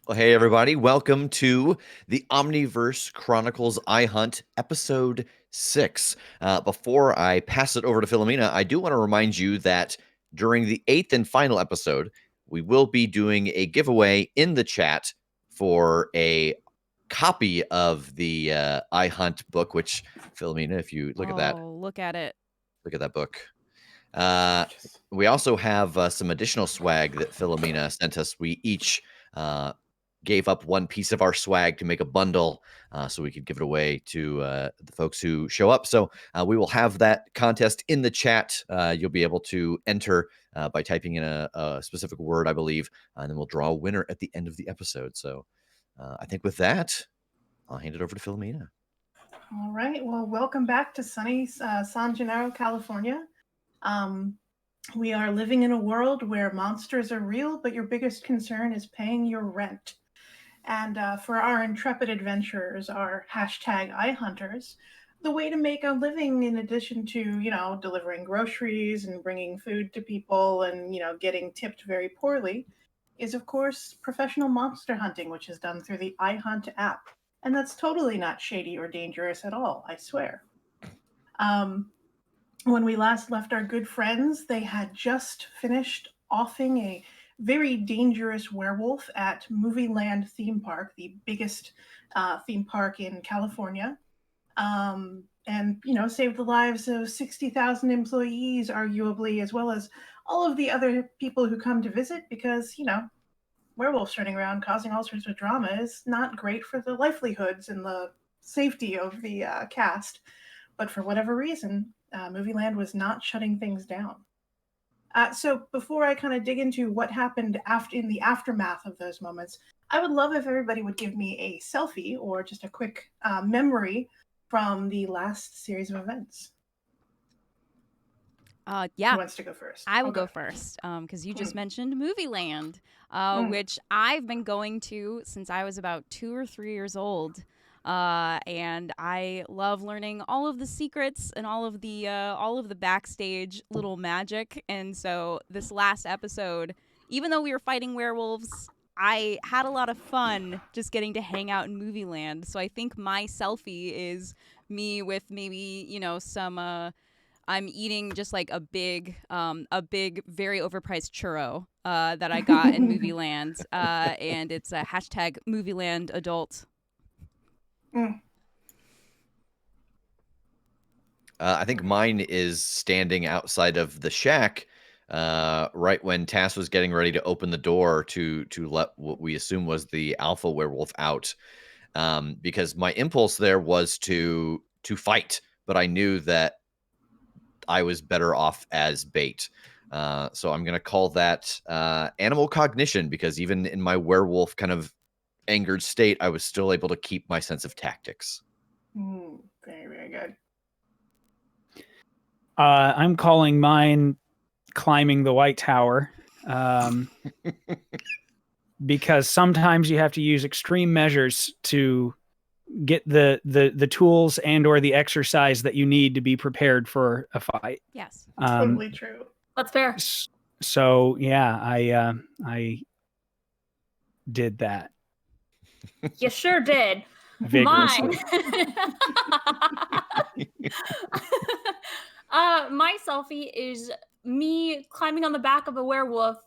Well, hey, everybody. Welcome to the Omniverse Chronicles iHunt episode 6. Before I pass it over to Philomena, I do want to remind you that during the 8th and final episode, we will be doing a giveaway in the chat for a copy of the iHunt book, which, Philomena, if you look at that, Look at it. look at that book. We also have some additional swag that Philomena sent us. We each gave up one piece of our swag to make a bundle so we could give it away to the folks who show up. So we will have that contest in the chat. You'll be able to enter by typing in a specific word, I believe, and then we'll draw a winner at the end of the episode. So I think with that, I'll hand it over to Philomena. All right. Well, welcome back to sunny San Gennaro, California. We are living in a world where monsters are real, but your biggest concern is paying your rent. And for our intrepid adventurers, our hashtag iHunters, the way to make a living in addition to, delivering groceries and bringing food to people and, getting tipped very poorly is, of course, professional monster hunting, which is done through the iHunt app. And that's totally not shady or dangerous at all, I swear. When we last left our good friends, they had just finished offing a very dangerous werewolf at Movieland theme park, the biggest theme park in California. And, saved the lives of 60,000 employees, arguably, as well as all of the other people who come to visit because, werewolves running around causing all sorts of drama is not great for the livelihoods and the safety of the cast. But for whatever reason, Movieland was not shutting things down. So before I kind of dig into what happened in the aftermath of those moments, I would love if everybody would give me a selfie or just a quick memory from the last series of events. Yeah. Who wants to go first? I will go first because you just mentioned Movieland, which I've been going to since I was about 2 or 3 years old. And I love learning all of the secrets and all of the backstage little magic. And so this last episode, even though we were fighting werewolves, I had a lot of fun just getting to hang out in Movieland. So I think my selfie is me with maybe some. I'm eating just like a big, very overpriced churro that I got in Movieland, and it's a hashtag Movieland adult. I think mine is standing outside of the shack right when Tass was getting ready to open the door to let what we assume was the alpha werewolf out. Because my impulse there was to fight, but I knew that I was better off as bait. So I'm going to call that animal cognition, because even in my werewolf kind of angered state, I was still able to keep my sense of tactics. Very, very good. I'm calling mine climbing the White Tower. Because sometimes you have to use extreme measures to get the tools and or the exercise that you need to be prepared for a fight. Yes. Totally true. That's fair. So yeah, I did that. You sure did. Vigorously. My selfie is me climbing on the back of a werewolf,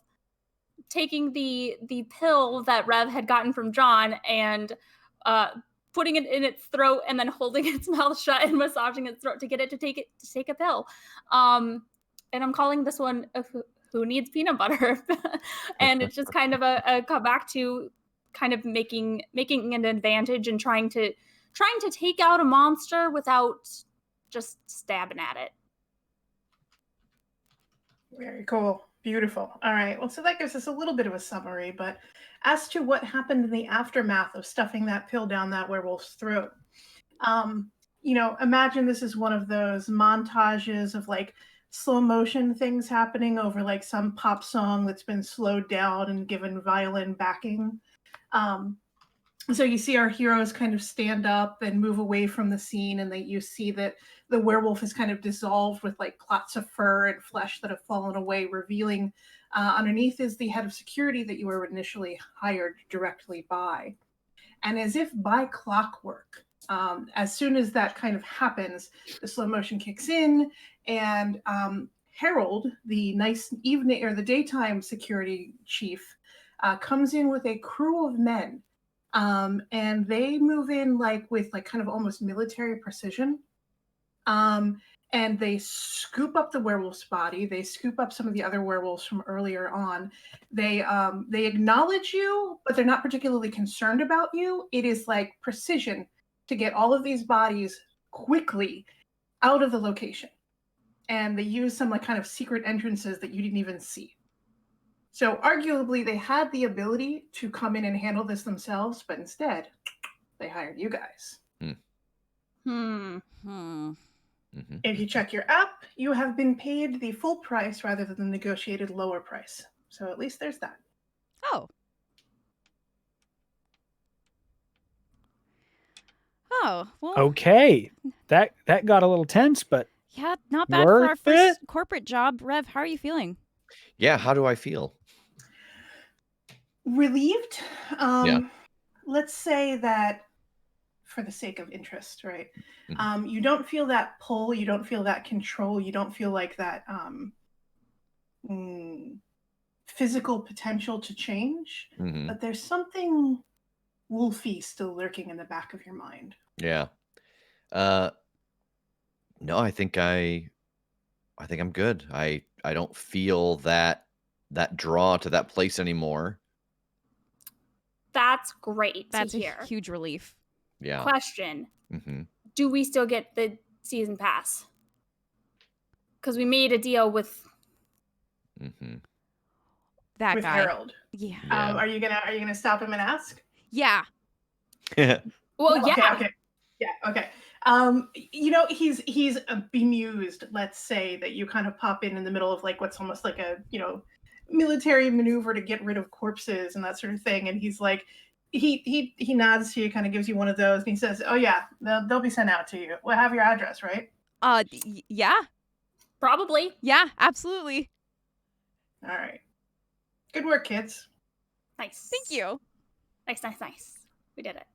taking the pill that Rev had gotten from John and putting it in its throat and then holding its mouth shut and massaging its throat to get it to take a pill. And I'm calling this one Who Needs Peanut Butter? And it's just kind of a comeback to kind of making an advantage and trying to take out a monster without just stabbing at it. Very cool. Beautiful. All right. Well, so that gives us a little bit of a summary, but as to what happened in the aftermath of stuffing that pill down that werewolf's throat, imagine this is one of those montages of like slow motion things happening over like some pop song that's been slowed down and given violin backing. So you see our heroes kind of stand up and move away from the scene, and you see that the werewolf is kind of dissolved with like clots of fur and flesh that have fallen away, revealing Underneath is the head of security that you were initially hired directly by. And as if by clockwork, as soon as that kind of happens, the slow motion kicks in, and Harold, the nice evening or the daytime security chief, comes in with a crew of men, and they move in with kind of almost military precision. And they scoop up the werewolf's body. They scoop up some of the other werewolves from earlier on. They acknowledge you, but they're not particularly concerned about you. It is like precision to get all of these bodies quickly out of the location. And they use some kind of secret entrances that you didn't even see. So arguably they had the ability to come in and handle this themselves, but instead they hired you guys. If you check your app, you have been paid the full price rather than the negotiated lower price. So at least there's that. Oh. Oh, well. Okay. That got a little tense, but yeah, not bad for our worth first it? corporate job. Rev, how are you feeling? Yeah, how do I feel? Relieved. Yeah. Let's say that for the sake of interest, right? You don't feel that pull, you don't feel that control, you don't feel like that physical potential to change, but there's something wolfy still lurking in the back of your mind. Yeah. No, I think I'm good. I don't feel that draw to that place anymore. That's great That's to hear. a huge relief. Yeah. Question. Do we still get the season pass? Because we made a deal with that with guy. Harold. Yeah. Are you gonna stop him and ask? Yeah. Well, No, yeah. Okay. Yeah. Okay. He's bemused. Let's say that you kind of pop in the middle of what's almost like a military maneuver to get rid of corpses and that sort of thing, and he's like, he nods to you, kind of gives you one of those, and he says, "Oh yeah, they'll be sent out to you. We'll have your address, right?" Yeah. Probably. Yeah, absolutely. All right. Good work, kids. Nice. Thank you. Nice. We did it.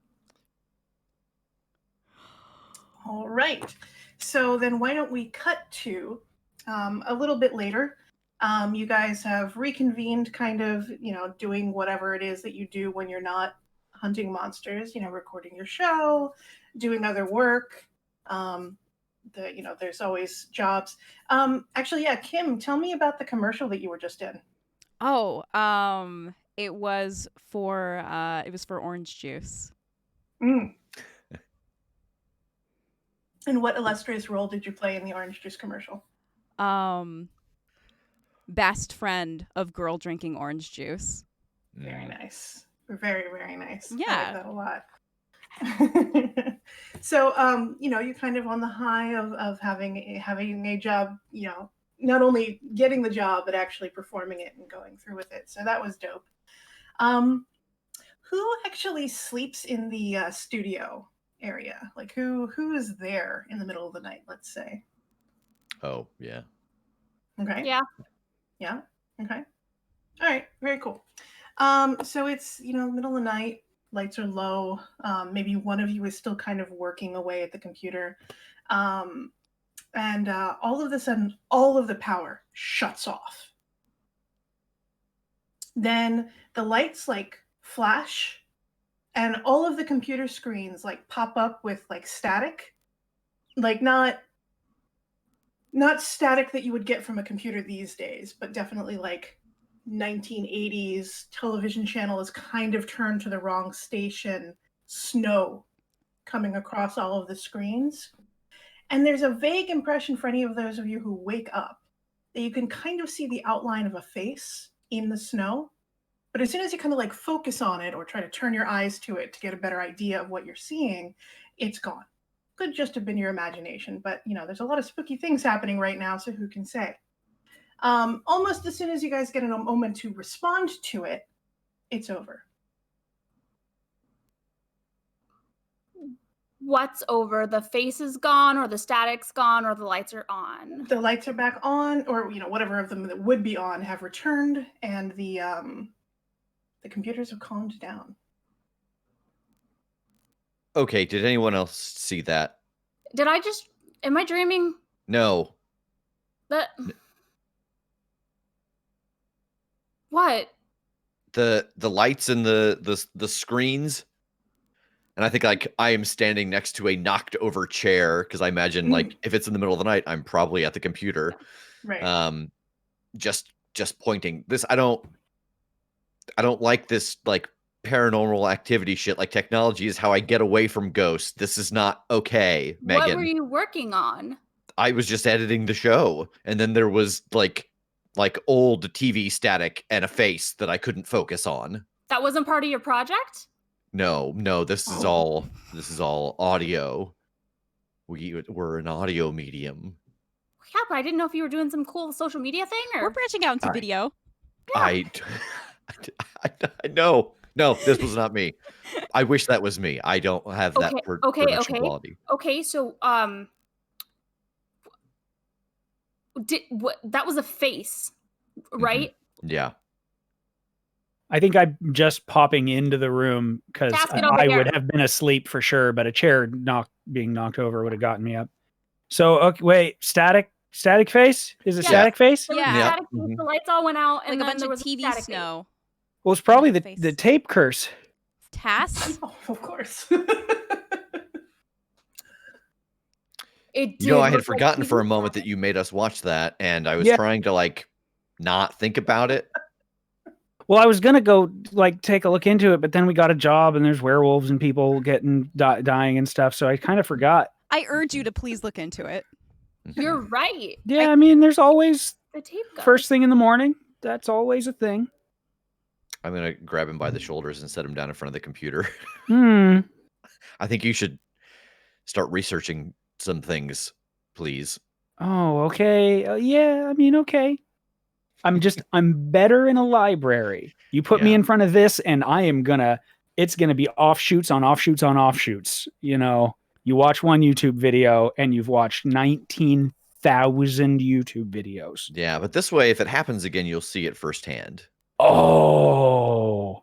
All right. So then why don't we cut to a little bit later. You guys have reconvened, kind of, doing whatever it is that you do when you're not hunting monsters, recording your show, doing other work. There's always jobs. Actually, yeah, Kim, tell me about the commercial that you were just in. Oh, it was for orange juice. And what illustrious role did you play in the orange juice commercial? Best friend of girl drinking orange juice. Very nice. Very, very nice. Yeah. I like that a lot. So, you're kind of on the high of having a job, not only getting the job, but actually performing it and going through with it. So that was dope. Who actually sleeps in the studio area? Like who is there in the middle of the night, let's say? Oh, yeah. Okay. Yeah. Okay. All right. Very cool. So it's, middle of the night, lights are low. Maybe one of you is still kind of working away at the computer. And all of a sudden, all of the power shuts off. Then the lights flash, and all of the computer screens pop up with static, not static that you would get from a computer these days, but definitely 1980s television channel is kind of turned to the wrong station, snow coming across all of the screens. And there's a vague impression for any of those of you who wake up that you can kind of see the outline of a face in the snow. But as soon as you kind of focus on it or try to turn your eyes to it to get a better idea of what you're seeing, it's gone. Could just have been your imagination, but there's a lot of spooky things happening right now, so who can say? Almost as soon as you guys get a moment to respond to it, it's over. What's over? The face is gone, or the static's gone, or the lights are on? The lights are back on, or whatever of them that would be on have returned, and the computers have calmed down. Okay, did anyone else see that? Did I just... Am I dreaming? No. That... What? The lights and the screens. And I think like I am standing next to a knocked over chair because I imagine like if it's in the middle of the night, I'm probably at the computer. Right. Just pointing. This I don't like this like paranormal activity shit. Like technology is how I get away from ghosts. This is not okay, Megan. What were you working on? I was just editing the show, and then there was like old TV static and a face that I couldn't focus on. That wasn't part of your project? No, this is all audio. We're an audio medium. Yeah, but I didn't know if you were doing some cool social media thing, or... We're branching out into video. I no, this was not me. I wish that was me. I don't have that production quality. Okay, so that was a face, right? Mm-hmm. Yeah. I think I'm just popping into the room because I would have been asleep for sure, but a chair being knocked over would have gotten me up. So, okay, wait, static face? Is it static face? Yeah. Static face, the lights all went out, and like a bunch there of was TV static snow. Well, it's probably the tape curse. Tass? Oh, of course. I had forgotten for a moment that you made us watch that, and I was trying to like not think about it. Well, I was gonna go like take a look into it, but then we got a job, and there's werewolves and people getting dying and stuff, so I kind of forgot. I urge you to please look into it. You're right. Yeah, I mean, there's always the tape goes. First thing in the morning. That's always a thing. I'm gonna grab him by the shoulders and set him down in front of the computer. I think you should start researching some things, please. Oh, okay. Yeah, I mean, okay. I'm better in a library. You put me in front of this and it's gonna be offshoots on offshoots on offshoots. You watch one YouTube video and you've watched 19,000 YouTube videos. Yeah, but this way, if it happens again, you'll see it firsthand. Oh.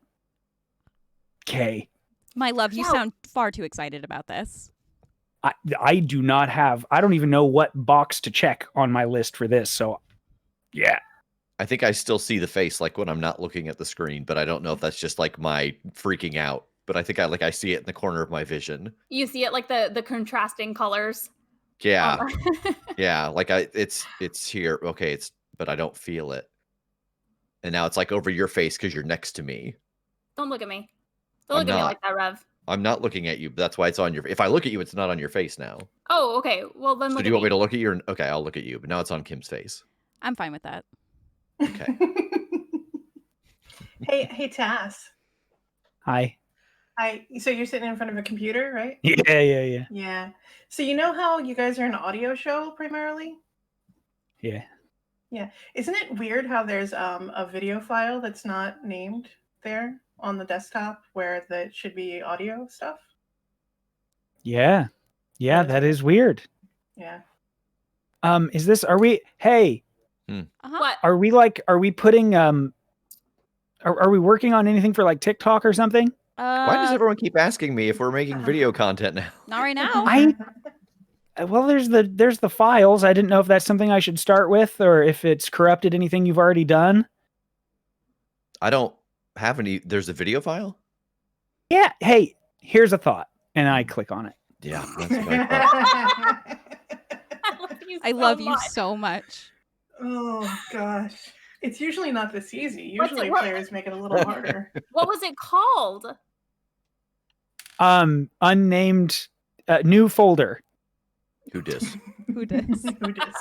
Okay. My love, you sound far too excited about this. I don't even know what box to check on my list for this. So, yeah. I think I still see the face like when I'm not looking at the screen, but I don't know if that's just like my freaking out. But I think I see it in the corner of my vision. You see it like the contrasting colors. Yeah. Yeah, like it's here. Okay, but I don't feel it. And now it's like over your face because you're next to me. Don't look at me. Don't look at me like that, Rev. I'm not looking at you, but that's why it's on your... If I look at you, it's not on your face now. Oh, okay. Well, then so do you want me to look at you? Okay, I'll look at you, but now it's on Kim's face. I'm fine with that. Okay. Hey, Tass. Hi. So you're sitting in front of a computer, right? Yeah. Yeah. So you know how you guys are an audio show primarily? Yeah. Yeah. Isn't it weird how there's a video file that's not named there on the desktop where that should be audio stuff? Yeah, that is weird. Yeah. Hey. What? Are we putting are we working on anything for like TikTok or something? Why does everyone keep asking me if we're making video content now? Not right now. Well, there's the files. I didn't know if that's something I should start with or if it's corrupted anything you've already done. I don't have any. There's a video file? Yeah. Hey, here's a thought. And I click on it. Yeah, that's what I thought. I love you so much. Oh, gosh. It's usually not this easy. Usually players make it a little harder. What was it called? Unnamed new folder. Who dis? Who dis? Who dis?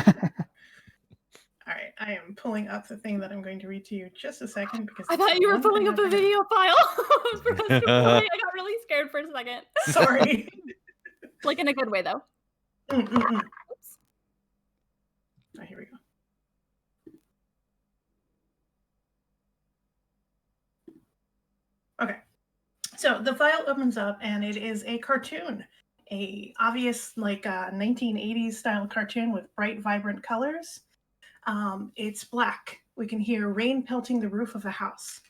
All right, I am pulling up the thing that I'm going to read to you just a second because I thought you were pulling up a video file. I got really scared for a second. Sorry. Like in a good way, though. Oops. Oh, here we go. Okay. So the file opens up, and it is a cartoon, a obvious 1980s style cartoon with bright, vibrant colors. It's black. We can hear rain pelting the roof of a house.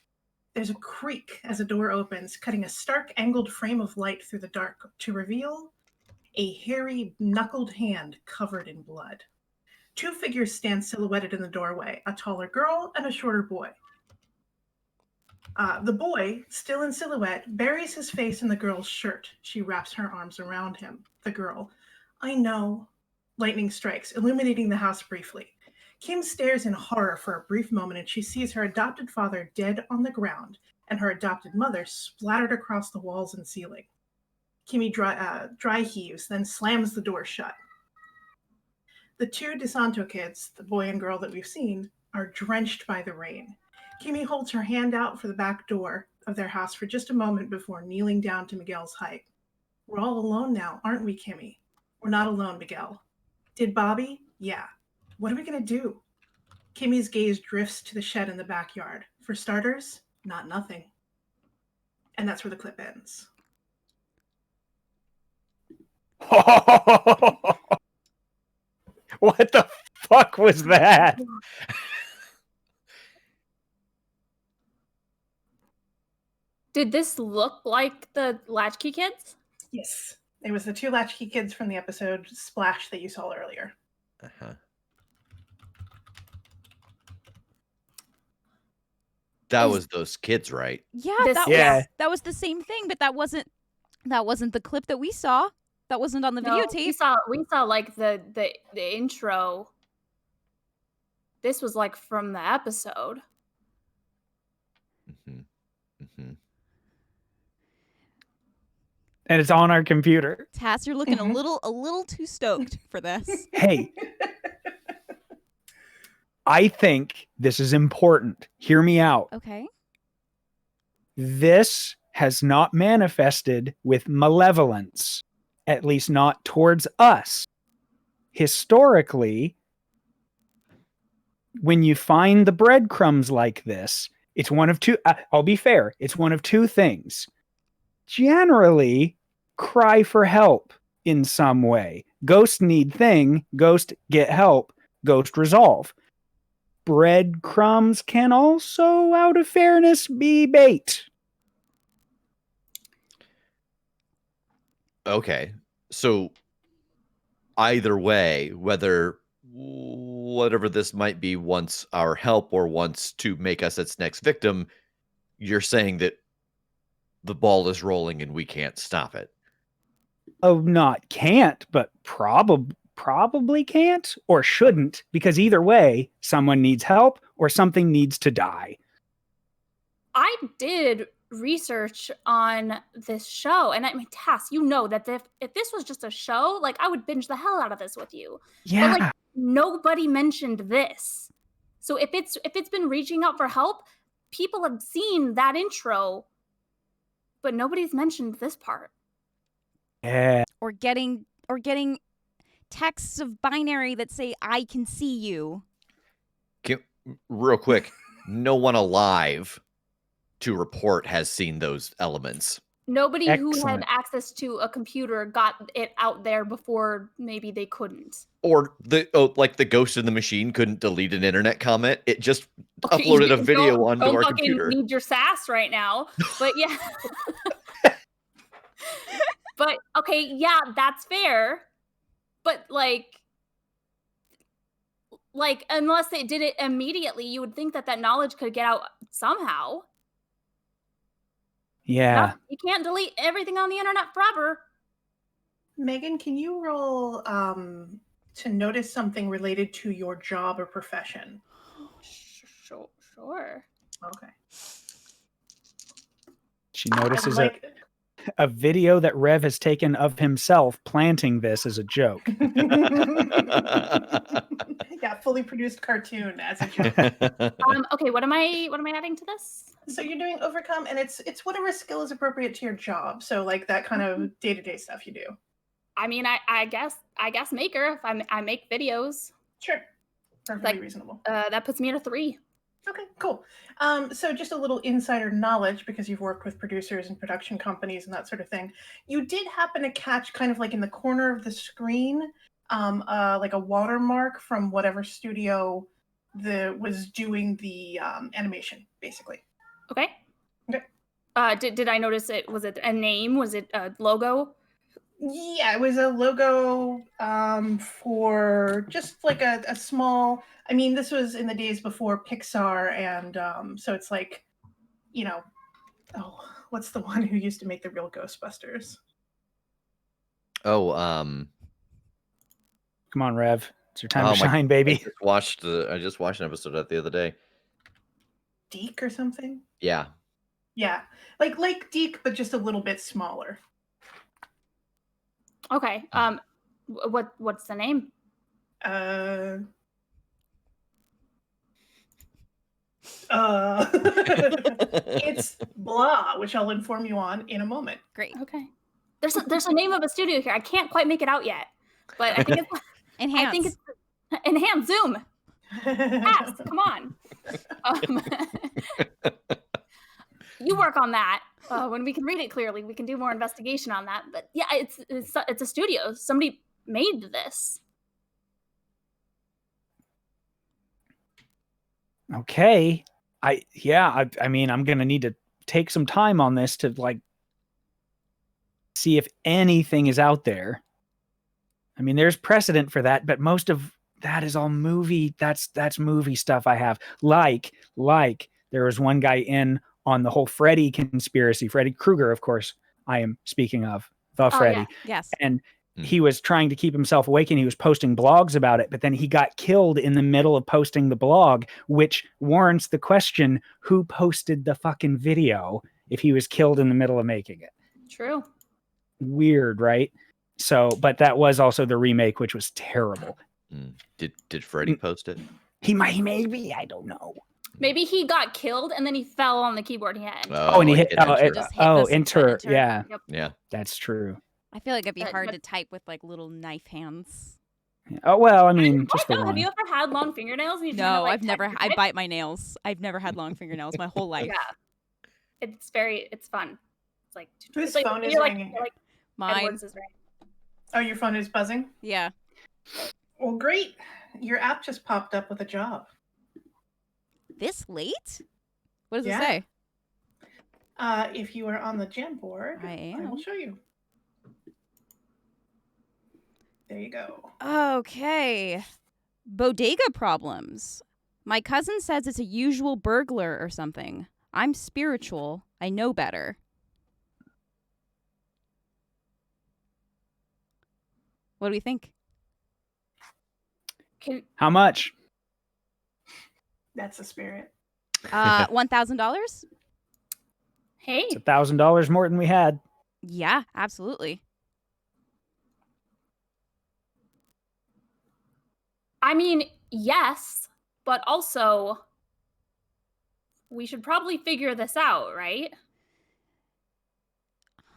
There's a creak as a door opens, cutting a stark angled frame of light through the dark to reveal a hairy, knuckled hand covered in blood. Two figures stand silhouetted in the doorway, a taller girl and a shorter boy. The boy, still in silhouette, buries his face in the girl's shirt. She wraps her arms around him. The girl, I know. Lightning strikes, illuminating the house briefly. Kim stares in horror for a brief moment, and she sees her adopted father dead on the ground and her adopted mother splattered across the walls and ceiling. Kimmy dry heaves, then slams the door shut. The two DeSanto kids, the boy and girl that we've seen, are drenched by the rain. Kimmy holds her hand out for the back door of their house for just a moment before kneeling down to Miguel's height. We're all alone now, aren't we, Kimmy? We're not alone, Miguel. Did Bobby? Yeah. What are we going to do? Kimmy's gaze drifts to the shed in the backyard. For starters, not nothing. And that's where the clip ends. What the fuck was that? Did this look like the Latchkey Kids? Yes. It was the two Latchkey Kids from the episode Splash that you saw earlier. Uh-huh. That was those kids, right? Yeah, This- that was the same thing, but that wasn't the clip that we saw. That wasn't on the No, videotape. we saw like the intro. This was like from the episode. Mm-hmm. Mm-hmm. And it's on our computer. Tass, you're looking a little too stoked for this. Hey, I think this is important. Hear me out. Okay. This has not manifested with malevolence, at least not towards us. Historically, when you find the breadcrumbs like this, it's one of two. I'll be fair. It's one of two things. Generally, cry for help in some way. Ghost need thing, ghost get help, ghost resolve. Breadcrumbs can also, out of fairness, be bait. Okay. So either way, whatever this might be wants our help or wants to make us its next victim, you're saying that the ball is rolling and we can't stop it. Oh, not can't, but probably can't or shouldn't, because either way, someone needs help or something needs to die. I did research on this show, and I mean, Tass, you know that if this was just a show, like I would binge the hell out of this with you. Yeah. But like nobody mentioned this. So if it's been reaching out for help, people have seen that intro, but nobody's mentioned this part. Yeah. Or getting texts of binary that say I can see you. Real quick, no one alive to report has seen those elements. Nobody who Excellent. had access to a computer got it out there before maybe they couldn't. Or like the ghost in the machine couldn't delete an internet comment. It just Okay, uploaded a video don't onto our fucking computer. Need your sass right now. But yeah. But okay, yeah, that's fair. But like unless they did it immediately, you would think that knowledge could get out somehow. Yeah. You can't delete everything on the internet forever. Megan, can you roll to notice something related to your job or profession? Sure. Okay. She notices Like, a video that Rev has taken of himself planting this as a joke. yeah, fully produced cartoon as a joke. Okay, what am I adding to this? So you're doing overcome, and it's whatever skill is appropriate to your job. So like that kind of day-to-day stuff you do. I mean, I guess maker if I make videos. Sure. Perfectly reasonable. That puts me at a 3. Okay, cool. So just a little insider knowledge, because you've worked with producers and production companies and that sort of thing. You did happen to catch, kind of like in the corner of the screen, like a watermark from whatever studio was doing the animation, basically. Okay. Okay. Did I notice it? Was it a name? Was it a logo? Yeah, it was a logo for just like a small. I mean, this was in the days before Pixar, and so it's like, you know, oh, what's the one who used to make the real Ghostbusters? Oh, Come on, Rev. It's your time oh to my shine, I baby. just watched an episode of that the other day. Deke or something? Yeah. Yeah, like Deke, but just a little bit smaller. Okay. What's the name? It's blah, which I'll inform you on in a moment. Great. Okay. There's a name of a studio here. I can't quite make it out yet, but I think it's Enhance. I think it's Enhance Zoom. Pass. Come on. You work on that. When we can read it clearly, we can do more investigation on that. But yeah, it's a studio. Somebody made this. Okay. I mean, I'm gonna need to take some time on this to like see if anything is out there. I mean, there's precedent for that, but most of that is all movie. That's movie stuff I have. Like there was one guy in on the whole Freddy conspiracy. Freddy Krueger, of course, I am speaking of the Freddy. Yeah. Yes. And he was trying to keep himself awake and he was posting blogs about it, but then he got killed in the middle of posting the blog, which warrants the question, who posted the fucking video if he was killed in the middle of making it? True. Weird, right? So, but that was also the remake, which was terrible. Did Freddy post it? He maybe, I don't know. Maybe he got killed and then he fell on the keyboard he had. And he hit enter. Yeah. Yep. Yeah. That's true. I feel like it'd be hard to type with like little knife hands. Oh well, I mean, just the Have one. you ever had long fingernails? And you No, like, I've never. I bite my nails. I've never had long fingernails my whole life. Yeah, it's fun. It's like Whose it's phone is you're ringing? Like, Mine. Edwards is right. Oh, your phone is buzzing? Yeah. Well, great. Your app just popped up with a job. This late? What does Yeah. it say? If you are on the Jamboard, I will am. show you. There you go. Okay. Bodega problems. My cousin says it's a usual burglar or something. I'm spiritual. I know better. What do we think? How much? That's the spirit. $1,000? Hey. It's $1,000 more than we had. Yeah, absolutely. I mean, yes, but also we should probably figure this out, right?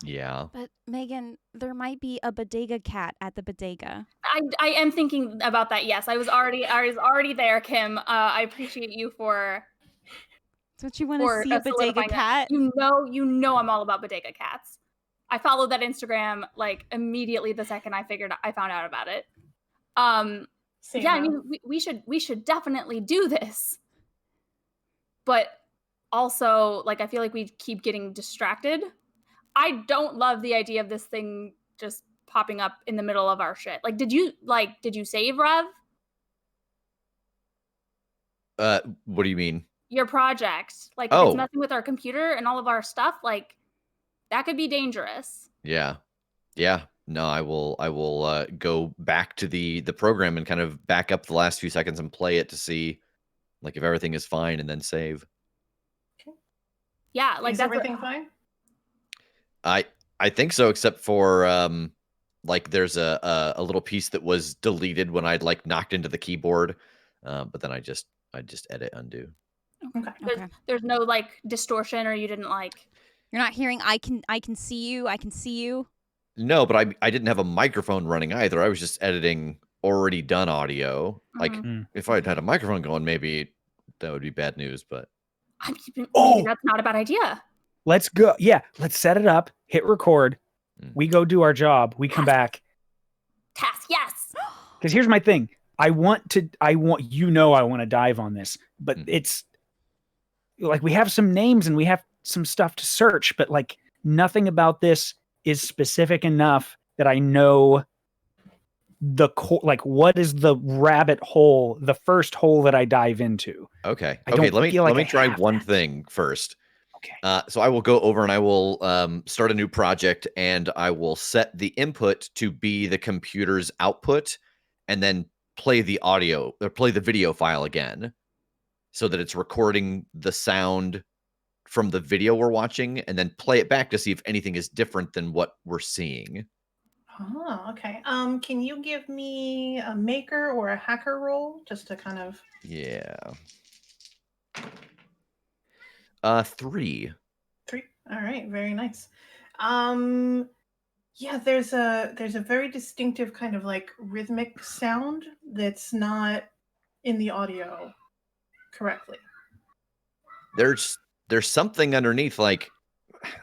Yeah. But Megan, there might be a bodega cat at the bodega. I am thinking about that. Yes, I was already there, Kim. I appreciate you for. That's what you want to see, a bodega cat? You know, I'm all about bodega cats. I followed that Instagram like immediately the second I found out about it. Same I mean, we should definitely do this, but also like I feel like we keep getting distracted. I don't love the idea of this thing just popping up in the middle of our shit. Like, did you save, Rev? What do you mean? Your project. Like, if it's messing with our computer and all of our stuff, like, that could be dangerous. Yeah. Yeah. No, I will go back to the program and kind of back up the last few seconds and play it to see like if everything is fine and then save. Okay. Yeah, like is everything fine? I think so, except for like there's a little piece that was deleted when I'd like knocked into the keyboard, but then I just edit undo. Okay. There's no like distortion, or you didn't like. You're not hearing. I can see you. I can see you. No, but I didn't have a microphone running either. I was just editing already done audio. Like if I'd had a microphone going, maybe would be bad news, but Maybe Oh! that's not a bad idea. Let's go. Yeah, let's set it up, hit record. We go do our job. We come back. Tass, yes. Because here's my thing. I want to dive on this, but it's like we have some names and we have some stuff to search, but like nothing about this is specific enough that I know the like what is the rabbit hole, the first hole that I dive into. Okay. I Okay. don't Let feel like me I try have one that. thing first. Okay. So I will go over and I will start a new project, and I will set the input to be the computer's output, and then play the audio or play the video file again, so that it's recording the sound from the video we're watching, and then play it back to see if anything is different than what we're seeing. Oh, okay. Can you give me a maker or a hacker roll just to kind of? Yeah. 3. 3. All right, very nice. Yeah, there's a very distinctive kind of like rhythmic sound that's not in the audio correctly. There's something underneath, like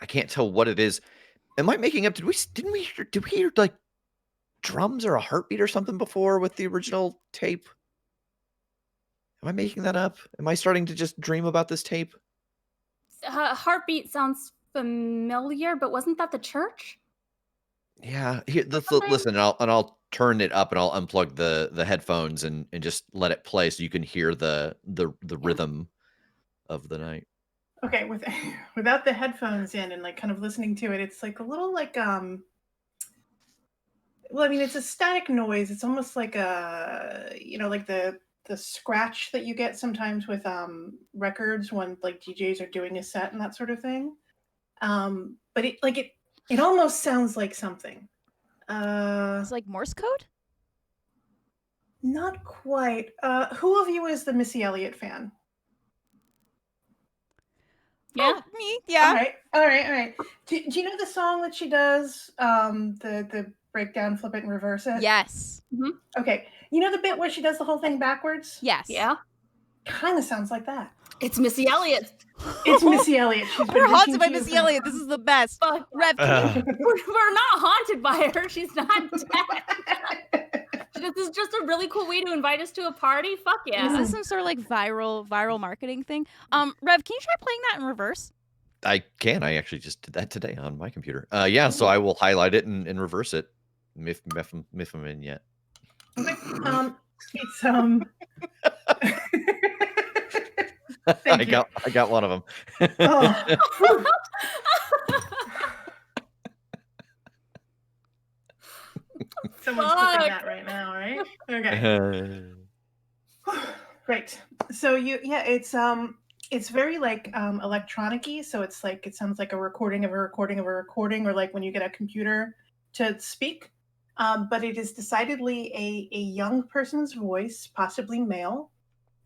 I can't tell what it is. Am I making up? Did we hear like drums or a heartbeat or something before with the original tape? Am I making that up? Am I starting to just dream about this tape? Heartbeat sounds familiar, but wasn't that the church? Yeah. Here, let's Something? listen, and I'll turn it up, and I'll unplug the headphones and just let it play so you can hear the rhythm of the night. Okay, without the headphones in and like kind of listening to it, it's like a little like well, I mean, it's a static noise. It's almost like a like the scratch that you get sometimes with records when like DJs are doing a set and that sort of thing. But it almost sounds like something. It's like Morse code? Not quite. Who of you is the Missy Elliott fan? Yeah. Oh, me? Yeah. All right. Do you know the song that she does? The breakdown, flip it, and reverse it? Yes. Mm-hmm. Okay. You know the bit where she does the whole thing backwards? Yes. Yeah. Kind of sounds like that. It's Missy Elliott. It's Missy Elliott. We're haunted by Missy Elliott. This is the best. Rev, we're not haunted by her. She's not dead. This is just a really cool way to invite us to a party. Fuck yeah. Is this some sort of like viral marketing thing? Rev, can you try playing that in reverse? I can. I actually just did that today on my computer. Yeah, so I will highlight it and reverse it. Miff them in yet. Okay. It's I got one of them. Oh. Someone's clicking that right now, right? Okay. Right. So it's very like electronic-y, so it's like it sounds like a recording of a recording of a recording, or like when you get a computer to speak. But it is decidedly a young person's voice, possibly male,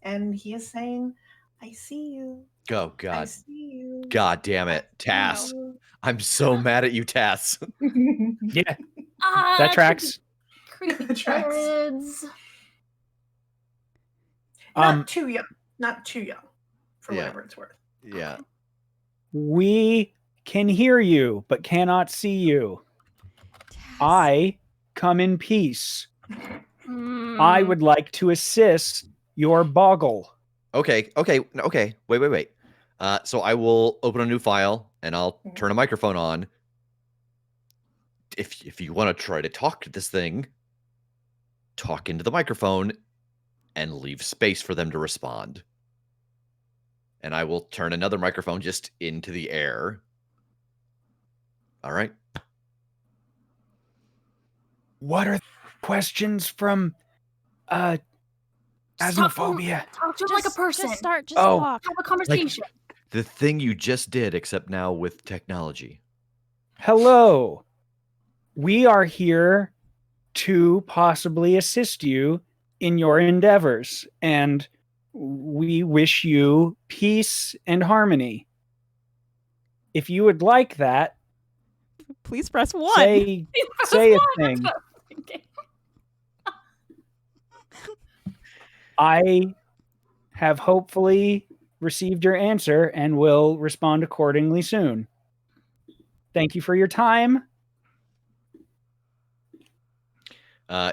and he is saying, "I see you. Oh God. I see you. God damn it, Tass. I'm so mad at you, Tass. Yeah. That tracks. Creepy That tracks. kids. Not too young. Not too young, for Yeah. whatever it's worth. Yeah. We can hear you, but cannot see you. I come in peace. I would like to assist your boggle. Okay. Wait. So I will open a new file and I'll turn a microphone on. If you want to try to talk to this thing, talk into the microphone and leave space for them to respond. And I will turn another microphone just into the air. All right. What are questions from Asmophobia? Talk to him like a person. Just start. Just Oh. talk. Have a conversation. The thing you just did, except now with technology. Hello. We are here to possibly assist you in your endeavors, and we wish you peace and harmony. If you would like that, Please press 1. say a thing. I have hopefully received your answer and will respond accordingly soon. Thank you for your time.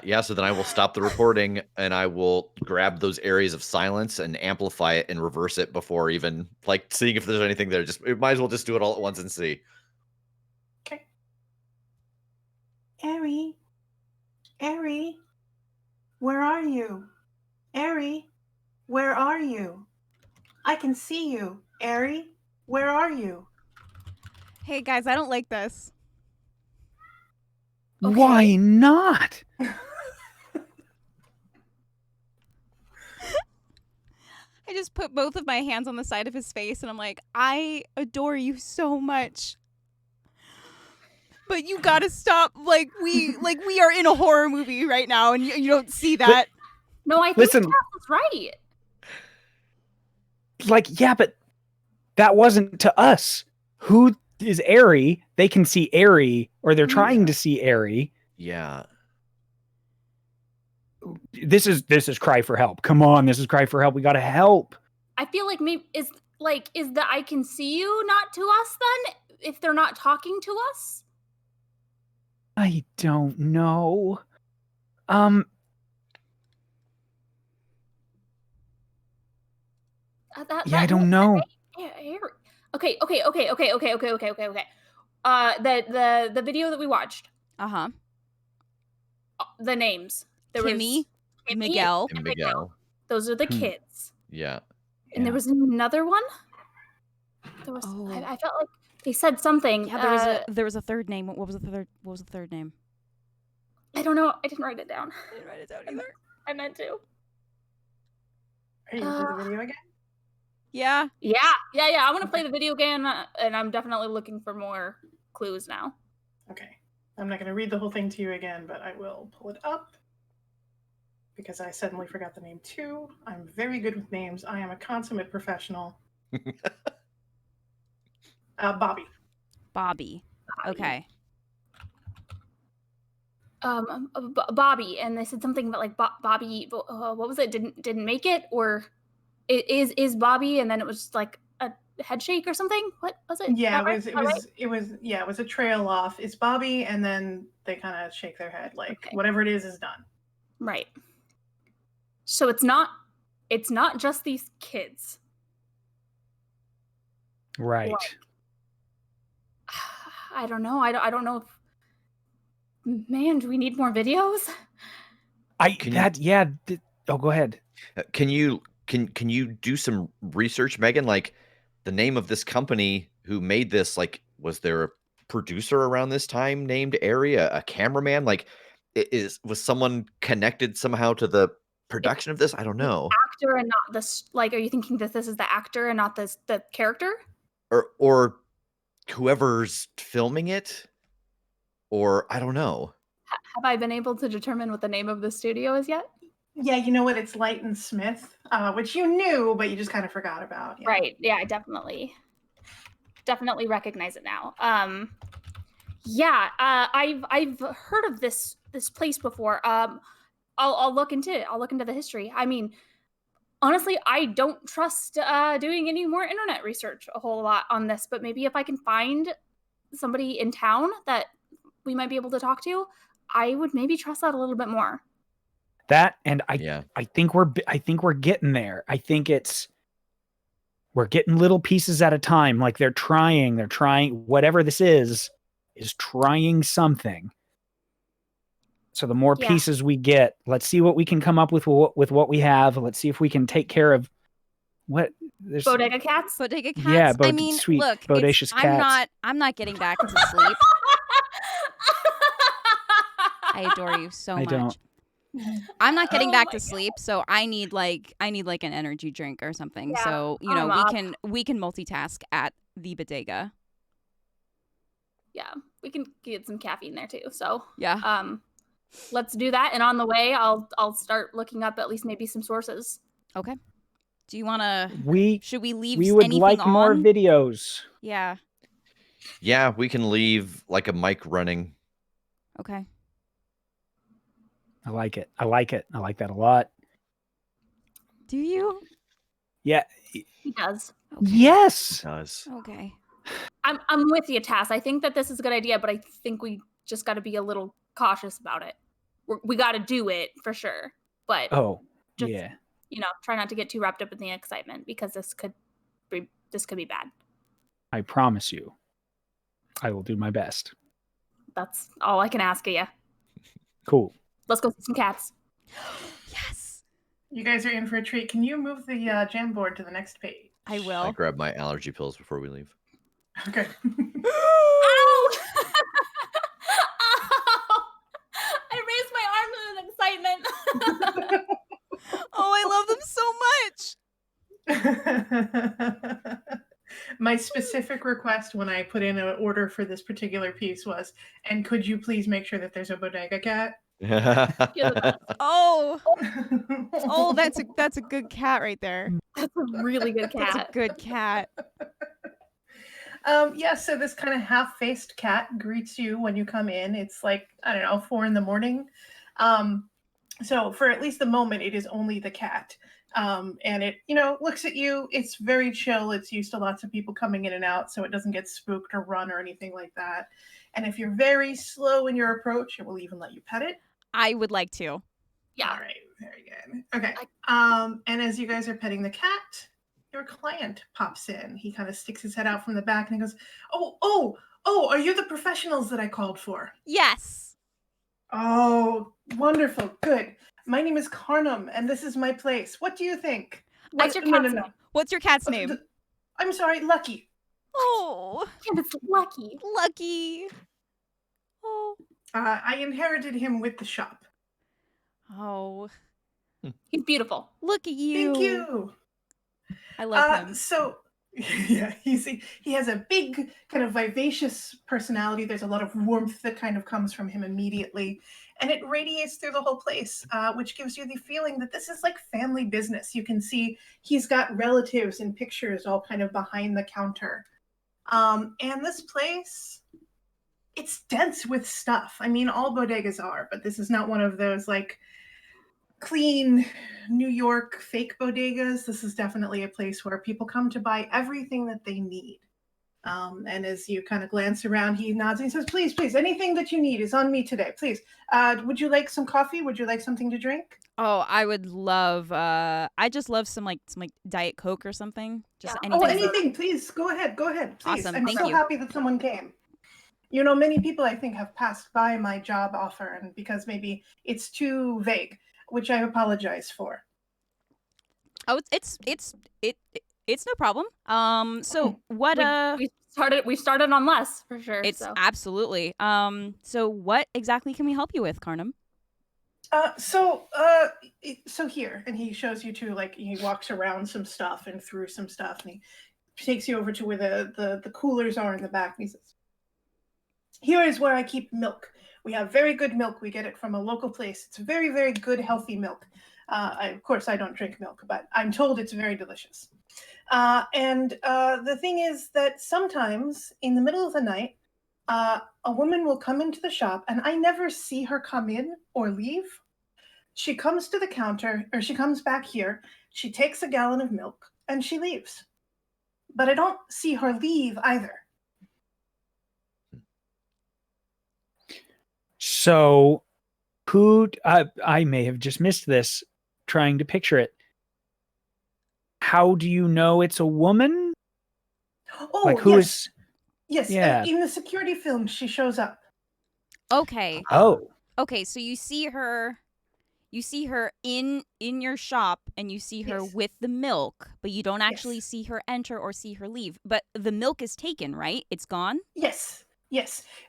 Yeah, so then I will stop the recording and I will grab those areas of silence and amplify it and reverse it before even like seeing if there's anything there. Just might as well just do it all at once and see. Okay. Ari, Ari, where are you? Ari, where are you? I can see you. Ari, where are you? Hey guys, I don't like this. Okay. Why not? I just put both of my hands on the side of his face and I'm like, I adore you so much. But you gotta stop. Like we are in a horror movie right now and you don't see that. No, I think Listen. Tass was right. Like, yeah, but that wasn't to us. Who is Ari? They can see Ari, or they're trying to see Ari. Yeah. This is cry for help. Come on, this is cry for help. We gotta help. I feel like maybe is the I can see you not to us then if they're not talking to us? I don't know. I don't know. Okay. The video that we watched, Uh-huh. the names. There Kimmy, was Kimmy Miguel. And Miguel. Those are the kids. Yeah. And there was another one. There was. Oh. I felt like they said something. Yeah, there was a third name. What was the third name? I don't know. I didn't write it down. I didn't write it down either. I meant to. Are you gonna do the video again? Yeah. Yeah. I want to play the video game, and I'm definitely looking for more clues now. Okay. I'm not gonna read the whole thing to you again, but I will pull it up because I suddenly forgot the name too. I'm very good with names. I am a consummate professional. Bobby. Bobby. Okay. Bobby, and they said something about like Bobby. What was it? Didn't make it, or is Bobby, and then it was like a head shake or something. What was it? Yeah, it was a trail off. It's Bobby, and then they kind of shake their head like whatever it is done. Right. So it's not just these kids. Right. Like, I don't know. I don't know if. Man, do we need more videos? Go ahead. Can you do some research, Megan? Like the name of this company who made this, like, was there a producer around this time named Ari, a cameraman? Like, was someone connected somehow to the production of this? I don't know. Actor and not this. Like, are you thinking that this is the actor and not the character? Or whoever's filming it? Or I don't know. Have I been able to determine what the name of the studio is yet? Yeah, you know what? It's Light and Smith, which you knew, but you just kind of forgot about. Yeah. Right. Yeah, I definitely recognize it now. I've heard of this place before. I'll look into it. I'll look into the history. I mean, honestly, I don't trust doing any more internet research a whole lot on this, but maybe if I can find somebody in town that we might be able to talk to, I would maybe trust that a little bit more. That, and I think we're getting there. I think we're getting little pieces at a time. Like they're trying, whatever this is trying something. So the more pieces we get, let's see what we can come up with what we have. Let's see if we can take care of what there's Bodega cats. Yeah, I mean, sweet, look, bodacious cats. I'm not getting back to sleep. I adore you so much. I'm not getting back to sleep, so I need like an energy drink or something. Yeah, so we can multitask at the bodega. Yeah, we can get some caffeine there too. So yeah, let's do that. And on the way, I'll start looking up at least maybe some sources. Okay. Do you want to? Should we leave? We would anything like on? more videos. Yeah. Yeah, we can leave like a mic running. Okay. I like it. I like that a lot. Do you? Yeah. He does. Okay. Yes. Does. Okay. I'm with you, Tass. I think that this is a good idea, but I think we just got to be a little cautious about it. We got to do it for sure, but Oh, just, yeah. Try not to get too wrapped up in the excitement because this could be bad. I promise you, I will do my best. That's all I can ask of you. Cool. Let's go see some cats. Yes. You guys are in for a treat. Can you move the jam board to the next page? I I will. grab my allergy pills before we leave. Okay. Ow! Ow! I raised my arm in excitement. Oh, I love them so much. My specific request when I put in an order for this particular piece was, and could you please make sure that there's a bodega cat? Oh, oh, that's a good cat right there. That's a really good That's a cat. good cat. Yeah, so this kind of half-faced cat greets you when you come in. It's like, I don't know, 4 a.m. So for at least the moment, it is only the cat. And it, looks at you. It's very chill. It's used to lots of people coming in and out, so it doesn't get spooked or run or anything like that. And if you're very slow in your approach, it will even let you pet it. I would like to. Yeah. All right, very good. Okay. And as you guys are petting the cat, your client pops in. He kind of sticks his head out from the back and he goes, "Oh, are you the professionals that I called for?" Yes. Oh, wonderful. Good. My name is Carnum, and this is my place. What do you think? What's your cat's name? What's your cat's name? I'm sorry, Lucky. Oh, It's Lucky. Lucky. Oh. I inherited him with the shop. Oh. He's beautiful. Look at you. Thank you. I love him. So, yeah, he has a big, kind of vivacious personality. There's a lot of warmth that kind of comes from him immediately, and it radiates through the whole place, which gives you the feeling that this is like family business. You can see he's got relatives in pictures all kind of behind the counter. And this place, it's dense with stuff. I mean, all bodegas are, but this is not one of those like clean New York fake bodegas. This is definitely a place where people come to buy everything that they need. And as you kind of glance around, he nods and he says, please, anything that you need is on me today. Please. Would you like some coffee? Would you like something to drink? Oh, I would love I just love some Diet Coke or something. Just Yeah. anything. Anything, please. Go ahead. Please. Awesome, I'm thank so you. happy that someone came. Many people I think have passed by my job offer, and because maybe it's too vague, which I apologize for. Oh, it's no problem. So what we started on less for sure. it's so. absolutely. So what exactly can we help you with, Carnum? So here, and he shows you to, like, he walks around some stuff and through some stuff, and he takes you over to where the coolers are in the back, and he says, here is where I keep milk. We have very good milk. We get it from a local place. It's very, very good, healthy milk. Of course, I don't drink milk, but I'm told it's very delicious. And the thing is that sometimes in the middle of the night, a woman will come into the shop, and I never see her come in or leave. She comes to the counter, or she comes back here. She takes a gallon of milk, and she leaves. But I don't see her leave either. So, I may have just missed this, trying to picture it. How do you know it's a woman? Oh, like, who is? Yes, Yeah. in the security film, she shows up. Okay. Oh. Okay, so you see her in your shop, and you see her Yes. with the milk, but you don't actually Yes. see her enter or see her leave. But the milk is taken, right? It's gone? Yes.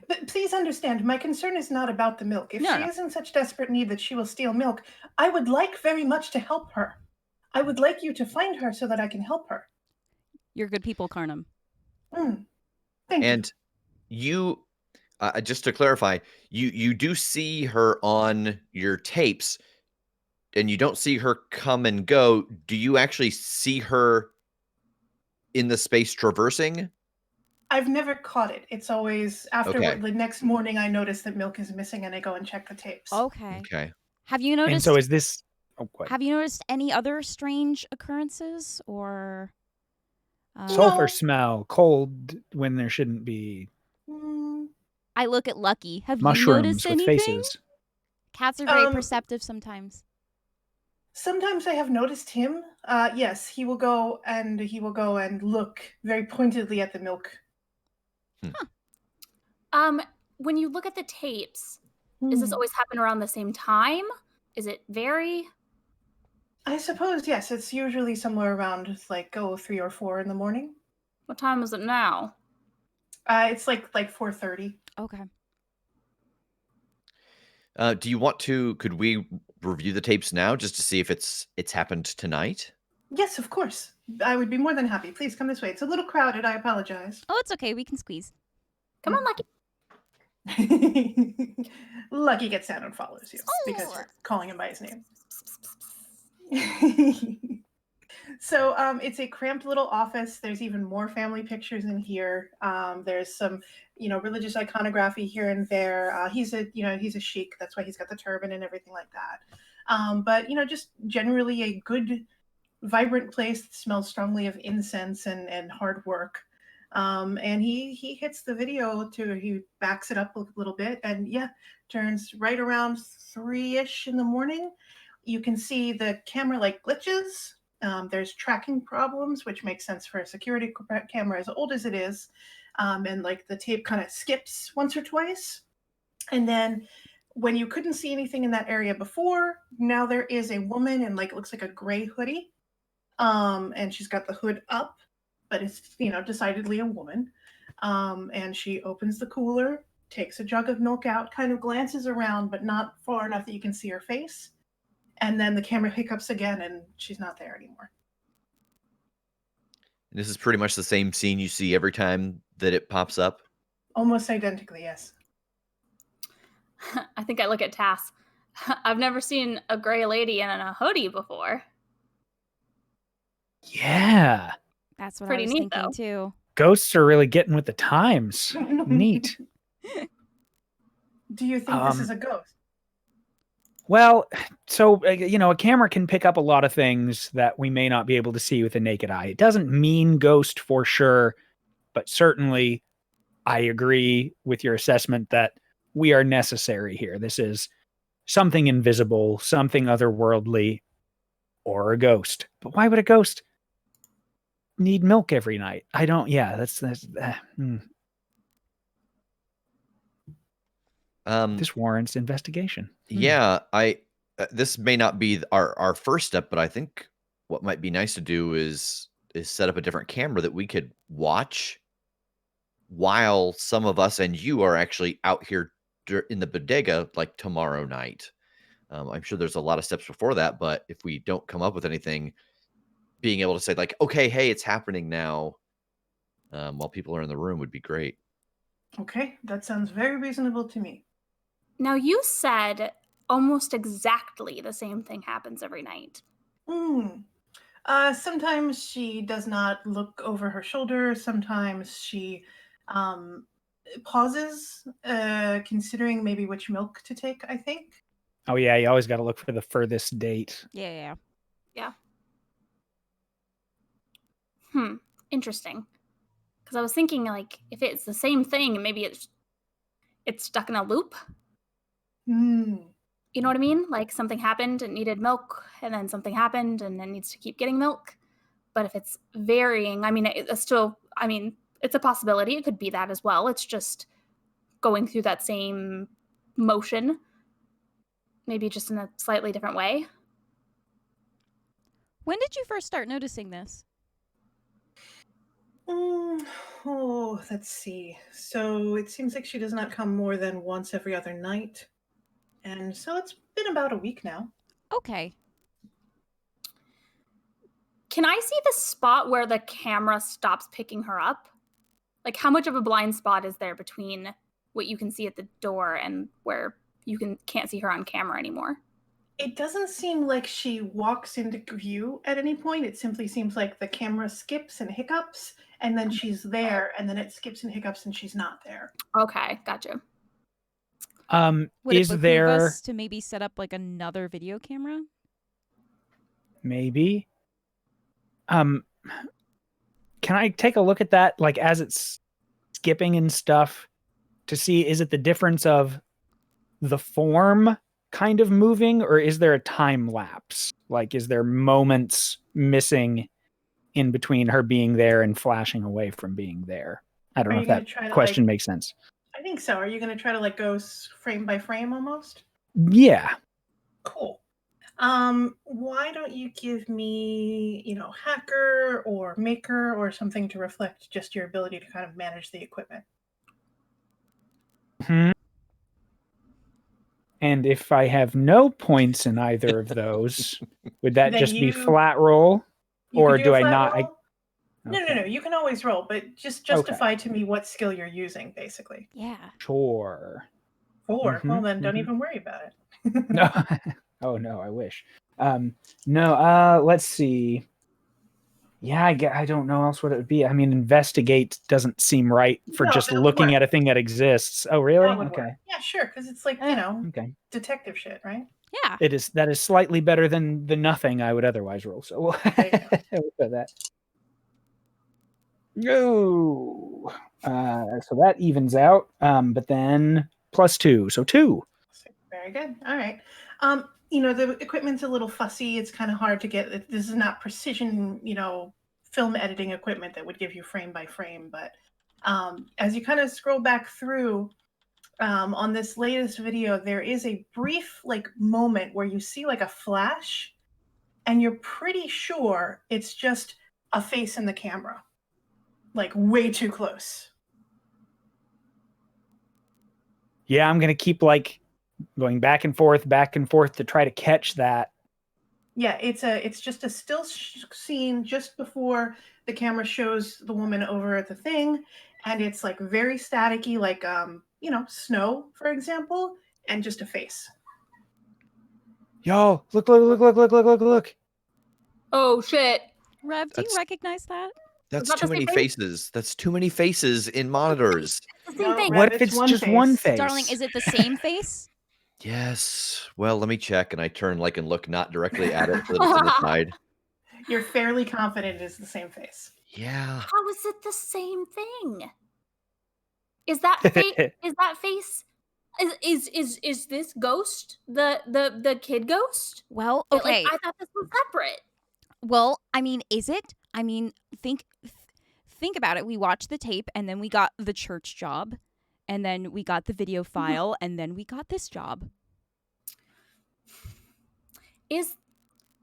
But please understand, my concern is not about the milk. If No, she no. is in such desperate need that she will steal milk, I would like very much to help her. I would like you to find her so that I can help her. You're good people, Carnum. Thank you. And you, just to clarify, you do see her on your tapes, and you don't see her come and go. Do you actually see her in the space traversing? I've never caught it. It's always after Okay. the next morning I notice that milk is missing and I go and check the tapes. Okay. Okay. Have you noticed? And so is this? Oh, quite. Have you noticed any other strange occurrences or Sulfur No. smell, cold when there shouldn't be. Mm, I look at Lucky. Have you noticed Mushrooms with anything? faces. Cats are very Um, perceptive sometimes. Sometimes I have noticed him. Yes, he will go and look very pointedly at the milk. When you look at the tapes, does this always happen around the same time? Is it vary? I suppose, yes, it's usually somewhere around 3 or 4 in the morning. What time is it now? It's like 4:30. Okay. Do you want to? Could we review the tapes now just to see if it's happened tonight? Yes, of course. I would be more than happy. Please come this way. It's a little crowded. I apologize. Oh, it's okay. We can squeeze. Come on, Lucky. Lucky gets down and follows you because Oh. you're calling him by his name. So it's a cramped little office. There's even more family pictures in here. There's some, religious iconography here and there. He's a sheik. That's why he's got the turban and everything like that. But just generally a good, vibrant place that smells strongly of incense and hard work. And he hits the video he backs it up a little bit, and turns right around 3-ish in the morning. You can see the camera glitches. There's tracking problems, which makes sense for a security camera as old as it is. And the tape kind of skips once or twice. And then when you couldn't see anything in that area before, now there is a woman in it looks like a gray hoodie. And she's got the hood up, but it's, decidedly a woman. And she opens the cooler, takes a jug of milk out, kind of glances around, but not far enough that you can see her face. And then the camera hiccups again, and she's not there anymore. And this is pretty much the same scene you see every time that it pops up? Almost identically, yes. I think I look at Tass. I've never seen a gray lady in a hoodie before. Yeah. That's what Pretty I was neat, thinking though. too. Ghosts are really getting with the times. Neat. Do you think this is a ghost? Well, so, a camera can pick up a lot of things that we may not be able to see with the naked eye. It doesn't mean ghost for sure, but certainly I agree with your assessment that we are necessary here. This is something invisible, something otherworldly, or a ghost. But why would a ghost need milk every night? I don't, this warrants investigation. Yeah, this may not be our first step, but I think what might be nice to do is set up a different camera that we could watch while some of us and you are actually out here in the bodega tomorrow night. I'm sure there's a lot of steps before that, but if we don't come up with anything, being able to say okay, hey, it's happening now, while people are in the room would be great. Okay, that sounds very reasonable to me. Now, you said almost exactly the same thing happens every night. Sometimes she does not look over her shoulder. Sometimes she pauses, considering maybe which milk to take, I think. Oh, yeah, you always got to look for the furthest date. Yeah. Interesting. Because I was thinking, if it's the same thing, maybe it's stuck in a loop. You know what I mean? Something happened, it needed milk, and then something happened, and it needs to keep getting milk. But if it's varying, it's a possibility. It could be that as well. It's just going through that same motion, maybe just in a slightly different way. When did you first start noticing this? Let's see. So it seems like she does not come more than once every other night. And so it's been about a week now. Okay. Can I see the spot where the camera stops picking her up? How much of a blind spot is there between what you can see at the door and where you can't see her on camera anymore? It doesn't seem like she walks into view at any point. It simply seems like the camera skips and hiccups, and then she's there, and then it skips and hiccups, and she's not there. Okay, gotcha. Would Is it behoove there us to maybe set up another video camera? maybe. Can I take a look at that, like as it's skipping and stuff, to see is it the difference of the form kind of moving, or is there a time lapse? Like, is there moments missing in between her being there and flashing away from being there? I don't Are know you if gonna that try to question like? makes sense. I think so. Are you going to try to like go frame by frame almost? Yeah. Cool. Why don't you give me, hacker or maker or something to reflect just your ability to kind of manage the equipment? And if I have no points in either of those, would that Then just be you flat roll? you Or could do do a I flat not? roll. No, Okay. you can always roll, but just Okay. justify to me what skill you're using, basically. Yeah. Sure. 4. Well, Mhm, then don't mhm. even worry about it. No. Oh no, I wish. No, let's see. Yeah, I don't know else what it would be. I mean, investigate doesn't seem right for No, just that would looking work. at a thing that exists. Oh, really? That would Okay. work. Yeah, sure, because it's like, Okay. detective shit, right? Yeah. That is slightly better than the nothing I would otherwise roll. So we'll There you go. we'll put that. No. So that evens out. But then +2. So 2. Very good. All right. The equipment's a little fussy. It's kind of hard to get. This is not precision, film editing equipment that would give you frame by frame. But as you kind of scroll back through on this latest video, there is a brief moment where you see like a flash, and you're pretty sure it's just a face in the camera, like way too close. Yeah, I'm gonna keep like going back and forth to try to catch that. Yeah, it's just a still scene just before the camera shows the woman over at the thing, and it's like very staticky, like snow, for example, and just a face. Yo, look. Oh shit. Rev, do you That's- recognize that? That's Not the too same many face? faces. That's too many faces in monitors. It's the same thing. What Rev, if it's just one face? Darling, is it the same face? Yes. Well, let me check, and I turn and look not directly at it, so that it's to the side. You're fairly confident it is the same face. Yeah. How is it the same thing? Is that face? Is that face? Is this ghost the kid ghost? Well, okay. Like, I thought this was separate. Well, I mean, is it? I mean, think about it. We watched the tape, and then we got the church job, and then we got the video file, and then we got this job.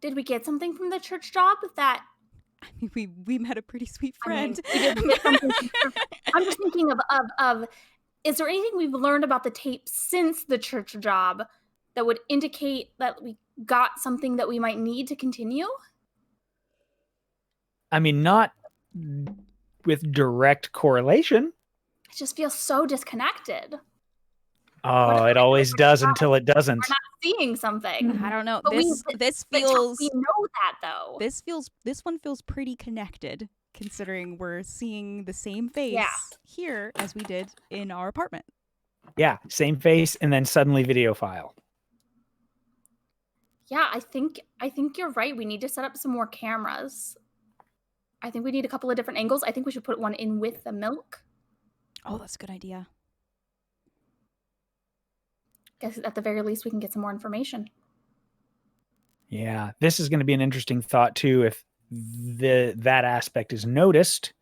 Did we get something from the church job that? I mean, we met a pretty sweet friend. We did get something. I'm just thinking of. Is there anything we've learned about the tape since the church job that would indicate that we got something that we might need to continue? I mean, not with direct correlation. It just feels so disconnected. Oh, it always does until it doesn't. We're not seeing something. I don't know. But This feels. we know that though. This one feels pretty connected, considering we're seeing the same face here as we did in our apartment. Yeah, same face, and then suddenly video file. Yeah, I think you're right. We need to set up some more cameras. I think we need a couple of different angles. I think we should put one in with the milk. Oh, that's a good idea. Guess at the very least we can get some more information. Yeah, this is going to be an interesting thought too. If that aspect is noticed,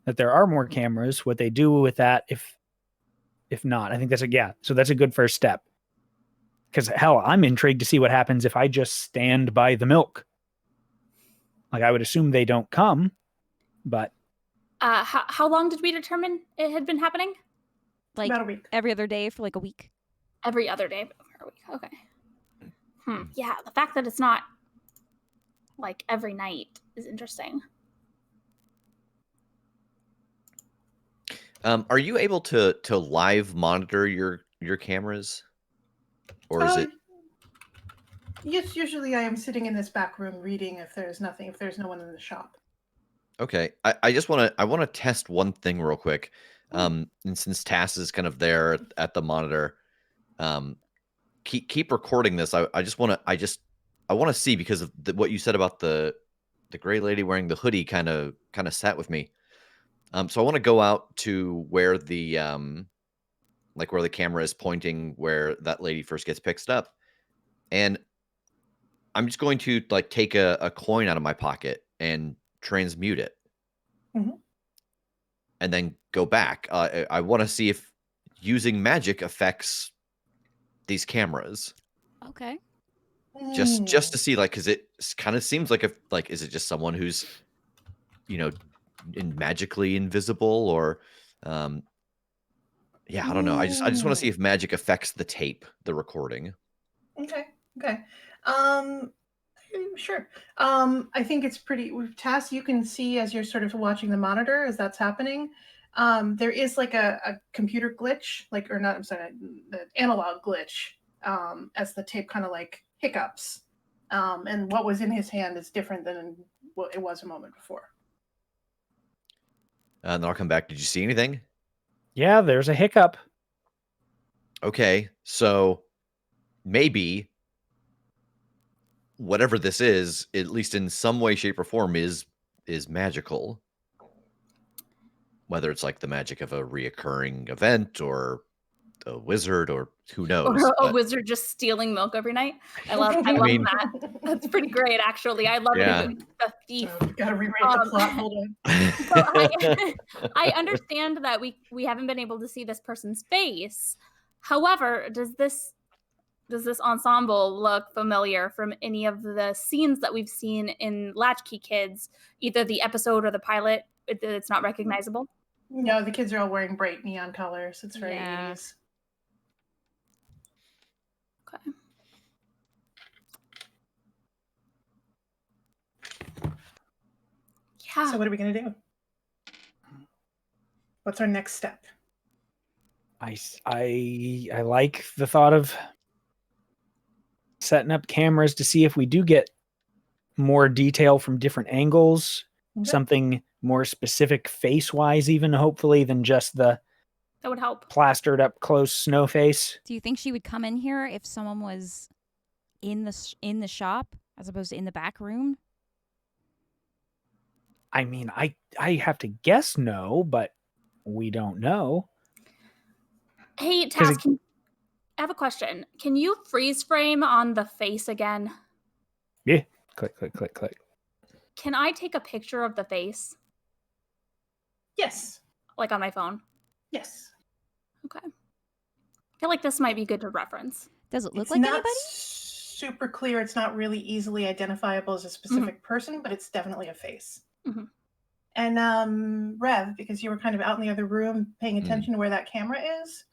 that there are more cameras, what they do with that, if not, I think that's so that's a good first step. Because hell, I'm intrigued to see what happens if I just stand by the milk. Like, I would assume they don't come, but how long did we determine it had been happening? Like About a week. every other day for like a week. Every other day for a week. Okay. Yeah, the fact that it's not like every night is interesting. Are you able to live monitor your cameras, or is it? Yes, usually I am sitting in this back room reading if there's no one in the shop. Okay, I just want to test one thing real quick. And since Tass is kind of there at the monitor, keep recording this. I want to see, because of what you said about the gray lady wearing the hoodie kind of sat with me. So I want to go out to where the like where the camera is pointing, where that lady first gets picked up, and I'm just going to like take a coin out of my pocket and transmute it, and then go back. I want to see if using magic affects these cameras. Okay. Just to see, like, because it kind of seems like is it just someone who's, magically invisible, or yeah, I don't know. I just want to see if magic affects the tape, the recording. Okay. Sure. I think it's pretty. Tass, you can see as you're sort of watching the monitor as that's happening. There is like a computer glitch, like, or not. I'm sorry, the analog glitch. As the tape kind of like hiccups, and what was in his hand is different than what it was a moment before. And then I'll come back. Did you see anything? Yeah, there's a hiccup. Okay, so maybe whatever this is, at least in some way, shape, or form, is magical. Whether it's like the magic of a reoccurring event, or a wizard, or who knows. Or a wizard just stealing milk every night. I love that. That's pretty great, actually. I love it. The thief. Gotta rewrite the plot. Hold on. So I understand that we haven't been able to see this person's face. However, does this ensemble look familiar from any of the scenes that we've seen in Latchkey Kids, either the episode or the pilot? It's not recognizable. No, the kids are all wearing bright neon colors. It's very 80s. Okay. Yeah. So what are we going to do? What's our next step? I like the thought of setting up cameras to see if we do get more detail from different angles, something more specific face-wise, even hopefully, than just the that would help plastered up close snow face. Do you think she would come in here if someone was in the shop as opposed to in the back room? I mean, I have to guess no, but we don't know. Hey, Tass, I have a question. Can you freeze frame on the face again? Yeah. Click, click, click, click. Can I take a picture of the face? Yes. Like on my phone? Yes. Okay. I feel like this might be good to reference. Does it look like anybody? Super clear. It's not really easily identifiable as a specific person, but it's definitely a face. And Rev, because you were kind of out in the other room paying attention to where that camera is,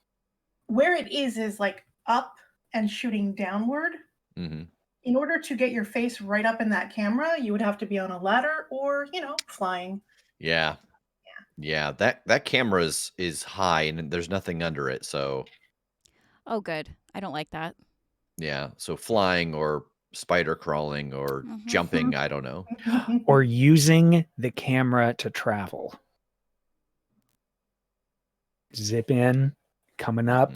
where it is like up and shooting downward. In order to get your face right up in that camera, you would have to be on a ladder or, flying. Yeah. That camera is high and there's nothing under it, so. Oh, good. I don't like that. Yeah, so flying or spider crawling or jumping, I don't know. Or using the camera to travel. Zip in, coming up.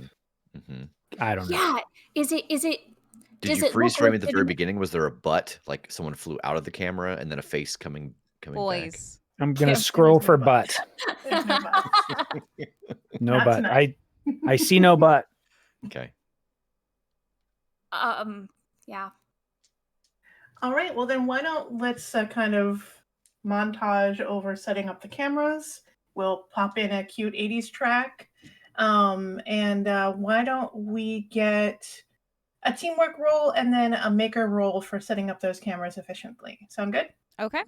I don't know. Yeah. Is it? Did you freeze frame at the very beginning? Was there a butt, like someone flew out of the camera and then a face coming Boys. back? I'm gonna scroll for butt. No butt. I see no butt. Okay. Yeah. All right. Well, then let's kind of montage over setting up the cameras. We'll pop in a cute 80s track. And why don't we get a teamwork roll and then a maker roll for setting up those cameras efficiently? Sound good? Okay.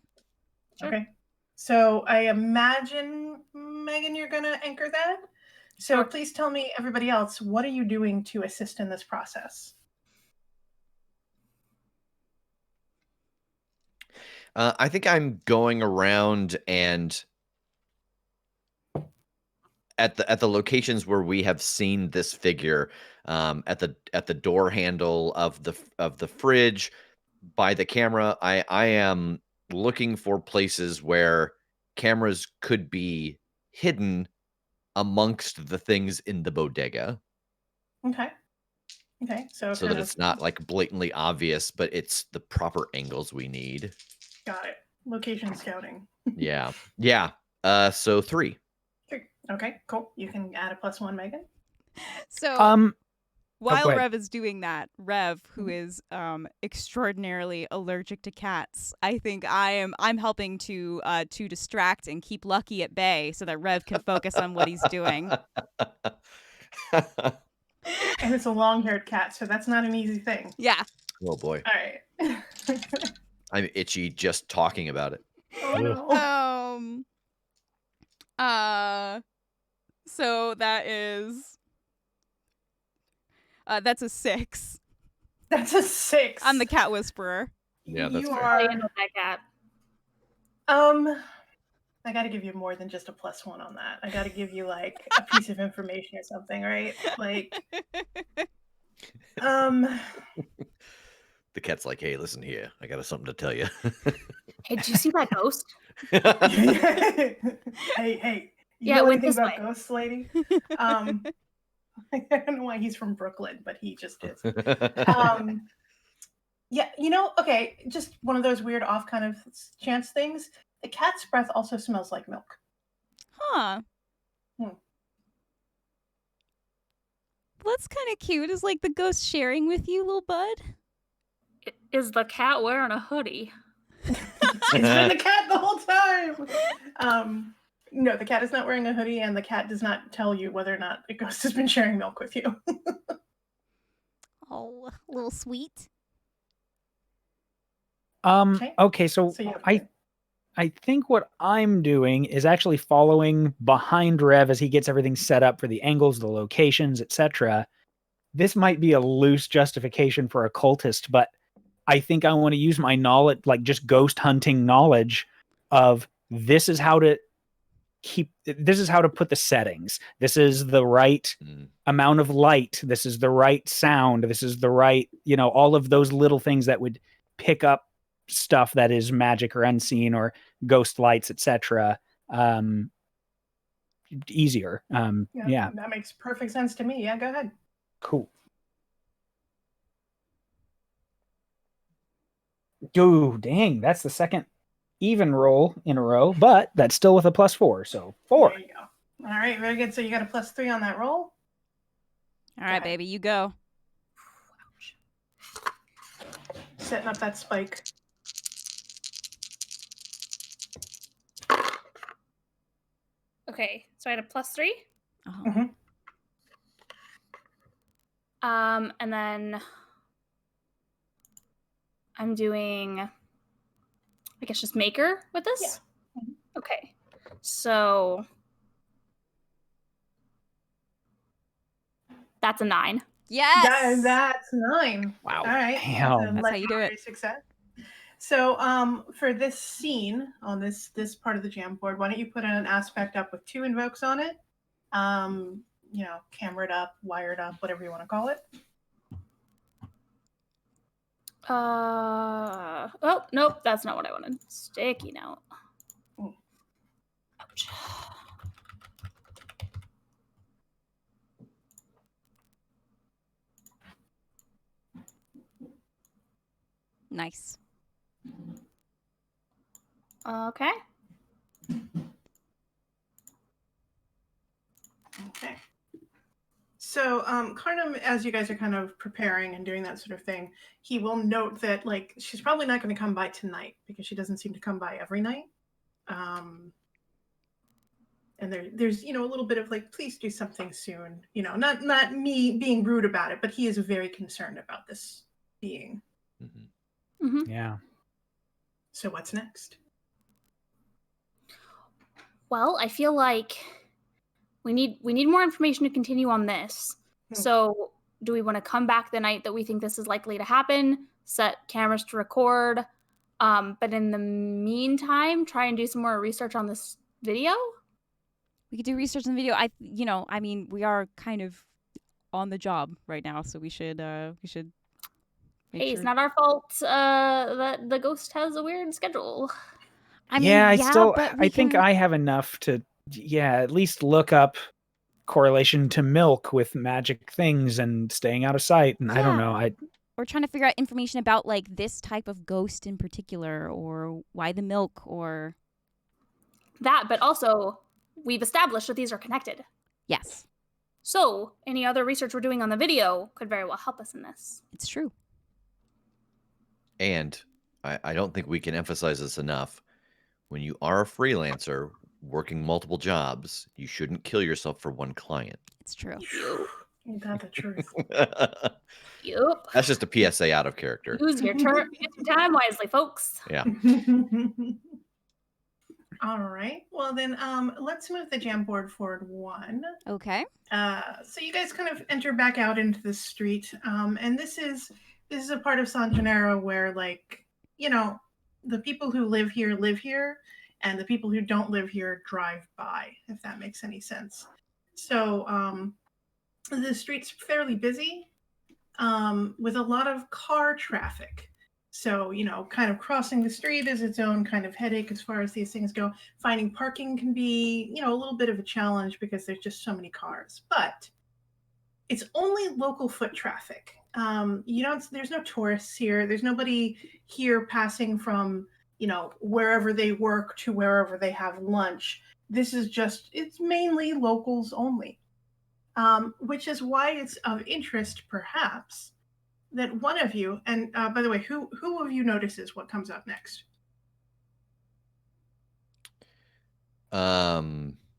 Sure. Okay. So I imagine, Megan, you're going to anchor that. So please tell me, everybody else, what are you doing to assist in this process? I think I'm going around and at the locations where we have seen this figure, at the door handle of the fridge, by the camera, I am looking for places where cameras could be hidden amongst the things in the bodega. Okay. Okay, so that it's not like blatantly obvious, but it's the proper angles we need. Got it. Location scouting. Yeah. So 3. 3. Okay, cool. You can add a +1, Megan. So while go ahead. Rev is doing that, Rev, who is extraordinarily allergic to cats, I think I'm helping to distract and keep Lucky at bay so that Rev can focus on what he's doing. And it's a long-haired cat, so that's not an easy thing. Yeah. Oh boy. All right. I'm itchy just talking about it. Oh no. So that is that's a 6. That's a 6. I'm the cat whisperer. Yeah, that's you fair. are. Handle that cat. I got to give you more than just a +1 on that. I got to give you like a piece of information or something, right? Like, The cat's like, hey, listen here. I got something to tell you. Hey, did you see that ghost? hey, you Yeah, know it went anything this about way. ghosts, lady? I don't know why he's from Brooklyn, but he just is. Yeah, okay, just one of those weird off kind of chance things. The cat's breath also smells like milk. Huh. That's kind of cute. Is like the ghost sharing with you, little bud? Is the cat wearing a hoodie? It's been the cat the whole time. No, the cat is not wearing a hoodie, and the cat does not tell you whether or not the ghost has been sharing milk with you. Oh, a little sweet. Okay, so I think what I'm doing is actually following behind Rev as he gets everything set up for the angles, the locations, etc. This might be a loose justification for a cultist, but I think I want to use my knowledge, like just ghost hunting knowledge of this is how to put the settings. This is the right amount of light. This is the right sound. This is the right, all of those little things that would pick up stuff that is magic or unseen or ghost lights, etc. Easier. Yeah. That makes perfect sense to me. Yeah, go ahead. Cool. Ooh, dang, that's the second even roll in a row, but that's still with a +4, so 4. There you go. All right, very good. So you got a +3 on that roll. All right, baby, you go. Setting up that spike. Okay, so I had a +3. Uh-huh. And then I'm doing, I guess, just maker with this. Yeah. Okay, so that's a 9. Yes. That's 9. Wow. All right. Damn. That's how you do it. Success. So for this scene on this part of the jam board, why don't you put an aspect up with 2 invokes on it? Cameraed up, wired up, whatever you want to call it. Oh, nope, that's not what I wanted. Sticky note. Ouch. Nice. Okay. Okay. So Carnum, as you guys are kind of preparing and doing that sort of thing, he will note that she's probably not going to come by tonight because she doesn't seem to come by every night. And there's a little bit of please do something soon. Not me being rude about it, but he is very concerned about this being. Mm-hmm. Mm-hmm. Yeah. So what's next? Well, I feel like we need more information to continue on this. So do we want to come back the night that we think this is likely to happen, set cameras to record, but in the meantime, try and do some more research on this video? We could do research on the video. We are kind of on the job right now, so we should Hey, it's not our fault that the ghost has a weird schedule. I think I have enough to, at least look up correlation to milk with magic things and staying out of sight. And I don't know. Or trying to figure out information about like this type of ghost in particular, or why the milk, or that. But also, we've established that these are connected. Yes. So any other research we're doing on the video could very well help us in this. It's true. And I don't think we can emphasize this enough. When you are a freelancer working multiple jobs, you shouldn't kill yourself for one client. It's true. Ain't that the truth? Yup. That's just a PSA out of character. Use your time wisely, folks. Yeah. All right. Well, then let's move the Jamboard forward one. Okay. So you guys kind of enter back out into the street, and this is a part of San Gennaro where, like, you know, the people who live here, and the people who don't live here drive by, if that makes any sense. So the street's fairly busy, with a lot of car traffic. So, you know, kind of crossing the street is its own kind of headache as far as these things go. Finding parking can be, you know, a little bit of a challenge because there's just so many cars. But it's only local foot traffic. There's no tourists here. There's nobody here passing from, you know, wherever they work to wherever they have lunch. This is it's mainly locals only. Which is why it's of interest, perhaps, that one of you, and by the way, who of you notices what comes up next?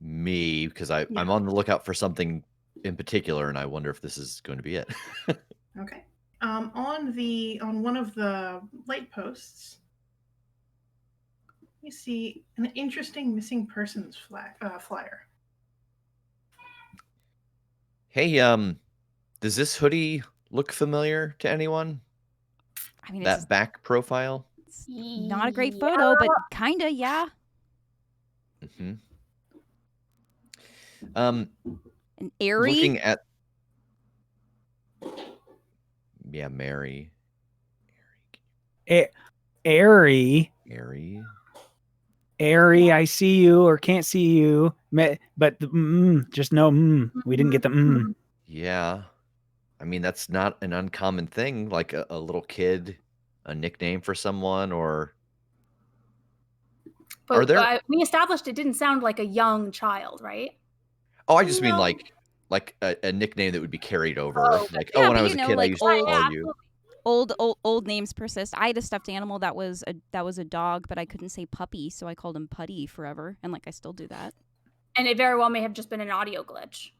Me, because I'm on the lookout for something in particular, and I wonder if this is going to be it. Okay. On one of the light posts, you see an interesting missing persons flyer. Hey, does this hoodie look familiar to anyone? I mean, That back profile? It's not a great photo, but kinda, yeah. Mm-hmm. An airy. Looking at, Mary. Airy. Airy. I see you or can't see you, but just no. We didn't get the. Yeah, I mean that's not an uncommon thing. Like a little kid, a nickname for someone, or But are there? we established it didn't sound like a young child, right? Oh, I just mean No. like a nickname that would be carried over. Oh, like, yeah, when I but was you a know, kid, I like used to call you. Old names persist. I had a stuffed animal that was a dog, but I couldn't say puppy, so I called him Putty forever, and like I still do that. And it very well may have just been an audio glitch.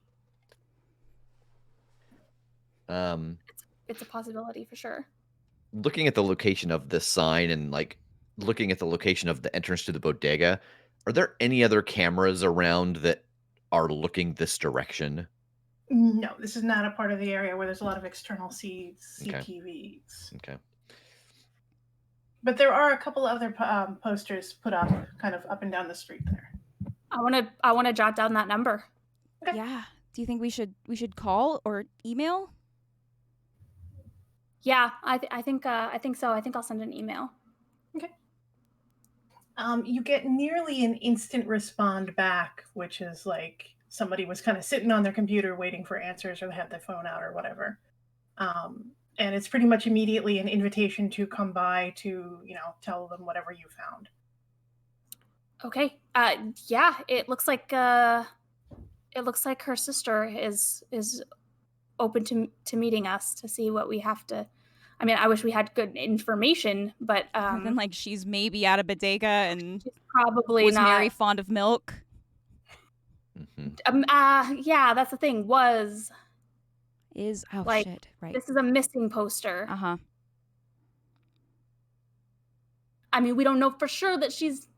It's a possibility for sure. Looking at the location of this sign and like looking at the location of the entrance to the bodega, are there any other cameras around that are looking this direction? No, this is not a part of the area where there's a lot of external CCTVs. Okay. But there are a couple other posters put up, kind of up and down the street there. I want to jot down that number. Okay. Yeah. Do you think we should call or email? Yeah, I think so. I think I'll send an email. Okay. You get nearly an instant respond back, which is like somebody was kind of sitting on their computer waiting for answers, or they had their phone out or whatever. And it's pretty much immediately an invitation to come by to, you know, tell them whatever you found. Okay. Yeah, it looks like her sister is open to meeting us to see what we have to. I mean, I wish we had good information, but then like she's maybe at a bodega and she's probably was not very fond of milk. Mm-hmm. Yeah, that's the thing. Like, Shit, right. This is a missing poster. Uh-huh. I mean, we don't know for sure that she's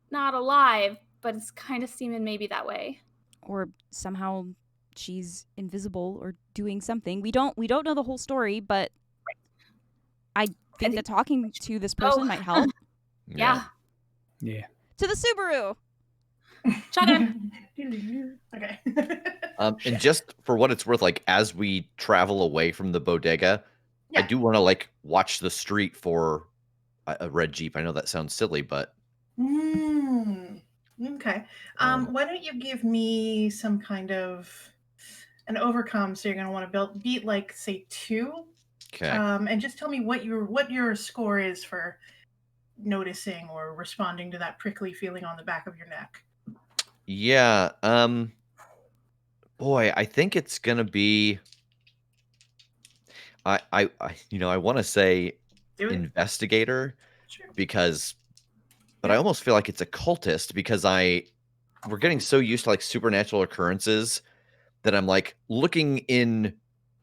not alive, but it's kind of seeming maybe that way. Or somehow she's invisible or doing something. We don't know the whole story, but I think that talking to this person might help. Yeah. Yeah. To the Subaru. Shotgun. Okay. And just for what it's worth, like as we travel away from the bodega, I do want to like watch the street for a red Jeep. I know that sounds silly, but Okay. Um, Why don't you give me some kind of an overcome? So you're going to want to beat like say 2, okay. and just tell me what your score is for noticing or responding to that prickly feeling on the back of your neck. Yeah. Boy, I think it's gonna be. I want to say Do it. investigator Sure. because, but Yeah. I almost feel like it's occultist because we're getting so used to like supernatural occurrences that I'm like looking in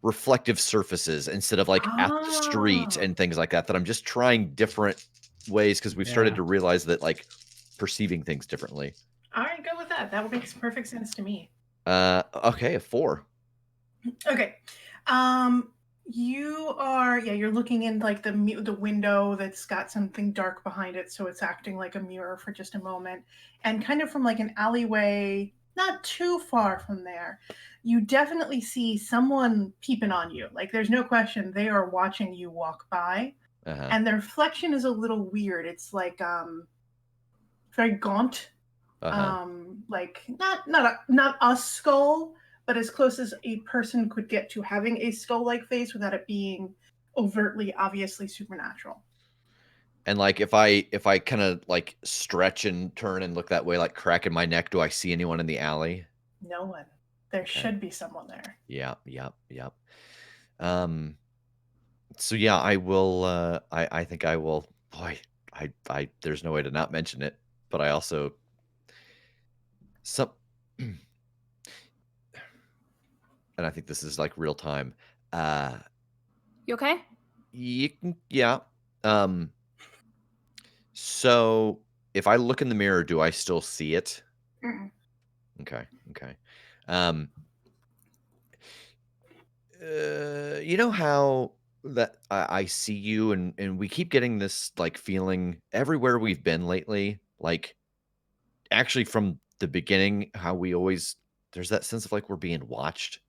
reflective surfaces instead of like at the street Ah. and things like that. That I'm just trying different ways because we've started Yeah. to realize that like perceiving things differently. All right, go with that. That makes perfect sense to me. Okay, a 4. Okay. You're looking in like the window that's got something dark behind it, so it's acting like a mirror for just a moment, and kind of from like an alleyway, not too far from there, you definitely see someone peeping on you. Like there's no question they are watching you walk by, Uh-huh. and their reflection is a little weird. It's like very gaunt, Uh-huh. like not a skull, but as close as a person could get to having a skull-like face without it being overtly obviously supernatural. And like if I kind of like stretch and turn and look that way, like cracking my neck, do I see anyone in the alley? No one. There Okay. should be someone there. Yeah, yep, yep. So yeah, I will I think I will boy, I there's no way to not mention it, but I also some and I think this is like real time. Uh You okay? yeah. Um so if I look in the mirror, do I still see it? Mm-mm. Okay, okay. Um you know how that I see you and we keep getting this like feeling everywhere we've been lately, like actually from the beginning, how we always there's that sense of like we're being watched.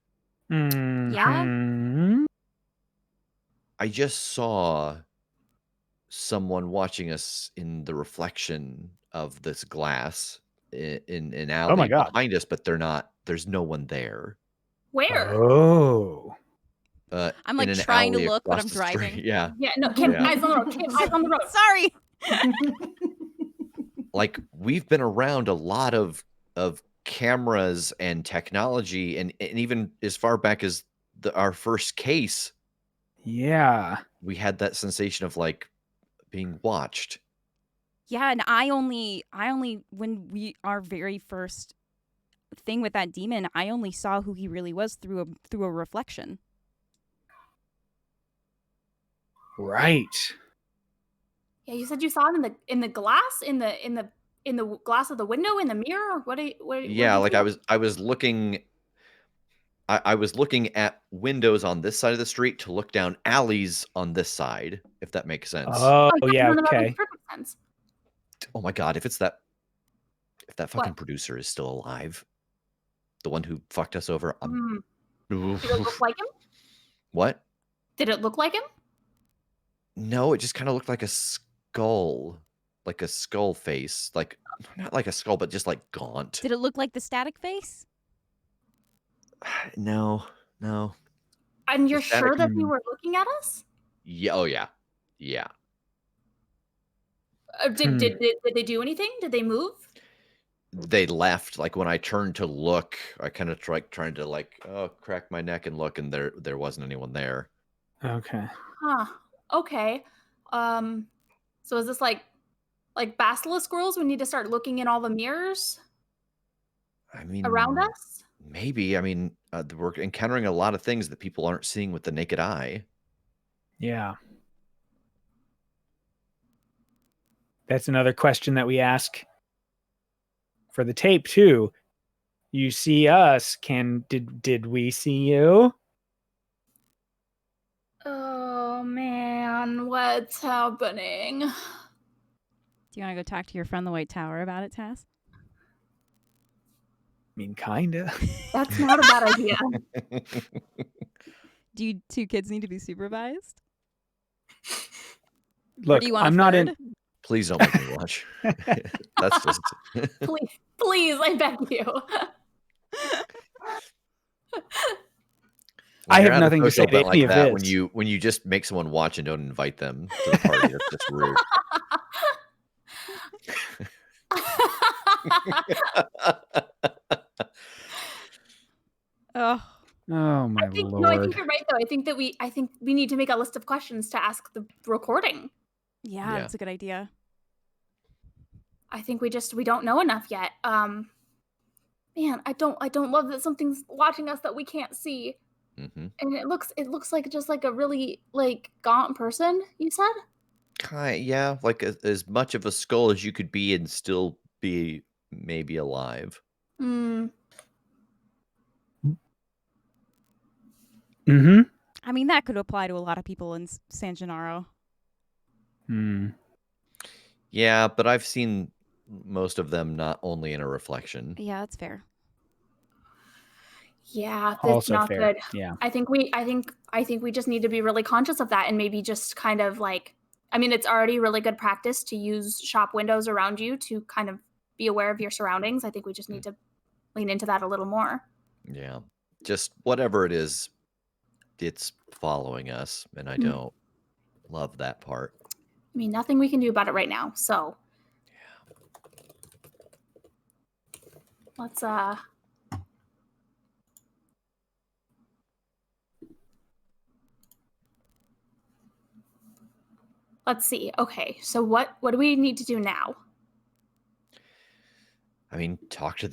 Yeah? Mhm. I just saw someone watching us in the reflection of this glass in an Oh my alley god. behind us, but there's no one there. Where? Oh. I'm In like an trying to alley look, but across I'm the street. driving. Yeah. Yeah, no, Kim, Yeah. eyes on the road. Kim, eyes on the road. Sorry. Like we've been around a lot of cameras and technology and even as far back as our first case, Yeah. we had that sensation of like being watched. Yeah, and I only when we our very first thing with that demon, I only saw who he really was through a reflection. Right. Yeah, you said you saw him in the glass, in the glass of the window, in the mirror. What did Yeah, you like see? I was looking I was looking at windows on this side of the street to look down alleys on this side, if that makes sense. Oh, Oh, yeah, no, that makes okay. perfect sense. Oh my god, if that fucking What? producer is still alive, the one who fucked us over, Mm. Did it look like him? What? Did it look like him? No, it just kind of looked like a skull face, like not like a skull, but just like gaunt. Did it look like the static face? No, no. And The you're static. sure that they were looking at us? Yeah. Oh yeah. Yeah. Did they do anything? Did they move? They left. Like when I turned to look, I kind of trying to like crack my neck and look, and there wasn't anyone there. Okay. Huh. Okay. So is this like basilisk girls? We need to start looking in all the mirrors I mean, around us? maybe. I mean, we're encountering a lot of things that people aren't seeing with the naked eye. Yeah. That's another question that we ask for the tape too. You see us, did we see you? Oh man, what's happening? Do you want to go talk to your friend the White Tower about it, Tass? I mean, kinda. That's not a bad idea. Do you two kids need to be supervised? Look, do you want I'm a not third? in Please don't make me much. That's just Please, I beg you. I you're have at a nothing to social say to event any like of that, this. when you just make someone watch and don't invite them to the party, that's just rude. Oh, Oh my I think lord. you're right though. I think we need to make a list of questions to ask the recording. yeah, Yeah. that's a good idea. I think we don't know enough yet. Man, I don't love that something's watching us that we can't see. Mm-hmm. And it looks like just like a really like gaunt person, you said? Yeah, like as much of a skull as you could be and still be maybe alive. Hmm. Mm-hmm. I mean, that could apply to a lot of people in San Gennaro. Hmm. Yeah, but I've seen most of them not only in a reflection. Yeah, that's fair. Yeah, that's Also not fair. good. Yeah. I think we just need to be really conscious of that and maybe just kind of like, I mean, it's already really good practice to use shop windows around you to kind of be aware of your surroundings. I think we just need to lean into that a little more. Yeah. Just whatever it is, it's following us, and I Mm. don't love that part. I mean, nothing we can do about it right now. So let's see. Okay, so what do we need to do now? I mean, talk to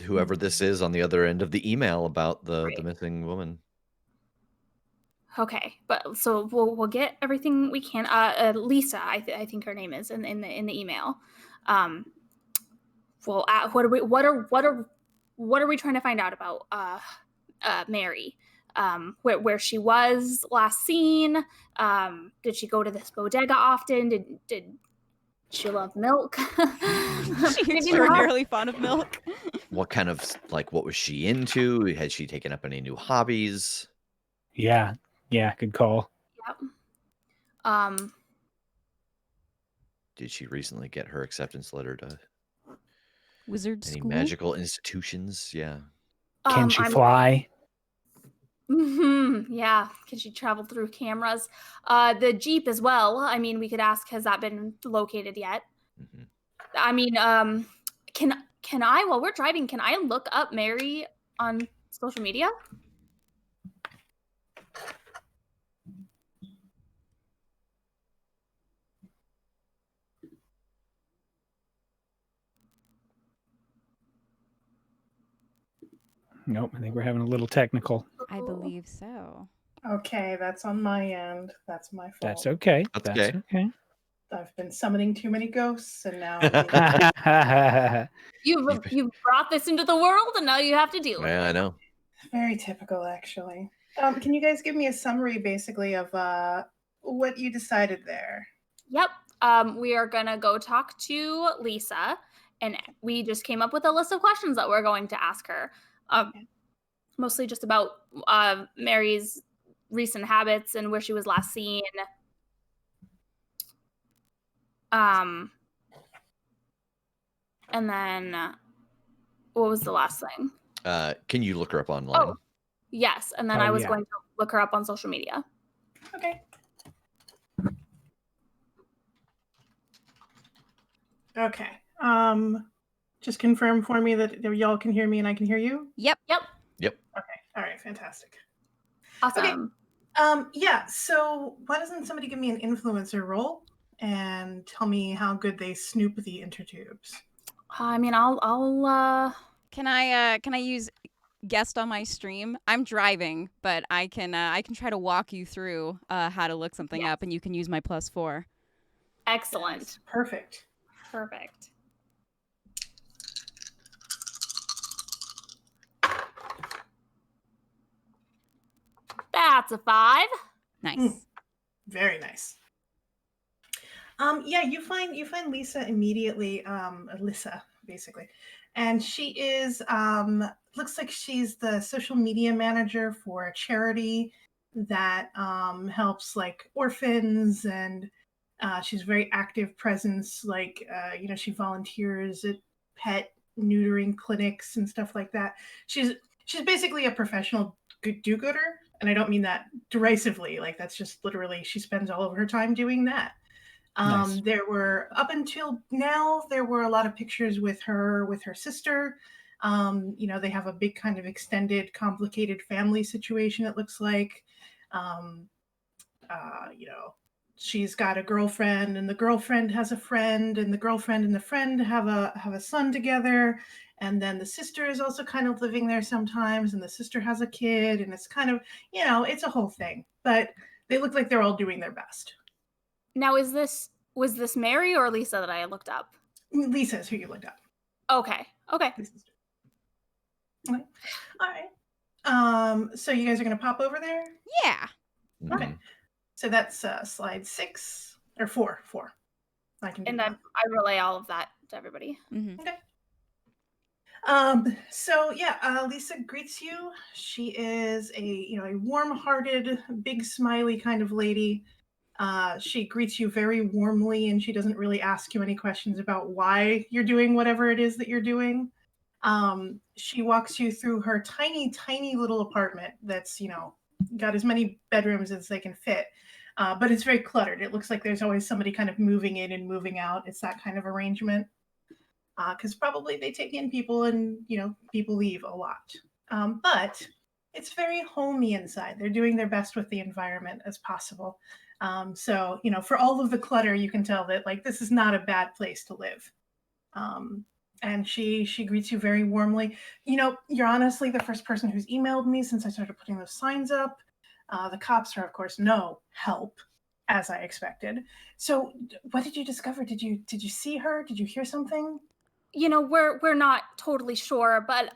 whoever this is on the other end of the email about the Right. missing woman. Okay, but so we'll get everything we can. Lisa, I think her name is in the email. Well, what are we trying to find out about Mary? Where she was last seen? Did she go to this bodega often? Did she love milk? She's Maybe not. extraordinarily fond of milk. What kind of what was she into? Had she taken up any new hobbies? Yeah. Yeah. Good call. Yep. Did she recently get her acceptance letter to Wizard any school. magical institutions? Yeah. Can she fly? Yeah. Can she travel through cameras? The Jeep as well. I mean, we could ask, has that been located yet? Mm-hmm. I mean, can I, while we're driving, can I look up Mary on social media? Nope. I think we're having a little technical. I believe so. Okay, that's on my end. That's my fault. That's okay. That's That's okay. I've been summoning too many ghosts, and now You've brought this into the world, and now you have to deal with it. Yeah, I know. very typical, actually. Can you guys give me a summary, basically, of what you decided there? Yep. We are gonna go talk to Lisa, and we just came up with a list of questions that we're going to ask her. Mostly just about Mary's recent habits and where she was last seen. And then what was the last thing? Can you look her up online? Oh, yes. And then I was going to look her up on social media. Okay. Okay. Just confirm for me that y'all can hear me and I can hear you. Yep. Okay. All right. Fantastic. Awesome. Yeah. So why doesn't somebody give me an influencer role and tell me how good they snoop the intertubes? I mean, I'll Can I use guest on my stream? I'm driving, but I can try to walk you through how to look something up, and you can use my +4. Excellent. Yes, perfect. Perfect. That's a 5. Nice. Very nice. Yeah, you find Lisa immediately, Alyssa, basically. And she is looks like she's the social media manager for a charity that helps like orphans and She's a very active presence. Like, she volunteers at pet neutering clinics and stuff like that. She's basically a professional do-gooder, and I don't mean that derisively. Like, that's just literally she spends all of her time doing that. Nice. There were, up until now, there were a lot of pictures with her sister. They have a big kind of extended, complicated family situation, it looks like. Um, she's got a girlfriend, and the girlfriend has a friend, and the girlfriend and the friend have a son together. And then the sister is also kind of living there sometimes, and the sister has a kid, and it's kind of, it's a whole thing. But they look like they're all doing their best. Now, was this Mary or Lisa that I looked up? Lisa is who you looked up. Okay. Lisa's. Okay. All right. So you guys are going to pop over there? Yeah. Okay. So that's slide 6 or 4. I can do And that. I relay all of that to everybody. Mm-hmm. Okay. So yeah, Lisa greets you. She is a warm-hearted, big smiley kind of lady. She greets you very warmly, and she doesn't really ask you any questions about why you're doing whatever it is that you're doing. She walks you through her tiny, tiny little apartment that's, got as many bedrooms as they can fit. But it's very cluttered. It looks like there's always somebody kind of moving in and moving out. It's that kind of arrangement. Because probably they take in people and, people leave a lot. But it's very homey inside. They're doing their best with the environment as possible. So, for all of the clutter, you can tell that, like, this is not a bad place to live. And she greets you very warmly. You're honestly the first person who's emailed me since I started putting those signs up. The cops are, of course, no help, as I expected. So what did you discover? Did you see her? Did you hear something? We're not totally sure, but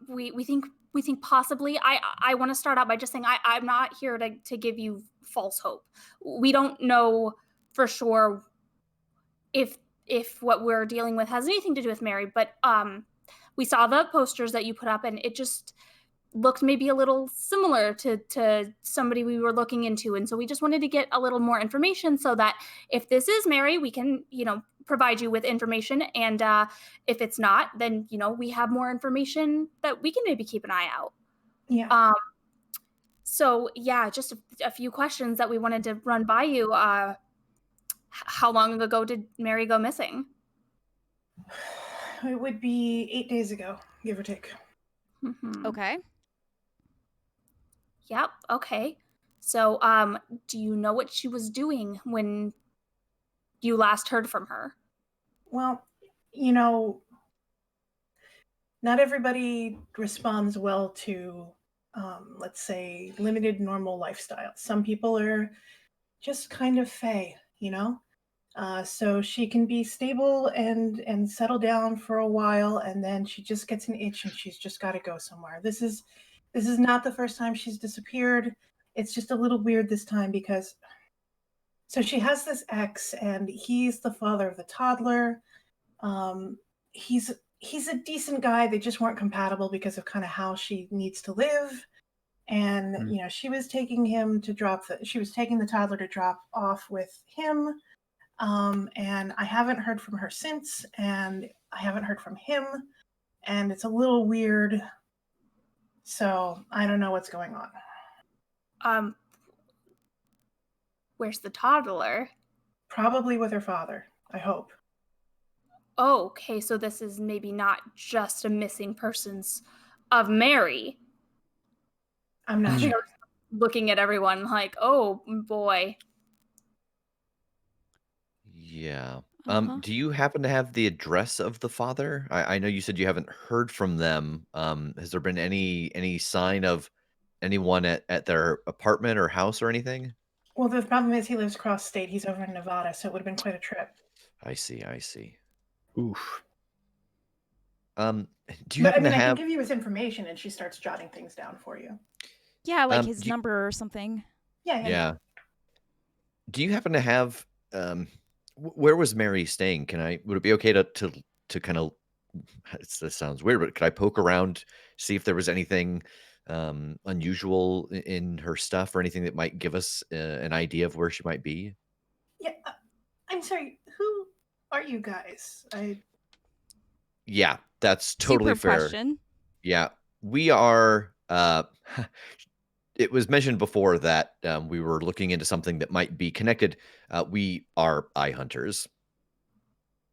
we think possibly. I want to start out by just saying I'm not here to give you false hope. We don't know for sure if what we're dealing with has anything to do with Mary, but we saw the posters that you put up, and it just looked maybe a little similar to somebody we were looking into, and so we just wanted to get a little more information so that if this is Mary, we can provide you with information, and if it's not, then we have more information that we can maybe keep an eye out. Yeah. So yeah, just a few questions that we wanted to run by you. How long ago did Mary go missing? It would be 8 days ago, give or take. Mm-hmm. Okay. Yep. Okay. So, do you know what she was doing when you last heard from her? Well, not everybody responds well to, let's say, limited normal lifestyles. Some people are just kind of fey, so she can be stable and settle down for a while, and then she just gets an itch and she's just got to go somewhere. This is not the first time she's disappeared. It's just a little weird this time because so she has this ex, and he's the father of the toddler. He's a decent guy. They just weren't compatible because of kind of how she needs to live. And she was taking the toddler to drop off with him. And I haven't heard from her since, and I haven't heard from him, and it's a little weird. So I don't know what's going on. Where's the toddler? Probably with her father, I hope. Oh, okay, so this is maybe not just a missing persons of Mary. I'm not sure. Looking at everyone like, oh boy. Yeah. Uh-huh. Do you happen to have the address of the father? I know you said you haven't heard from them. Has there been any sign of anyone at their apartment or house or anything? Well, the problem is he lives cross state. He's over in Nevada, so it would have been quite a trip. I see. Oof. Do you But I happen mean, to I have can give you his information, and she starts jotting things down for you. Yeah, like his do you- number or something. Yeah. Yeah. Do you happen to have where was Mary staying? Would it be okay to kind of this sounds weird, but could I poke around, see if there was anything unusual in her stuff or anything that might give us an idea of where she might be? Yeah. I'm sorry, who are you guys? Yeah, that's totally Superb fair. question. Yeah, we are. It was mentioned before that we were looking into something that might be connected. We are eye hunters.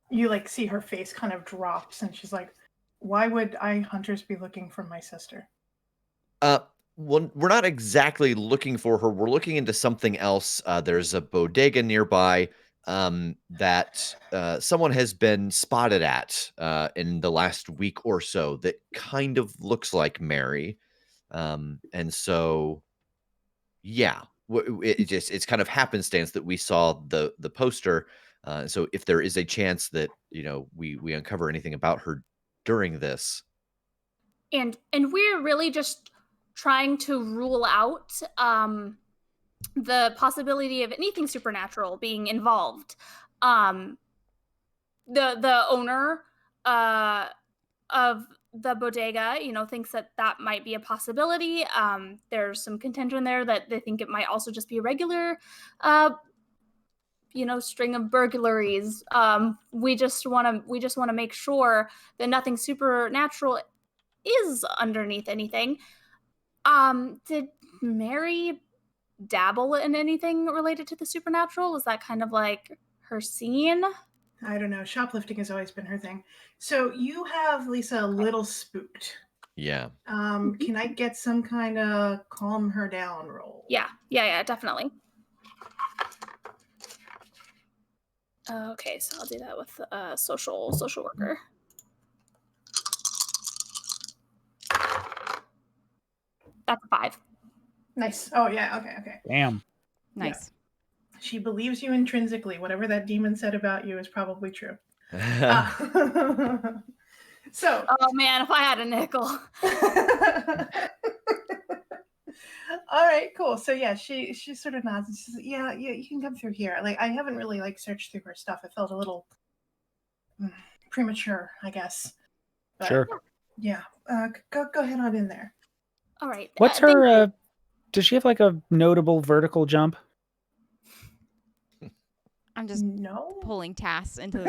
You like see her face kind of drops, and she's like, "Why would hunters be looking for my sister?" Well, we're not exactly looking for her. We're looking into something else. There's a bodega nearby that someone has been spotted at in the last week or so that kind of looks like Mary. And so, yeah, it's kind of happenstance that we saw the poster. So if there is a chance that we uncover anything about her during this. And we're really just trying to rule out the possibility of anything supernatural being involved. The owner of the bodega, thinks that might be a possibility. There's some contention there that they think it might also just be a regular string of burglaries. We just want to make sure that nothing supernatural is underneath anything. Did Mary dabble in anything related to the supernatural? Was that kind of like her scene? I don't know. Shoplifting has always been her thing. So you have Lisa a little spooked. Yeah. Can I get some kind of calm her down roll? Yeah, definitely. Okay, so I'll do that with social worker. That's a 5. Nice. Oh yeah. Okay. Damn. Nice. Yeah. She believes you intrinsically. Whatever that demon said about you is probably true. So. Oh man, if I had a nickel. All right, cool. So yeah, she sort of nods and she says, "Yeah, you can come through here. Like I haven't really searched through her stuff. It felt a little premature, I guess." But, sure. Yeah. Go ahead on in there. All right. What's her? Does she have like a notable vertical jump? I'm just No. pulling Tass into the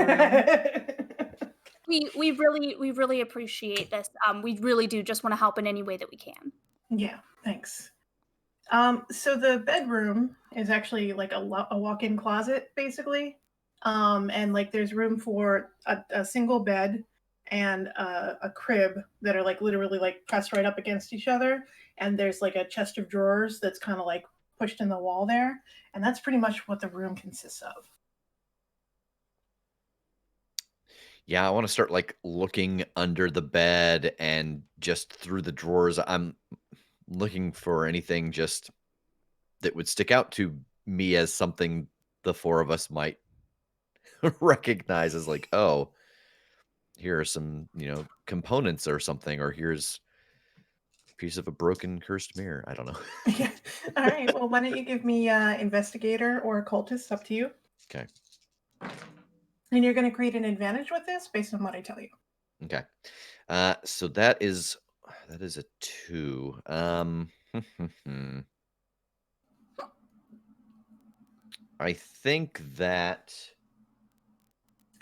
room. We really appreciate this. We really do just want to help in any way that we can. Yeah, thanks. So the bedroom is actually like a walk-in closet, basically. And there's room for a single bed and a crib that are literally pressed right up against each other. And there's a chest of drawers that's kind of pushed in the wall there. And that's pretty much what the room consists of. Yeah, I want to start looking under the bed and just through the drawers. I'm looking for anything just that would stick out to me as something the four of us might recognize as oh, here are some, components or something, or here's a piece of a broken cursed mirror. I don't know. Yeah. All right. Well, why don't you give me investigator or occultist? Up to you. Okay. And you're going to create an advantage with this based on what I tell you. Okay. So that is a 2. I think that.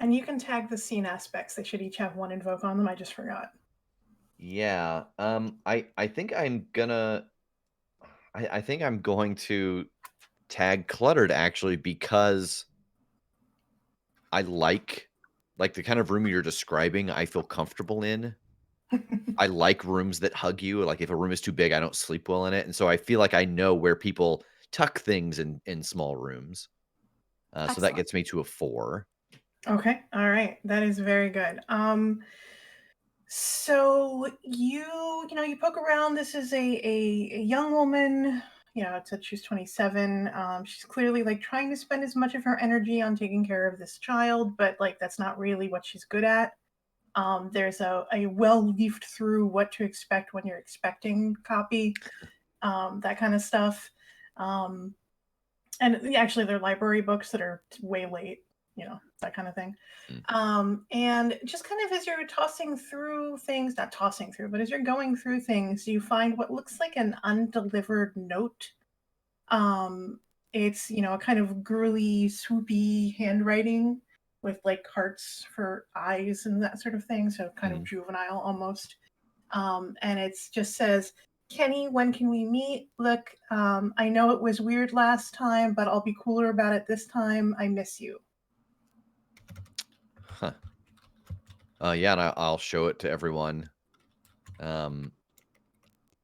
And you can tag the scene aspects. They should each have one invoke on them. I just forgot. Yeah. I think I'm gonna. I think I'm going to tag cluttered actually because I like the kind of room you're describing. I feel comfortable in. I like rooms that hug you. Like if a room is too big, I don't sleep well in it, and so I feel like I know where people tuck things in small rooms. So that gets me to a 4. Okay. All right. That is very good. So you poke around. This is a young woman. It said she's 27. She's clearly trying to spend as much of her energy on taking care of this child, but that's not really what she's good at. There's a well leafed through what to expect when you're expecting copy, that kind of stuff. And actually, they're library books that are way late, that kind of thing. And just kind of as you're tossing through things, not tossing through, but as you're going through things, you find what looks like an undelivered note It's, you know, a kind of girly, swoopy handwriting with like hearts for eyes and that sort of thing. So kind of juvenile almost. And it just says, Kenny, when can we meet? Look, I know it was weird last time, but I'll be cooler about it this time. I miss you. Huh. Yeah, and I'll show it to everyone. And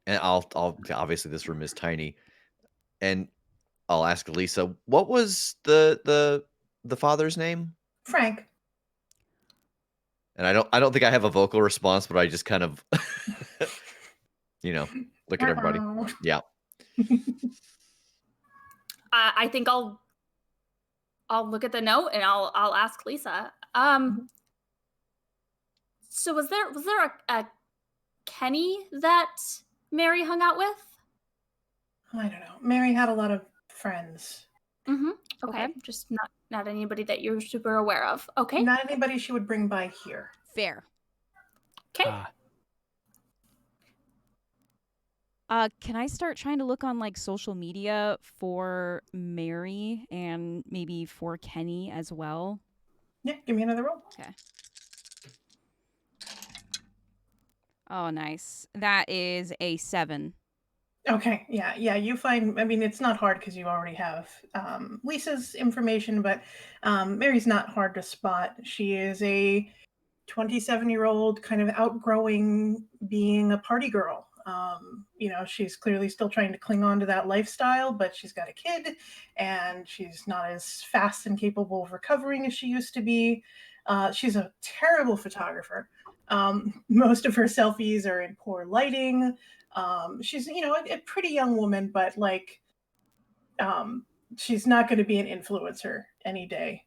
I'll obviously this room is tiny, and I'll ask Lisa, what was the father's name? Frank. And I don't think I have a vocal response, but I just kind of, look at everybody. Yeah. I think I'll look at the note and I'll ask Lisa. So was there a Kenny that Mary hung out with? I don't know. Mary had a lot of friends. Okay. Just not anybody that you're super aware of. Okay. Not anybody she would bring by here. Fair. Okay. Can I start trying to look on like social media for Mary and maybe for Kenny as well? Yeah, give me another roll. Okay. Oh, nice. That is a 7. Okay, yeah, you find, I mean, it's not hard because you already have Lisa's information, but Mary's not hard to spot. She is a 27-year-old kind of outgrowing being a party girl. She's clearly still trying to cling on to that lifestyle, but she's got a kid and she's not as fast and capable of recovering as she used to be. She's a terrible photographer. Most of her selfies are in poor lighting. She's, a pretty young woman, but like, she's not going to be an influencer any day,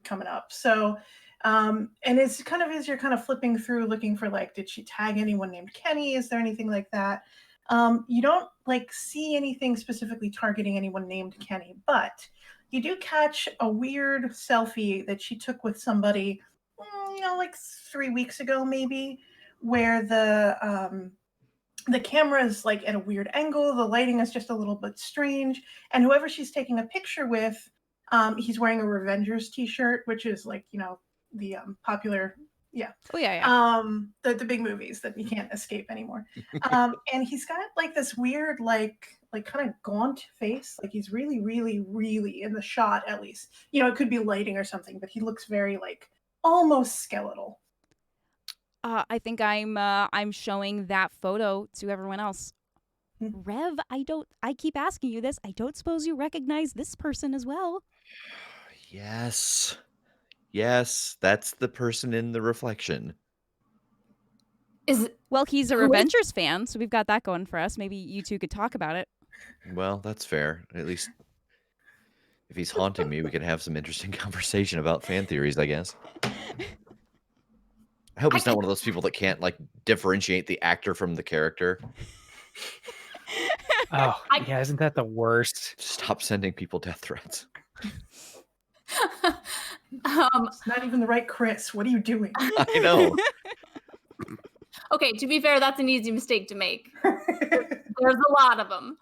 coming up. So, and it's kind of as you're kind of flipping through looking for like, did she tag anyone named Kenny? Is there anything like that? You don't like see anything specifically targeting anyone named Kenny, but you do catch a weird selfie that she took with somebody, like 3 weeks ago, maybe, where the camera is like at a weird angle, the lighting is just a little bit strange, and whoever she's taking a picture with, he's wearing a Revengers t-shirt, which is like, the popular, Oh yeah. the big movies that you can't escape anymore. And he's got like this weird like kind of gaunt face, like he's really really really, in the shot at least, it could be lighting or something, but he looks very like almost skeletal. I think I'm showing that photo to everyone else. Rev, I keep asking you this. I don't suppose you recognize this person as well? Yes, that's the person in the reflection. Well, he's a Revengers fan, so we've got that going for us. Maybe you two could talk about it. Well, that's fair. At least if he's haunting me, we could have some interesting conversation about fan theories, I guess. I hope he's not one of those people that can't like differentiate the actor from the character. Oh, yeah, isn't that the worst? Stop sending people death threats. It's not even the right Chris. What are you doing? I know. Okay, to be fair, that's an easy mistake to make. There's a lot of them.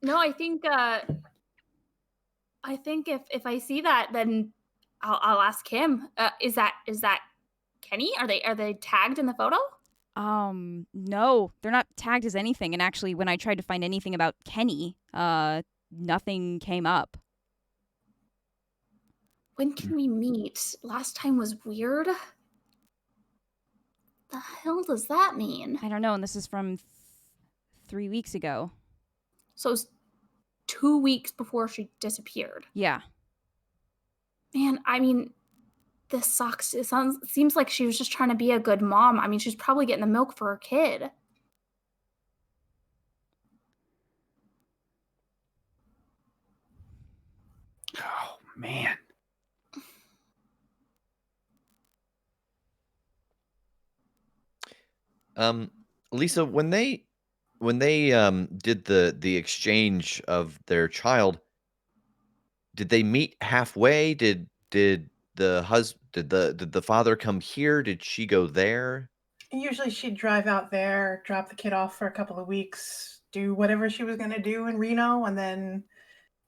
No, I think if I see that, then I'll ask him. Is that Kenny? Are they tagged in the photo? No, they're not tagged as anything. And actually, when I tried to find anything about Kenny, nothing came up. When can we meet? Last time was weird. The hell does that mean? I don't know, and this is from 3 weeks ago. So it's 2 weeks before she disappeared. Yeah. Man, I mean, this sucks. It seems like she was just trying to be a good mom. I mean, she's probably getting the milk for her kid. Oh, man. Lisa, when they did the exchange of their child, did they meet halfway? Did the father come here? Did she go there? Usually she'd drive out there, drop the kid off for a couple of weeks, do whatever she was going to do in Reno and then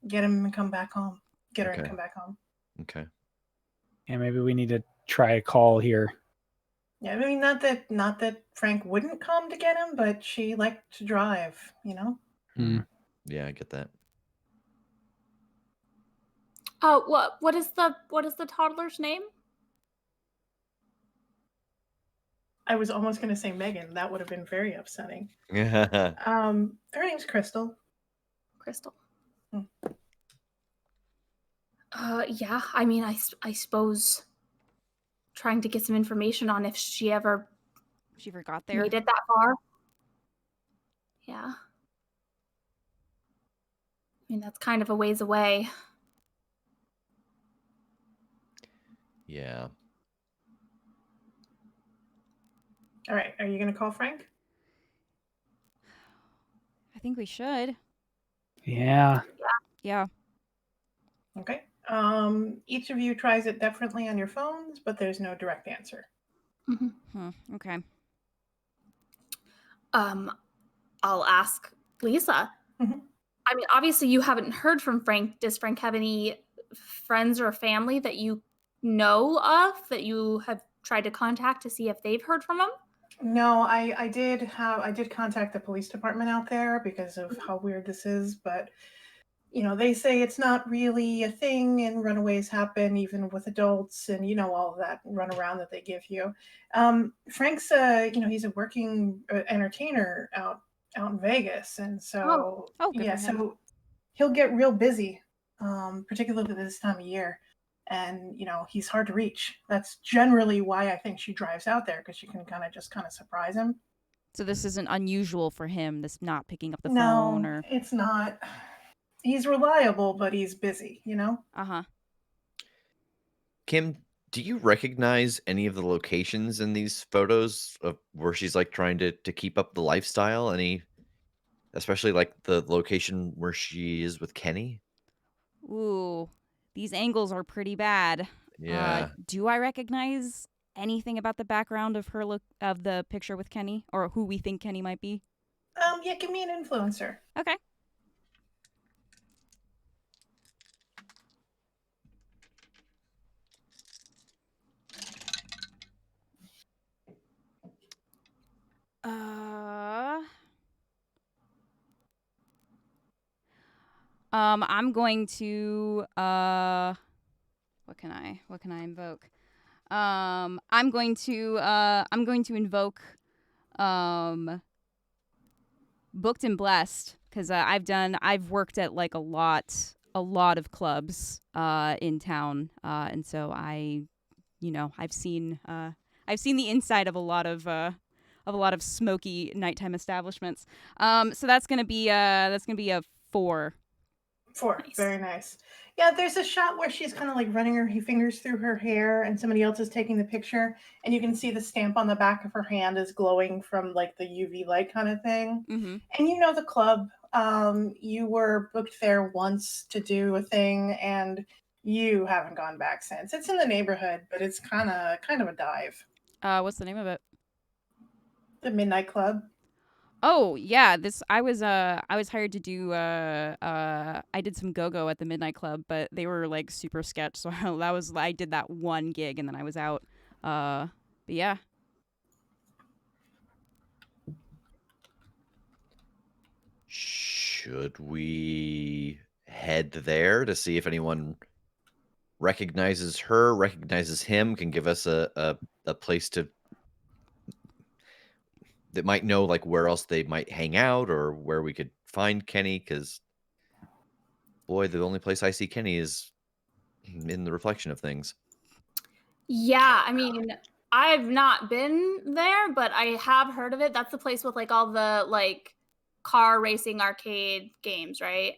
get him and come back home. Get her and come back home. Okay. Yeah, maybe we need to try a call here. Yeah, I mean, not that Frank wouldn't come to get him, but she liked to drive, you know? Yeah, I get that. Oh, what is the toddler's name? I was almost going to say Megan. That would have been very upsetting. Yeah. Her name's Crystal. Crystal. Hmm. Yeah, I mean, I suppose trying to get some information on if she ever forgot there. made it that far. Yeah. I mean, that's kind of a ways away. Yeah. All right. Are you going to call Frank? I think we should. Yeah. Yeah. Okay. Each of you tries it differently on your phones, but there's no direct answer. Okay. I'll ask Lisa. Mhm. I mean, obviously you haven't heard from Frank. Does Frank have any friends or family that you know of that you have tried to contact to see if they've heard from him? No, I did contact the police department out there because of how weird this is, but they say it's not really a thing and runaways happen even with adults and all of that runaround that they give you. Frank's he's a working entertainer out in Vegas, and so good for him. so he'll get real busy, particularly this time of year. And he's hard to reach. That's generally why I think she drives out there, because she can kind of surprise him. So this isn't unusual for him, this not picking up the No, phone? Or it's not. He's reliable, but he's busy, Uh-huh. Kim, do you recognize any of the locations in these photos of where she's like trying to keep up the lifestyle? Especially like the location where she is with Kenny? Ooh, these angles are pretty bad. Yeah. Do I recognize anything about the background of her of the picture with Kenny, or who we think Kenny might be? Yeah, give me an influencer. Okay. I'm going to what can I invoke? I'm going to invoke Booked and Blessed, because I've worked at like a lot of clubs in town, and so I've seen the inside of a lot of smoky nighttime establishments. So that's gonna be a 4. 4. Nice. Very nice. Yeah, there's a shot where she's kind of like running her fingers through her hair and somebody else is taking the picture, and you can see the stamp on the back of her hand is glowing from like the UV light kind of thing. Mm-hmm. And the club, you were booked there once to do a thing, and you haven't gone back since. It's in the neighborhood, but it's kind of a dive. What's the name of it? The Midnight Club. Oh yeah, I was hired to do I did some go-go at the Midnight Club, but they were like super sketch, so I did that one gig and then I was out. But yeah. Should we head there to see if anyone recognizes her, recognizes him, can give us a place that might know like where else they might hang out or where we could find Kenny? Because boy, the only place I see Kenny is in the reflection of things. Yeah, I mean, I've not been there, but I have heard of it. That's the place with like all the like car racing arcade games, right?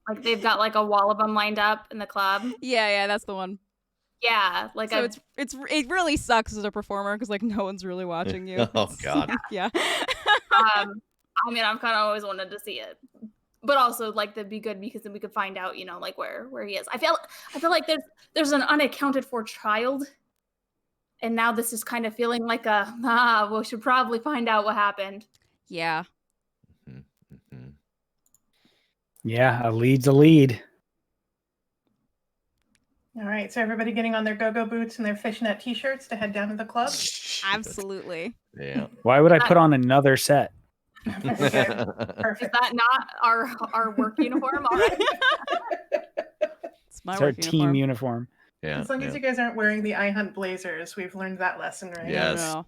Like they've got like a wall of them lined up in the club. Yeah, that's the one. Yeah, like so it really sucks as a performer because like no one's really watching you. Oh God. Yeah. I mean, I've kind of always wanted to see it, but also like that'd be good because then we could find out, like where he is. I feel like there's an unaccounted for child, and now this is kind of feeling like we should probably find out what happened. Yeah. Mhm, mhm. Yeah, a lead's a lead. All right, so everybody getting on their go-go boots and their fishnet t-shirts to head down to the club? Absolutely. Yeah. Why would I put on another set? Okay, Is perfect. that not our work uniform already? It's my It's our work team uniform. uniform. Yeah. As long as you guys aren't wearing the iHunt blazers, we've learned that lesson, right? Yes. No.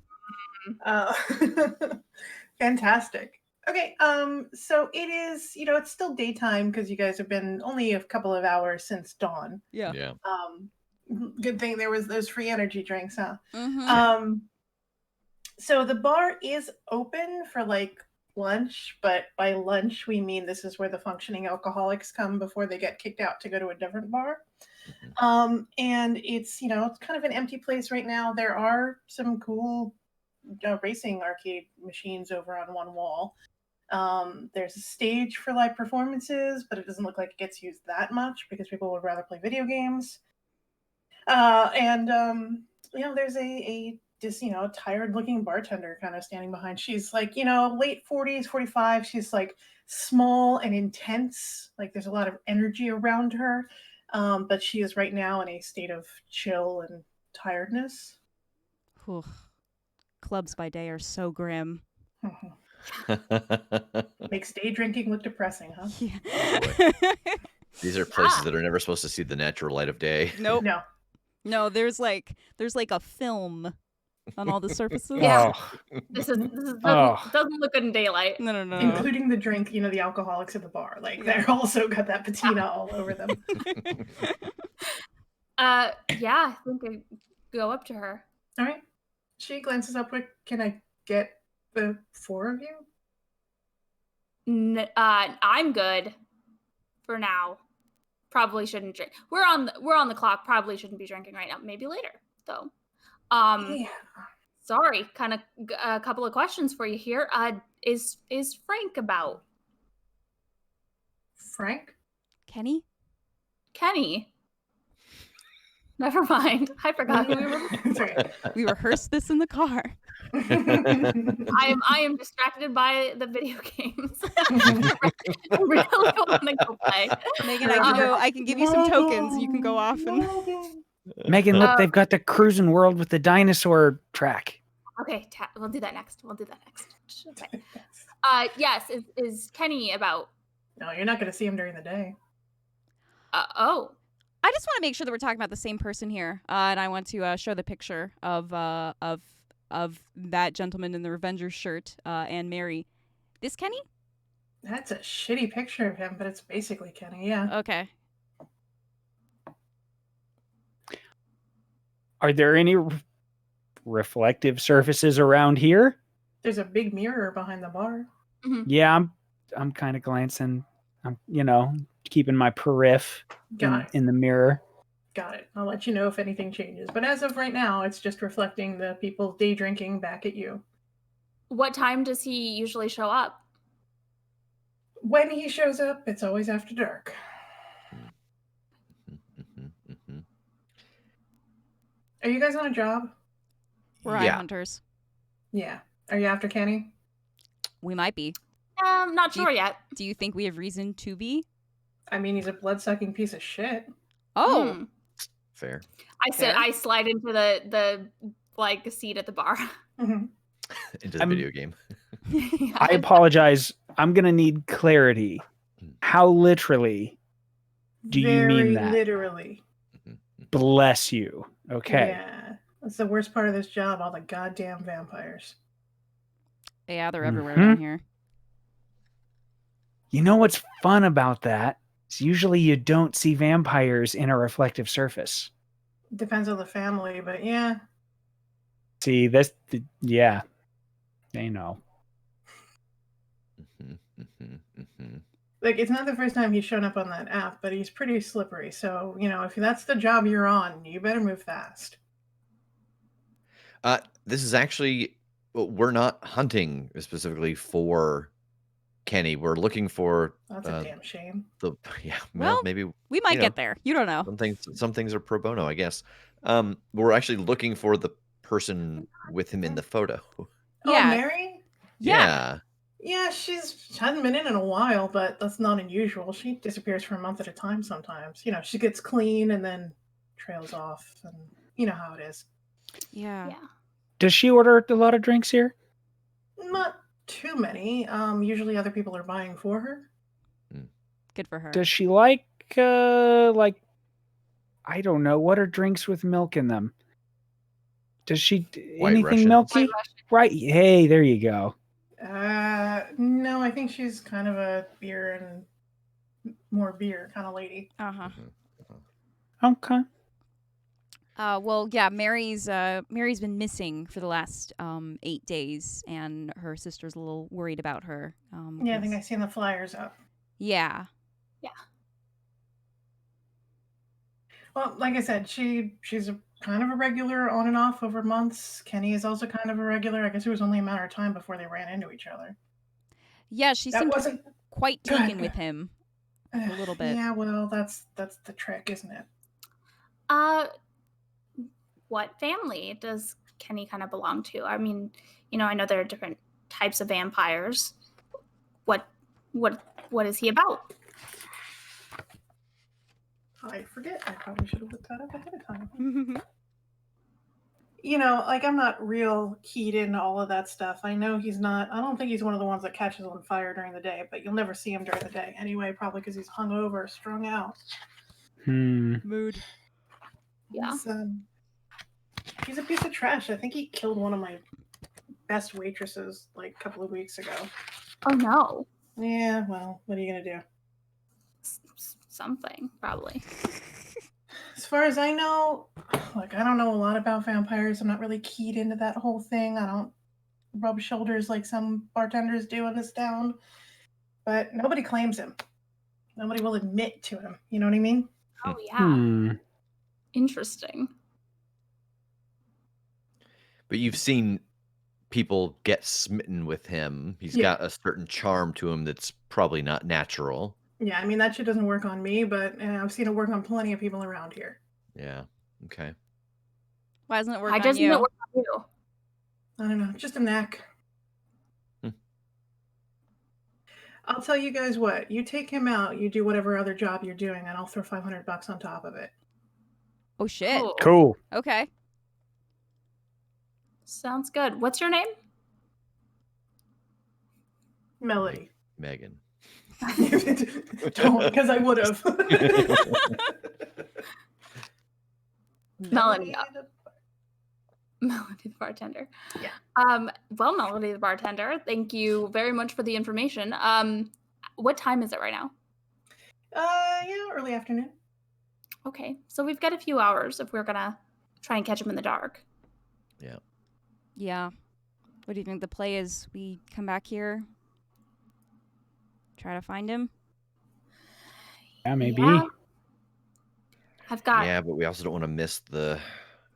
Uh, fantastic. Okay, so it is, it's still daytime because you guys have been only a couple of hours since dawn. Yeah. Yeah. Good thing there was those free energy drinks, huh? Mm-hmm. So the bar is open for like lunch, but by lunch we mean this is where the functioning alcoholics come before they get kicked out to go to a different bar. And it's it's kind of an empty place right now. There are some cool racing arcade machines over on one wall. There's a stage for live performances, but it doesn't look like it gets used that much because people would rather play video games. And there's a just tired looking bartender kind of standing behind. She's like late 40s, 45. She's like small and intense. Like there's a lot of energy around her, but she is right now in a state of chill and tiredness. Whew. Clubs by day are so grim. Makes day drinking look depressing, huh? Yeah. These are places that are never supposed to see the natural light of day. Nope. No. No, there's like a film on all the surfaces. Yeah. Oh, This doesn't look good in daylight. No. Including the drink, the alcoholics at the bar. Like they're also got that patina all over them. Yeah, I think I go up to her. All right. She glances upward. Can I get the four of you? I'm good for now. Probably shouldn't drink. We're on the clock. Probably shouldn't be drinking right now. Maybe later though. Yeah. Sorry. Kind of a couple of questions for you here. Is Frank about? Frank? Kenny? Kenny. Never mind. I forgot who we were. Sorry. We rehearsed this in the car. I am distracted by the video games. I really want to go play. Megan, I can give you some tokens. You can go off and Megan, look, they've got the cruising world with the dinosaur track. Okay, we'll do that next. Okay. Yes, is Kenny about? No, you're not going to see him during the day. Oh. I just want to make sure that we're talking about the same person here, and I want to show the picture of that gentleman in the Revengers shirt and Mary. This Kenny? That's a shitty picture of him, but it's basically Kenny, yeah. Okay. Are there any reflective surfaces around here? There's a big mirror behind the bar. Mm-hmm. Yeah, I'm kind of glancing. I'm keeping my periph in the mirror. Got it. I'll let you know if anything changes. But as of right now, it's just reflecting the people day drinking back at you. What time does he usually show up? When he shows up, it's always after dark. Are you guys on a job? We're eye hunters. Yeah. Are you after Kenny? We might be. Not sure yet. Do you think we have reason to be? I mean, he's a blood-sucking piece of shit. Oh. Fair. I slide into the seat at the bar. Mm-hmm. Into the video game. I apologize. I'm going to need clarity. How literally do you mean that? Literally. Bless you. Okay. Yeah. That's the worst part of this job, all the goddamn vampires. Yeah, they're everywhere down here. You know what's fun about that? Is usually you don't see vampires in a reflective surface. Depends on the family, but yeah. See, yeah. They know. Like, it's not the first time he's shown up on that app, but he's pretty slippery. So, if that's the job you're on, you better move fast. This is actually, we're not hunting specifically for Kenny. We're looking for. That's a damn shame. Well, maybe we might get there. You don't know. Some things are pro bono, I guess. We're actually looking for the person with him in the photo. Yeah. Oh, Mary? Yeah. Yeah, she hasn't been in a while, but that's not unusual. She disappears for a month at a time sometimes. You know, she gets clean and then trails off, and you know how it is. Yeah. Yeah. Does she order a lot of drinks here? Not too many. Usually other people are buying for her. Good for her. Does she like I don't know, what are drinks with milk in them? Does she White anything Russians? milky? White Russian. Right. Hey, there you go. No, I think she's kind of a beer and more beer kind of lady. Uh-huh. Okay. Well, yeah, Mary's been missing for the last 8 days, and her sister's a little worried about her. Yeah, I think 'cause- I seen the flyers up. Yeah. Well, like I said, she's kind of a regular on and off over months. Kenny is also kind of a regular. I guess it was only a matter of time before they ran into each other. Yeah, she That seemed wasn't quite Go ahead, taken go with him a little bit. Yeah, well, that's the trick, isn't it? What family does Kenny kind of belong to? I mean, I know there are different types of vampires. What is he about? I forget. I probably should have looked that up ahead of time. You know, like I'm not real keyed into all of that stuff. I know he's not. I don't think he's one of the ones that catches on fire during the day, but you'll never see him during the day anyway. Probably because he's hungover, strung out. Mood. Yeah. He's a piece of trash. I think he killed one of my best waitresses like a couple of weeks ago. Oh no. Yeah, well, what are you gonna do? Something probably. As far as I know, like I don't know a lot about vampires. I'm not really keyed into that whole thing. I don't rub shoulders like some bartenders do in this town. But nobody claims him. Nobody will admit to him. You know what I mean? Oh yeah. Hmm. Interesting. But you've seen people get smitten with him. He's Yeah. got a certain charm to him that's probably not natural. Yeah, I mean that shit doesn't work on me, but I've seen it work on plenty of people around here. Yeah. Okay. Why doesn't it work Why on doesn't you? it work on you? I don't know, just a knack. Hmm. I'll tell you guys what. You take him out. You do whatever other job you're doing, and I'll throw $500 on top of it. Oh shit. Oh, Cool. Okay. sounds good. What's your name? Melody. Megan. Don't, because I would have. Melody. Melody the bartender. Yeah. Well, Melody the bartender, thank you very much for the information. What time is it right now? Yeah, early afternoon. Okay, so we've got a few hours if we're gonna try and catch him in the dark. Yeah. Yeah. What do you think the play is? We come back here, try to find him? Yeah, maybe. Yeah. I've got. Yeah, but we also don't want to miss the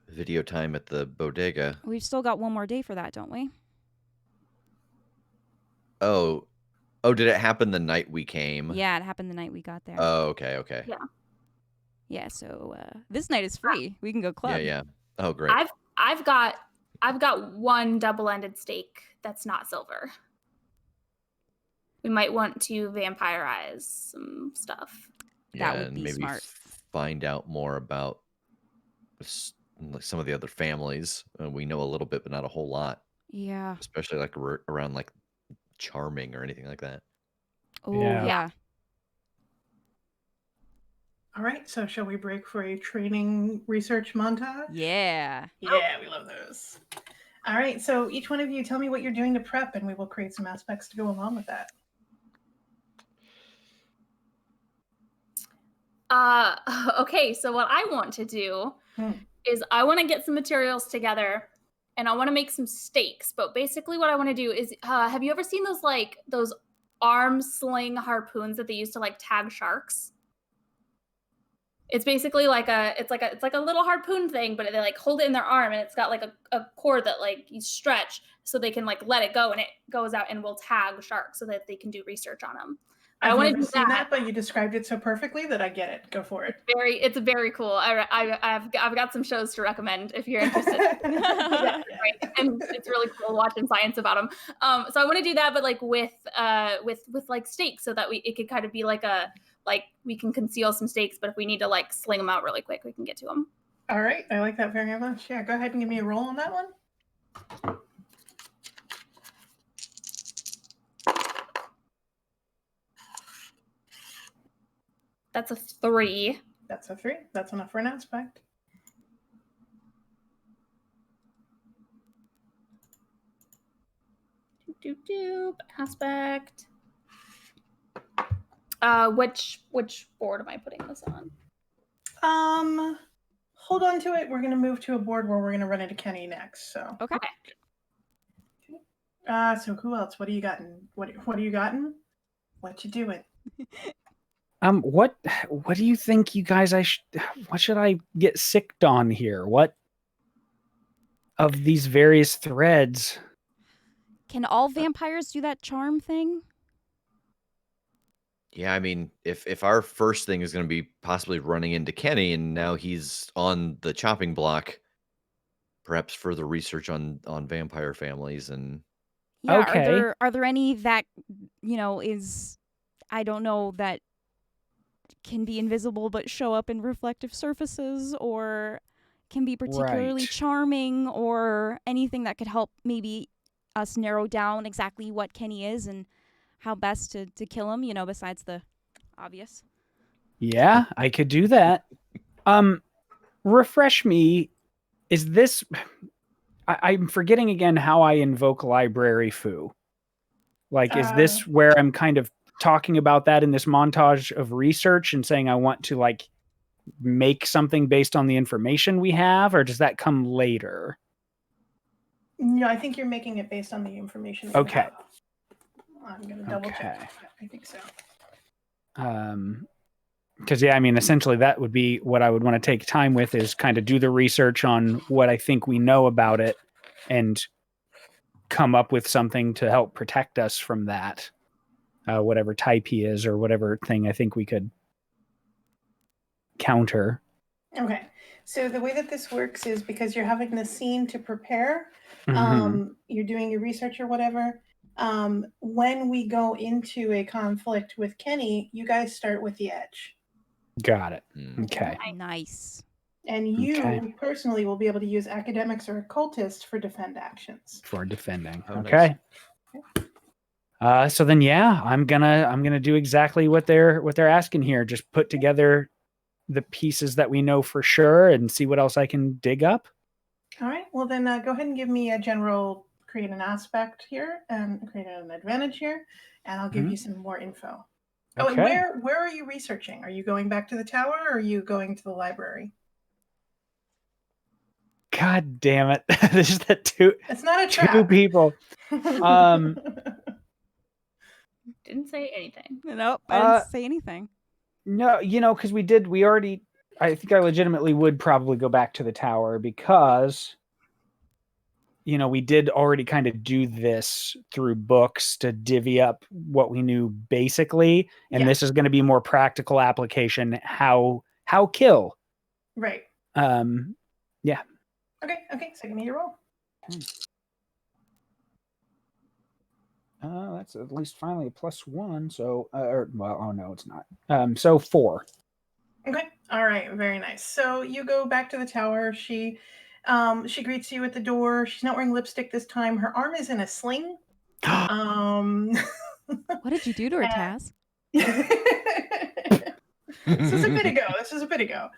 video time at the bodega. We've still got one more day for that, don't we? Oh, did it happen the night we came? Yeah, it happened the night we got there. Oh, okay. Yeah. Yeah, so this night is free. We can go club. Yeah. Oh, great. I've got one double-ended steak that's not silver. We might want to vampirize some stuff. Yeah, That would and be maybe smart. find out more about like some of the other families. We know a little bit, but not a whole lot, Yeah. especially like around like Charming or anything like that. Oh, Yeah. yeah. All right, so shall we break for a training research montage? Yeah. Yeah, we love those. All right, so each one of you tell me what you're doing to prep, and we will create some aspects to go along with that. Okay, so what I want to do Hmm. is I want to get some materials together and I want to make some steaks. But basically what I want to do is have you ever seen those arm sling harpoons that they use to like tag sharks? It's basically like it's like a little harpoon thing, but they like hold it in their arm and it's got like a cord that like you stretch so they can like let it go and it goes out and will tag sharks so that they can do research on them. I've wanna never do seen that. that, but you described it so perfectly that I get it. Go for it. It's very cool. I've got some shows to recommend if you're interested. Yeah. Right? And it's really cool watching science about them. So I want to do that, but like with like stakes, so that it could kind of be like we can conceal some stakes, but if we need to like sling them out really quick, we can get to them. All right, I like that very much. Yeah, go ahead and give me a roll on that one. That's a 3. That's a 3. That's enough for an aspect. Aspect. Which board am I putting this on? Hold on to it. We're gonna move to a board where we're gonna run into Kenny next. So Okay. so who else? What do you gotten? What do you gotten? What you doing? What do you think, you guys? What should I get sicked on here? What of these various threads? Can all vampires do that charm thing? Yeah, I mean, if our first thing is going to be possibly running into Kenny, and now he's on the chopping block, perhaps further research on vampire families and Yeah. Okay. Are there any that is, I don't know, that can be invisible but show up in reflective surfaces, or can be particularly Right. charming, or anything that could help maybe us narrow down exactly what Kenny is and how best to kill him, besides the obvious. Yeah, I could do that. Refresh me. Is this? I'm forgetting again how I invoke library foo. Like, is this where I'm kind of talking about that in this montage of research and saying I want to like make something based on the information we have, or does that come later? No, I think you're making it based on the information. That Okay. you have. I'm gonna double check. Yeah, I think so. Because yeah, I mean, essentially that would be what I would want to take time with, is kind of do the research on what I think we know about it and come up with something to help protect us from that, whatever type he is or whatever thing I think we could counter. Okay. So the way that this works is because you're having the scene to prepare, you're doing your research or whatever. When we go into a conflict with Kenny, you guys start with the edge. Got it. Okay. Nice. And you personally will be able to use academics or occultists for defend actions. For defending. Oh, okay. nice. So then, yeah, I'm gonna do exactly what they're asking here. Just put together the pieces that we know for sure and see what else I can dig up. All right. Well, then go ahead and give me a general create an aspect here and create an advantage here, and I'll give you some more info. Oh, and where are you researching? Are you going back to the tower, or are you going to the library? God damn it! There's that two. It's not a trap. Two people. Didn't say anything. Nope, I didn't say anything. No, because we already. I think I legitimately would probably go back to the tower because, we did already kind of do this through books to divvy up what we knew basically, and this is going to be more practical application. How kill? Right. Yeah. Okay. So give me your roll. That's at least finally a +1. So, no, it's not. So 4. Okay. All right. Very nice. So you go back to the tower. She greets you at the door. She's not wearing lipstick this time. Her arm is in a sling. What did you do to her, Tass? This is a bit ago.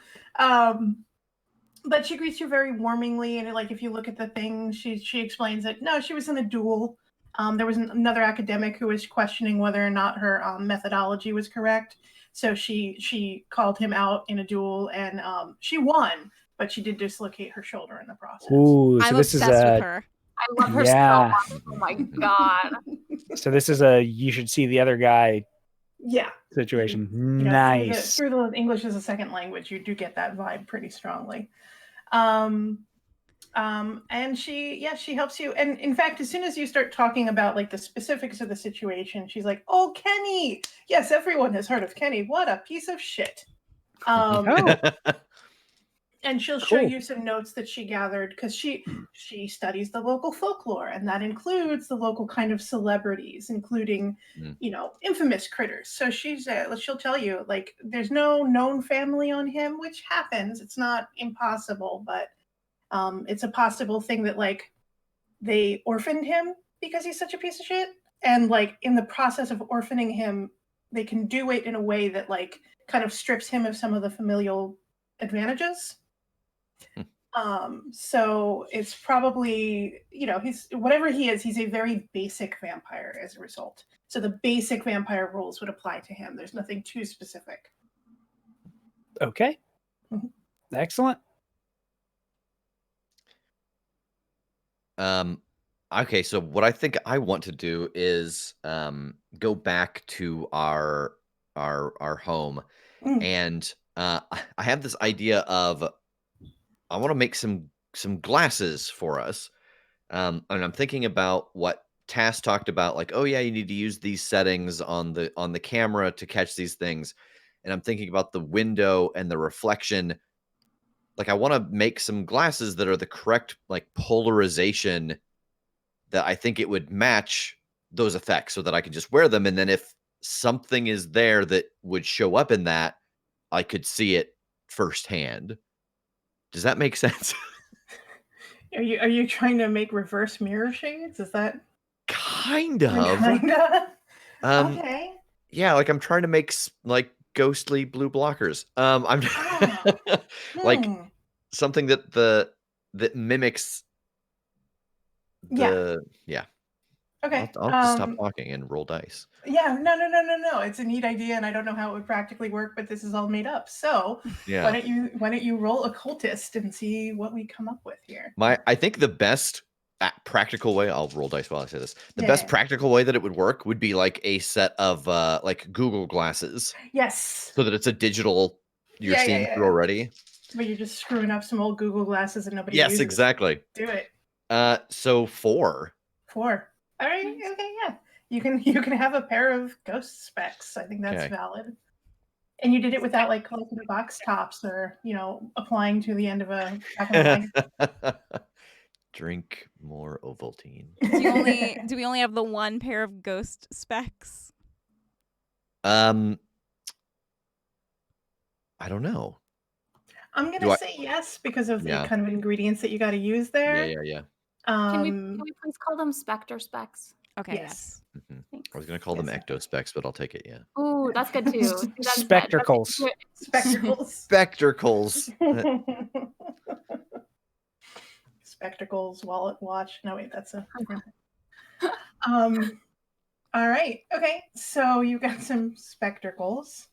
But she greets you very warmingly, and like if you look at the thing, she explains that no, she was in a duel. There was another academic who was questioning whether or not her methodology was correct. So she called him out in a duel, and she won, but she did dislocate her shoulder in the process. Ooh, so I'm this obsessed with her. I love her so much. Oh my god. So this is you should see the other guy situation. Nice. Through the English as a second language, you do get that vibe pretty strongly. And she helps you. And in fact, as soon as you start talking about like the specifics of the situation, she's like, "Oh, Kenny. Yes, everyone has heard of Kenny. What a piece of shit." Oh. And she'll show Cool. you some notes that she gathered because she studies the local folklore, and that includes the local kind of celebrities, including infamous critters. So she'll tell you like there's no known family on him, which happens. It's not impossible, but it's a possible thing that like they orphaned him because he's such a piece of shit, and like in the process of orphaning him, they can do it in a way that like kind of strips him of some of the familial advantages. So it's probably, he's whatever he is, he's a very basic vampire as a result. So the basic vampire rules would apply to him. There's nothing too specific. Okay. Excellent. Okay, so what I think I want to do is go back to our home, and I have this idea of I want to make some glasses for us, and I'm thinking about what Tass talked about, like, oh yeah, you need to use these settings on the camera to catch these things, and I'm thinking about the window and the reflection. Like, I want to make some glasses that are the correct like polarization that I think it would match those effects, so that I can just wear them, and then if something is there that would show up in that, I could see it firsthand. Does that make sense? Are you trying to make reverse mirror shades? Is that Kind of. kinda? Um, Okay. yeah, like I'm trying to make like ghostly blue blockers. I'm like something that mimics the yeah. Okay. I'll just stop talking and roll dice. Yeah, no. It's a neat idea, and I don't know how it would practically work, but this is all made up. So Yeah. why don't you roll occultist and see what we come up with here? I think the best practical way, I'll roll dice while I say this. The best practical way that it would work would be like a set of like Google glasses. Yes. So that it's a digital you're seeing through already. But you're just screwing up some old Google glasses and nobody Yes, uses. exactly. Do it. So 4. 4. All right. Okay. Yeah. You can have a pair of ghost specs. I think that's valid. And you did it without like collecting box tops or applying to the end of a pack of Drink more Ovaltine. Do we only have the one pair of ghost specs? I don't know. I'm gonna say yes because of the kind of ingredients that you got to use there. Yeah. Can we please call them Spectre specs? Okay. Yes. I was gonna call them Ecto specs, but I'll take it. Yeah. Ooh, that's good too. Spectacles. Spectacles. Spectacles, wallet, watch. No, wait, that's a. All right. Okay. So you got some spectacles.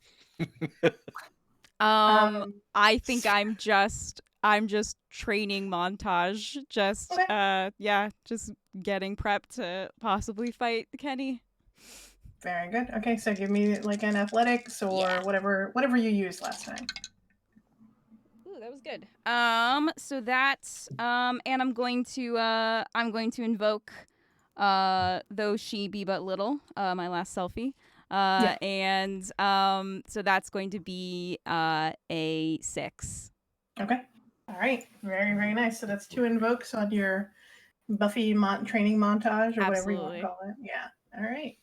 I think I'm just training montage. Just just getting prepped to possibly fight Kenny. Very good. Okay, so give me like an athletics or whatever you used last time. Ooh, that was good. So that's and I'm going to invoke though she be but little, my last selfie. And so that's going to be a 6. Okay. All right. Very, very nice. So that's 2 invokes on your Buffy training montage or whatever you want to call it. Yeah. All right.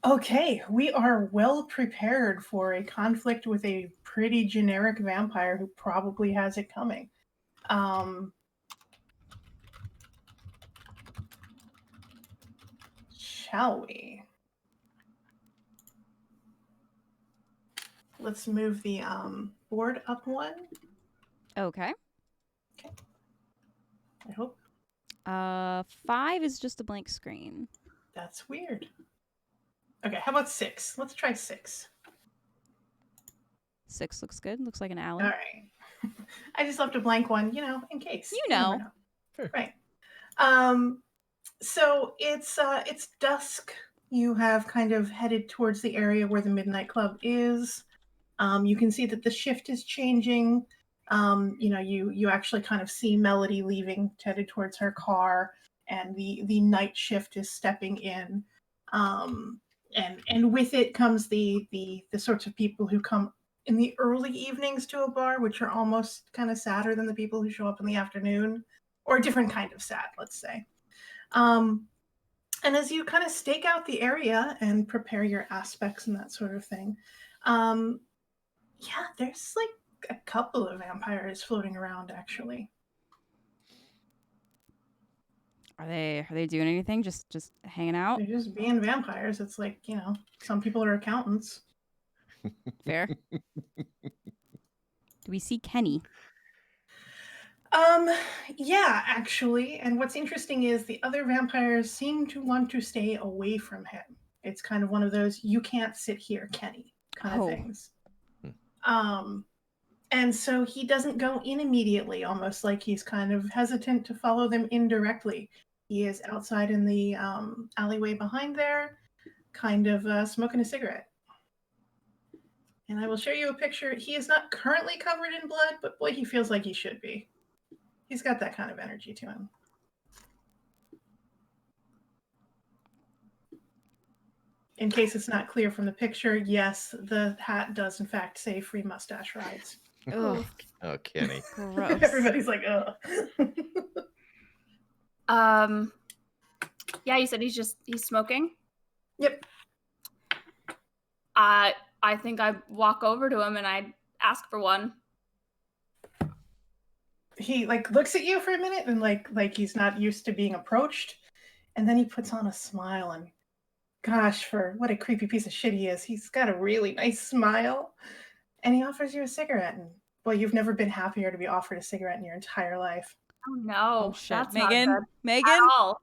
Okay, we are well prepared for a conflict with a pretty generic vampire who probably has it coming. Shall we? Let's move the board up 1. Okay. I hope. 5 is just a blank screen. That's weird. Okay, how about 6? Let's try 6. 6 looks good. Looks like an alley. All right. I just left a blank one, in case. You know. Sure. Right. So it's dusk. You have kind of headed towards the area where the Midnight Club is. You can see that the shift is changing. You actually kind of see Melody leaving, headed towards her car, and the night shift is stepping in. And with it comes the sorts of people who come in the early evenings to a bar, which are almost kind of sadder than the people who show up in the afternoon, or a different kind of sad, let's say. And as you kind of stake out the area and prepare your aspects and that sort of thing, there's like a couple of vampires floating around, actually. Are they doing anything? Just hanging out? They're just being vampires. It's like, some people are accountants. Fair. Do we see Kenny? Yeah, actually. And what's interesting is the other vampires seem to want to stay away from him. It's kind of one of those, you can't sit here, Kenny, kind of things. And so he doesn't go in immediately, almost like he's kind of hesitant to follow them indirectly. He is outside in the alleyway behind there, kind of smoking a cigarette. And I will show you a picture. He is not currently covered in blood, but boy, he feels like he should be. He's got that kind of energy to him. In case it's not clear from the picture, yes, the hat does in fact say free mustache rides. Ugh. Oh, Kenny. Gross. Everybody's like, ugh. Yeah, you said he's smoking? Yep. I think I walk over to him and I ask for one. He looks at you for a minute and like he's not used to being approached, and then he puts on a smile, and gosh, for what a creepy piece of shit he is, he's got a really nice smile, and he offers you a cigarette. And well, you've never been happier to be offered a cigarette in your entire life. Oh no! Oh shit, That's Megan! not good Megan! at all.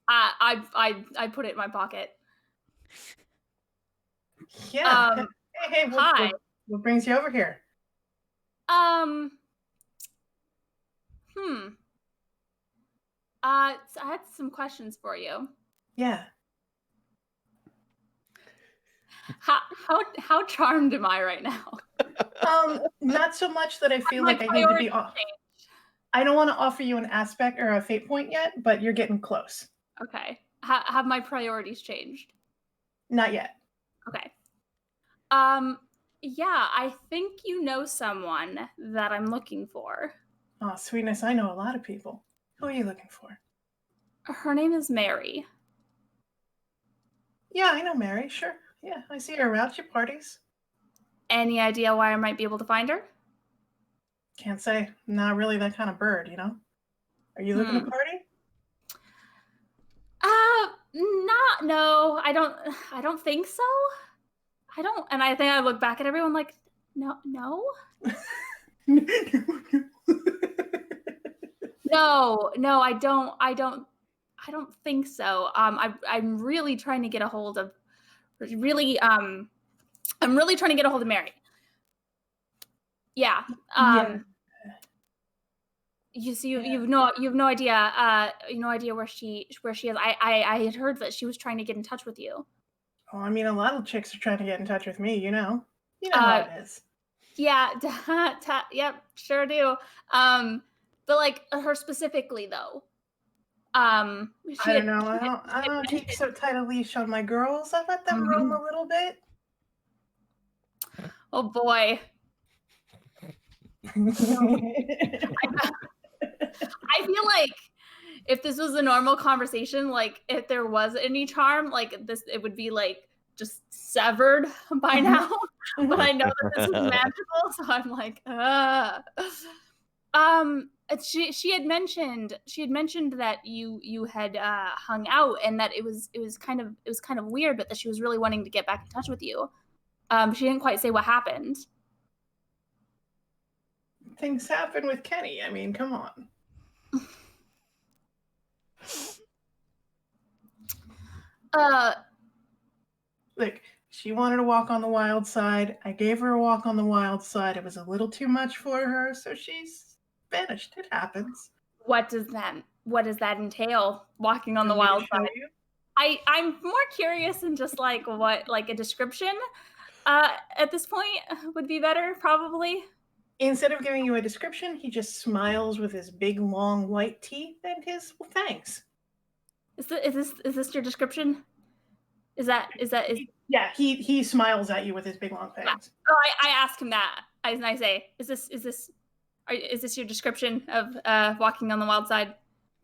I put it in my pocket. Yeah. Hey, hi. What brings you over here? So I had some questions for you. Yeah. How charmed am I right now? Not so much that I feel like I need to be off. I don't want to offer you an aspect or a fate point yet, but you're getting close. Okay. Have my priorities changed? Not yet. Okay. Yeah, I think you know someone that I'm looking for. Oh, sweetness, I know a lot of people. Who are you looking for? Her name is Mary. Yeah, I know Mary, sure. Yeah, I see her around at parties. Any idea why I might be able to find her? Can't say. Not really that kind of bird, Are you looking to party? No, I don't think so. And I think I look back at everyone like, no. No, I don't think so. I'm really trying to get a hold of Mary. Yeah. You see, you've no idea. No idea where she is. I had heard that she was trying to get in touch with you. Oh, I mean, a lot of chicks are trying to get in touch with me. You know how it is. Yeah. Yep. Sure do. But like her specifically though. I don't know. I don't keep so tight a leash on my girls. I let them roam a little bit. Oh boy. I feel like if this was a normal conversation, like if there was any charm, like this, it would be like just severed by now. But I know that this is magical, so I'm like, She had mentioned that you had hung out, and that it was kind of weird, but that she was really wanting to get back in touch with you. She didn't quite say what happened. Things happen with Kenny. I mean, come on. Look, she wanted to walk on the wild side. I gave her a walk on the wild side. It was a little too much for her, so she's vanished. It happens. What does that entail? Walking on the wild side? I'm more curious than just like what, like a description at this point would be better, probably. Instead of giving you a description, he just smiles with his big, long, white teeth and his thanks. Is this your description? Is Yeah, he smiles at you with his big, long fangs. Oh, I ask him that, and I say, is this your description of walking on the wild side?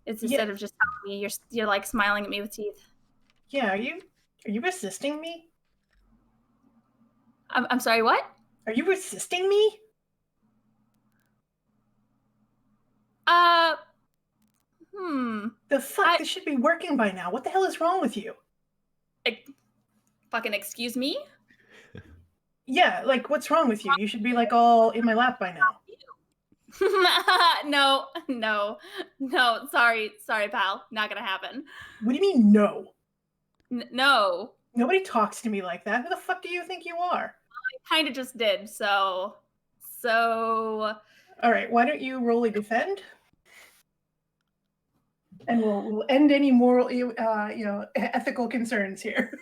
It's instead of just telling me you're like smiling at me with teeth. Yeah, are you resisting me? I'm sorry, what? Are you resisting me? The fuck? This should be working by now. What the hell is wrong with you? Fucking excuse me? Yeah, like what's wrong with you? You should be like all in my lap by now. No. Sorry, pal. Not gonna happen. What do you mean no? No. Nobody talks to me like that. Who the fuck do you think you are? I kind of just did. So. All right. Why don't you roll a defend? And we'll end any moral, ethical concerns here.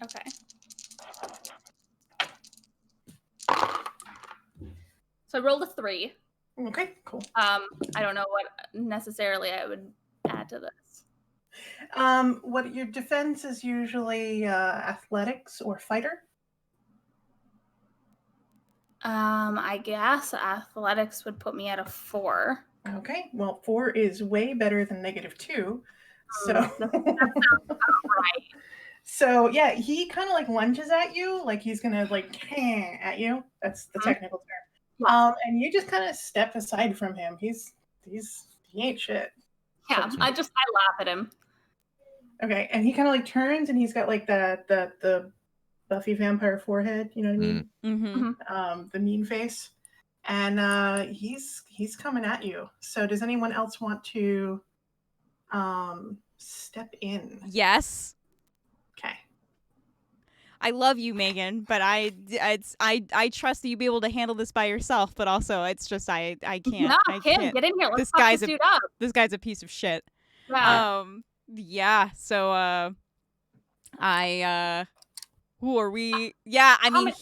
Okay. So I rolled a 3. Okay, cool. I don't know what necessarily I would add to this. What your defense is usually athletics or fighter? I guess athletics would put me at a 4. Okay, well, 4 is way better than -2. So that sounds about right. So yeah, he kind of like lunges at you, like he's gonna like at you. That's the technical term. And you just kind of step aside from him. He ain't shit. Yeah, I laugh at him. Okay, and he kind of like turns, and he's got like the Buffy vampire forehead. You know what I mean? Mm-hmm. The mean face, and he's coming at you. So does anyone else want to step in? Yes. Okay. I love you, Megan, but I trust that you'll be able to handle this by yourself. But also, it's just I can't. No, I can't. Get in here. Let's this fuck guy's this dude up. This guy's a piece of shit. Yeah. Yeah. So who are we? Yeah. I mean,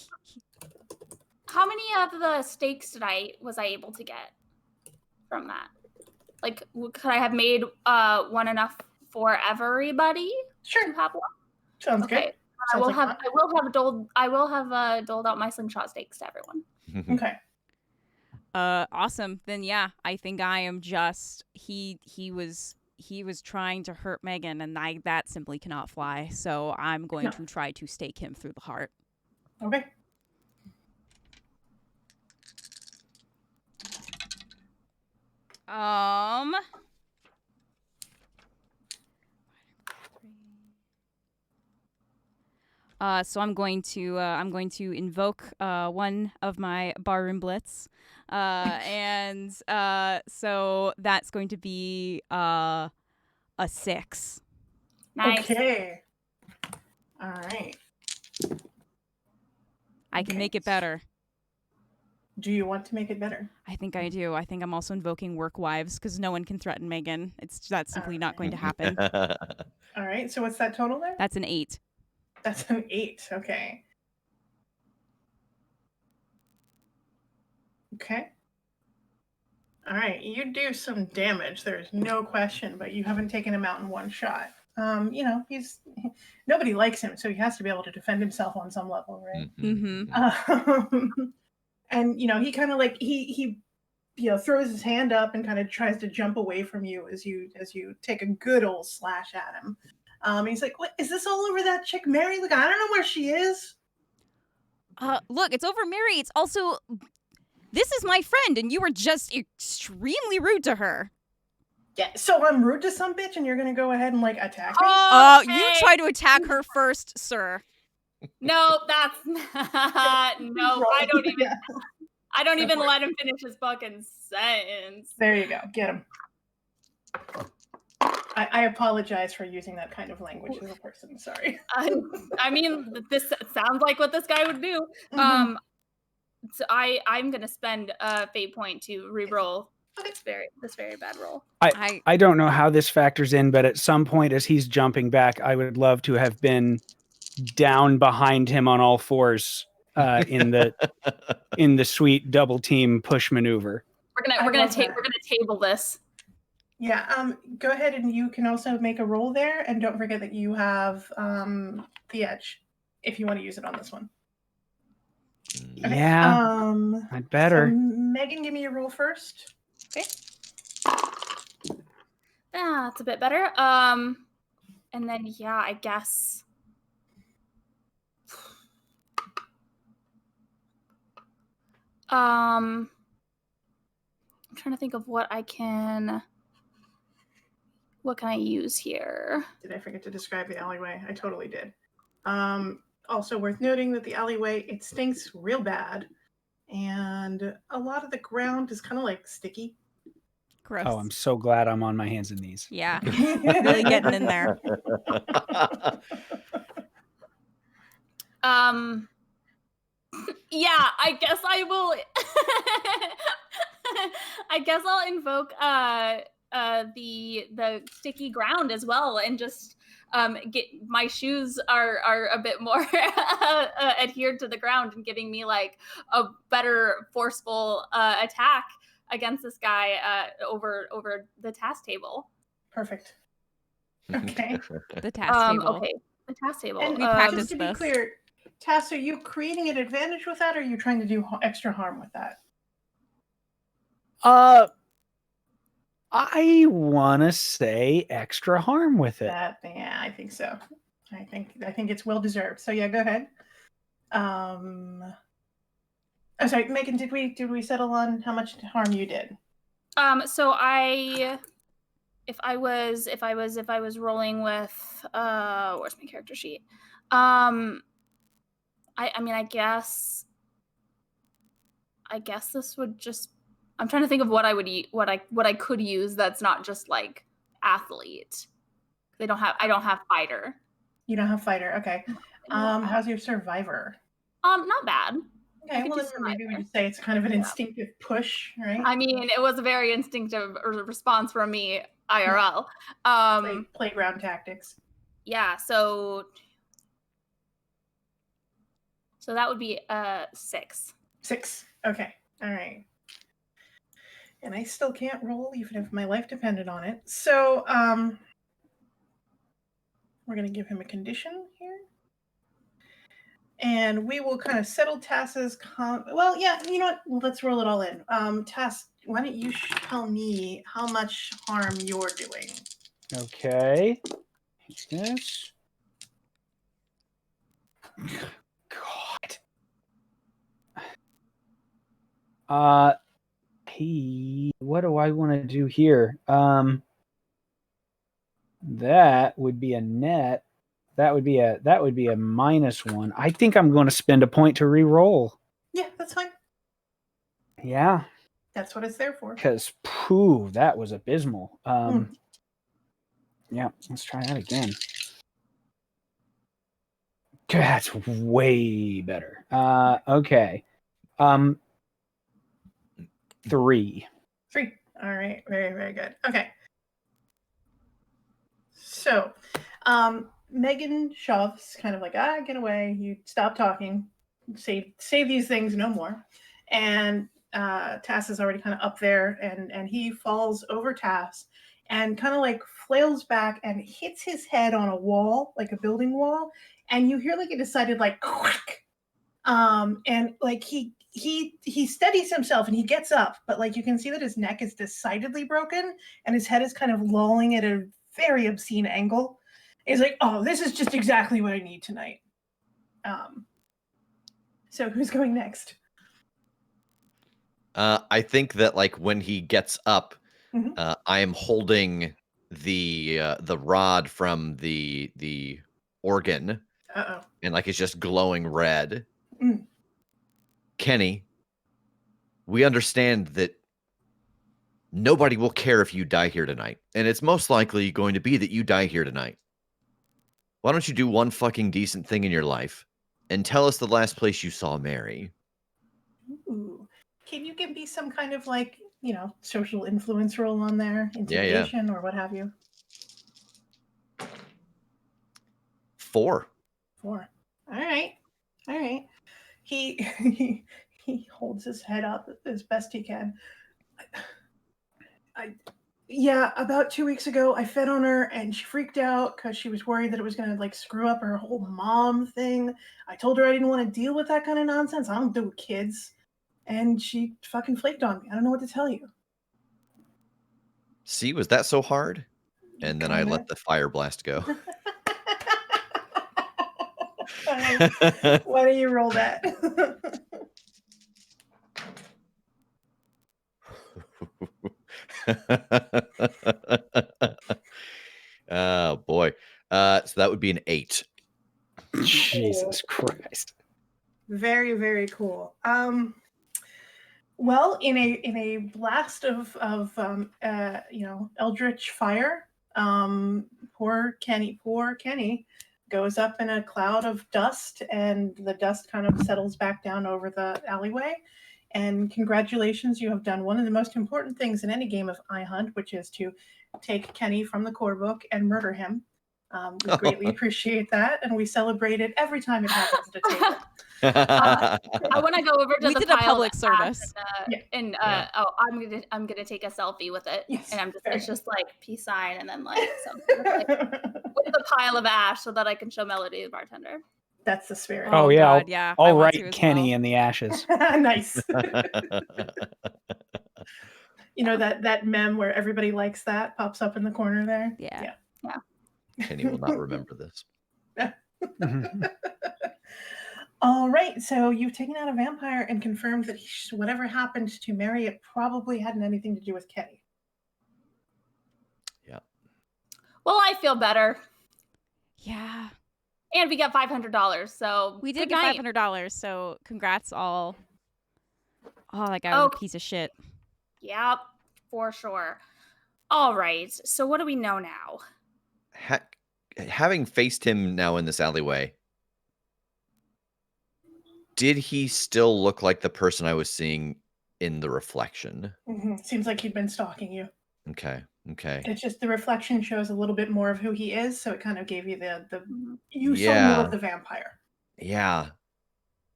how many of the stakes was I able to get from that? Like, could I have made one enough for everybody? Sure. To have one? Sounds good. I will have doled out my slingshot stakes to everyone. Okay. Awesome. Then yeah, I think I am just he was trying to hurt Megan, and that simply cannot fly. So I'm going to try to stake him through the heart. Okay. So I'm going to invoke one of my barroom blitz, and so that's going to be a 6. Nice. Okay. All right. I can make it better. Do you want to make it better? I think I do. I think I'm also invoking work wives because no one can threaten Megan. That's simply not going to happen. All right. So what's that total there? That's an 8. That's an 8. Okay. Okay. All right. You do some damage. There's no question, but you haven't taken him out in one shot. Nobody likes him, so he has to be able to defend himself on some level, right? Mm-hmm. And he kind of like he throws his hand up and kind of tries to jump away from you as you take a good old slash at him. He's like, "What is this all over that chick Mary? Like, I don't know where she is." Look, it's over Mary. It's also, this is my friend, and you were just extremely rude to her. Yeah, so I'm rude to some bitch, and you're gonna go ahead and like attack me? You try to attack her first, sir. No, that's not. No, I don't even. Yeah. I don't even let him finish his fucking sentence. There you go. Get him. I apologize for using that kind of language as a person. Sorry. I mean, this sounds like what this guy would do. Mm-hmm. So I'm gonna spend a fate point to re-roll this very bad roll. I don't know how this factors in, but at some point as he's jumping back, I would love to have been down behind him on all fours in the sweet double team push maneuver. We're gonna table this. Yeah. Go ahead and you can also make a roll there, and don't forget that you have the edge if you want to use it on this one. Okay. Yeah, I'd better. So Megan, give me your roll first. Okay. That's a bit better. And then yeah, I guess. I'm trying to think of what can I use here? Did I forget to describe the alleyway? I totally did. Also worth noting that the alleyway, it stinks real bad. And a lot of the ground is kind of like sticky. Gross. Oh, I'm so glad I'm on my hands and knees. Yeah, really getting in there. Yeah, I guess I will. I guess I'll invoke the sticky ground as well, and just get my shoes are a bit more adhered to the ground and giving me like a better forceful attack against this guy over the task table. Perfect. Okay. The task table. Okay, the task table. And we practiced just to be this. clear, Tass, are you creating an advantage with that, or are you trying to do extra harm with that? I want to say extra harm with it. Yeah, I think so. I think it's well deserved. So yeah, go ahead. Oh, sorry, Megan. Did we settle on how much harm you did? So if I was rolling with where's my character sheet? I mean I guess this would just. I'm trying to think of what I could use that's not just like athlete. I don't have fighter. You don't have fighter. Okay. How's your survivor? Not bad. Okay, well, then maybe we just say it's kind of an instinctive push, right? I mean, it was a very instinctive response from me, IRL. Playground tactics. Yeah, so that would be 6. 6. Okay. All right. And I still can't roll, even if my life depended on it. So, we're going to give him a condition here. And we will kind of settle Tass's well, yeah, you know what? Let's roll it all in. Tass, why don't you tell me how much harm you're doing? Okay. Yes. God. What do I want to do here? That would be a net. That would be a -1. I think I'm going to spend a point to re-roll. Yeah, that's fine. Yeah. That's what it's there for. Because that was abysmal. Yeah, let's try that again. That's way better. Okay. 3. 3. All right. Very, very good. Okay. So, Megan shoves, kind of like, get away. You stop talking. Say these things no more. And Tass is already kind of up there, and he falls over Tass and kind of like flails back and hits his head on a wall, like a building wall. And you hear like a decided like quack. And like he steadies himself and he gets up, but like you can see that his neck is decidedly broken and his head is kind of lolling at a very obscene angle. He's like, oh, this is just exactly what I need tonight. So who's going next? I think that like when he gets up, Mhm. I am holding the rod from the organ, Uh-oh. and like it's just glowing red. Mm. Kenny, we understand that nobody will care if you die here tonight, and it's most likely going to be that you die here tonight. Why don't you do one fucking decent thing in your life and tell us the last place you saw Mary? Ooh. Can you give me some kind of like, social influence roll on there? Intimidation or what have you? 4. 4. All right. He he holds his head up as best he can. Yeah, about 2 weeks ago, I fed on her and she freaked out because she was worried that it was going to like screw up her whole mom thing. I told her I didn't want to deal with that kind of nonsense. I don't do with kids. And she fucking flaked on me. I don't know what to tell you. See, was that so hard? And then I let the fire blast go. Why don't you roll that? Oh boy. So that would be an 8. Jesus Christ. Very, very cool. Well, in a blast of eldritch fire, poor Kenny goes up in a cloud of dust, and the dust kind of settles back down over the alleyway. And congratulations, you have done one of the most important things in any game of iHunt, which is to take Kenny from the core book and murder him. We greatly appreciate that, and we celebrate it every time it happens at a table. I want to go over to We the did a pile public of service. ash and Yeah. I'm gonna take a selfie with it, Yes, and very it's just like peace sign, and then like something with the pile of ash so that I can show Melody, the bartender. That's the spirit. Oh, yeah. God, yeah. I I'll want to write as Kenny well. in the ashes. Nice. You know that meme where everybody likes that pops up in the corner there? Yeah. Kenny will not remember this. All right, so you've taken out a vampire and confirmed that whatever happened to Mary, it probably hadn't anything to do with Kenny. Yeah. Well, I feel better, Yeah. and we got $500. So We did good get night. $500, so congrats all. Oh, that guy was a piece of shit. Yep, for sure. All right, so what do we know now? Having faced him now in this alleyway, did he still look like the person I was seeing in the reflection? Seems like he'd been stalking you. Okay. It's just the reflection shows a little bit more of who he is, so it kind of gave you you saw Yeah. more of the vampire. Yeah.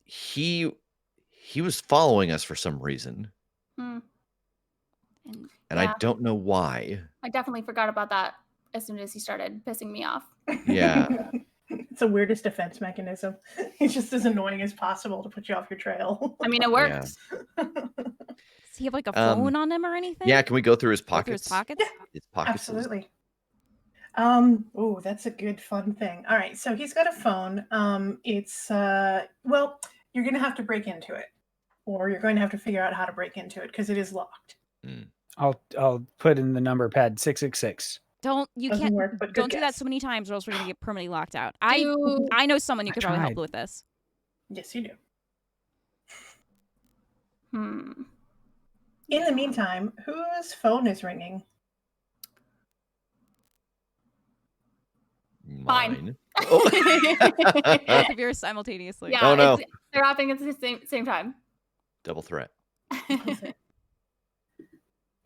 He was following us for some reason. Hmm. And I don't know why. I definitely forgot about that as soon as he started pissing me off. Yeah. It's the weirdest defense mechanism. It's just as annoying as possible to put you off your trail. I mean, it works. Does he have like a phone on him or anything? Yeah, can we go through his Go through pockets? his pockets? His pockets. Absolutely. Oh, that's a good fun thing. All right, so he's got a phone. It's well, you're gonna have to break into it, or you're going to have to figure out how to break into it because it is locked. I'll put in the number pad 666. Don't Doesn't work, but don't good do that guess. so many times, or else we're gonna get permanently locked out. I know someone who could probably help tried. with this. Yes, you do. Hmm. In the meantime, whose phone is ringing? Fine. Mine. Oh. Both of yours simultaneously. Yeah, Oh, no. they're happening at the same time. Double threat.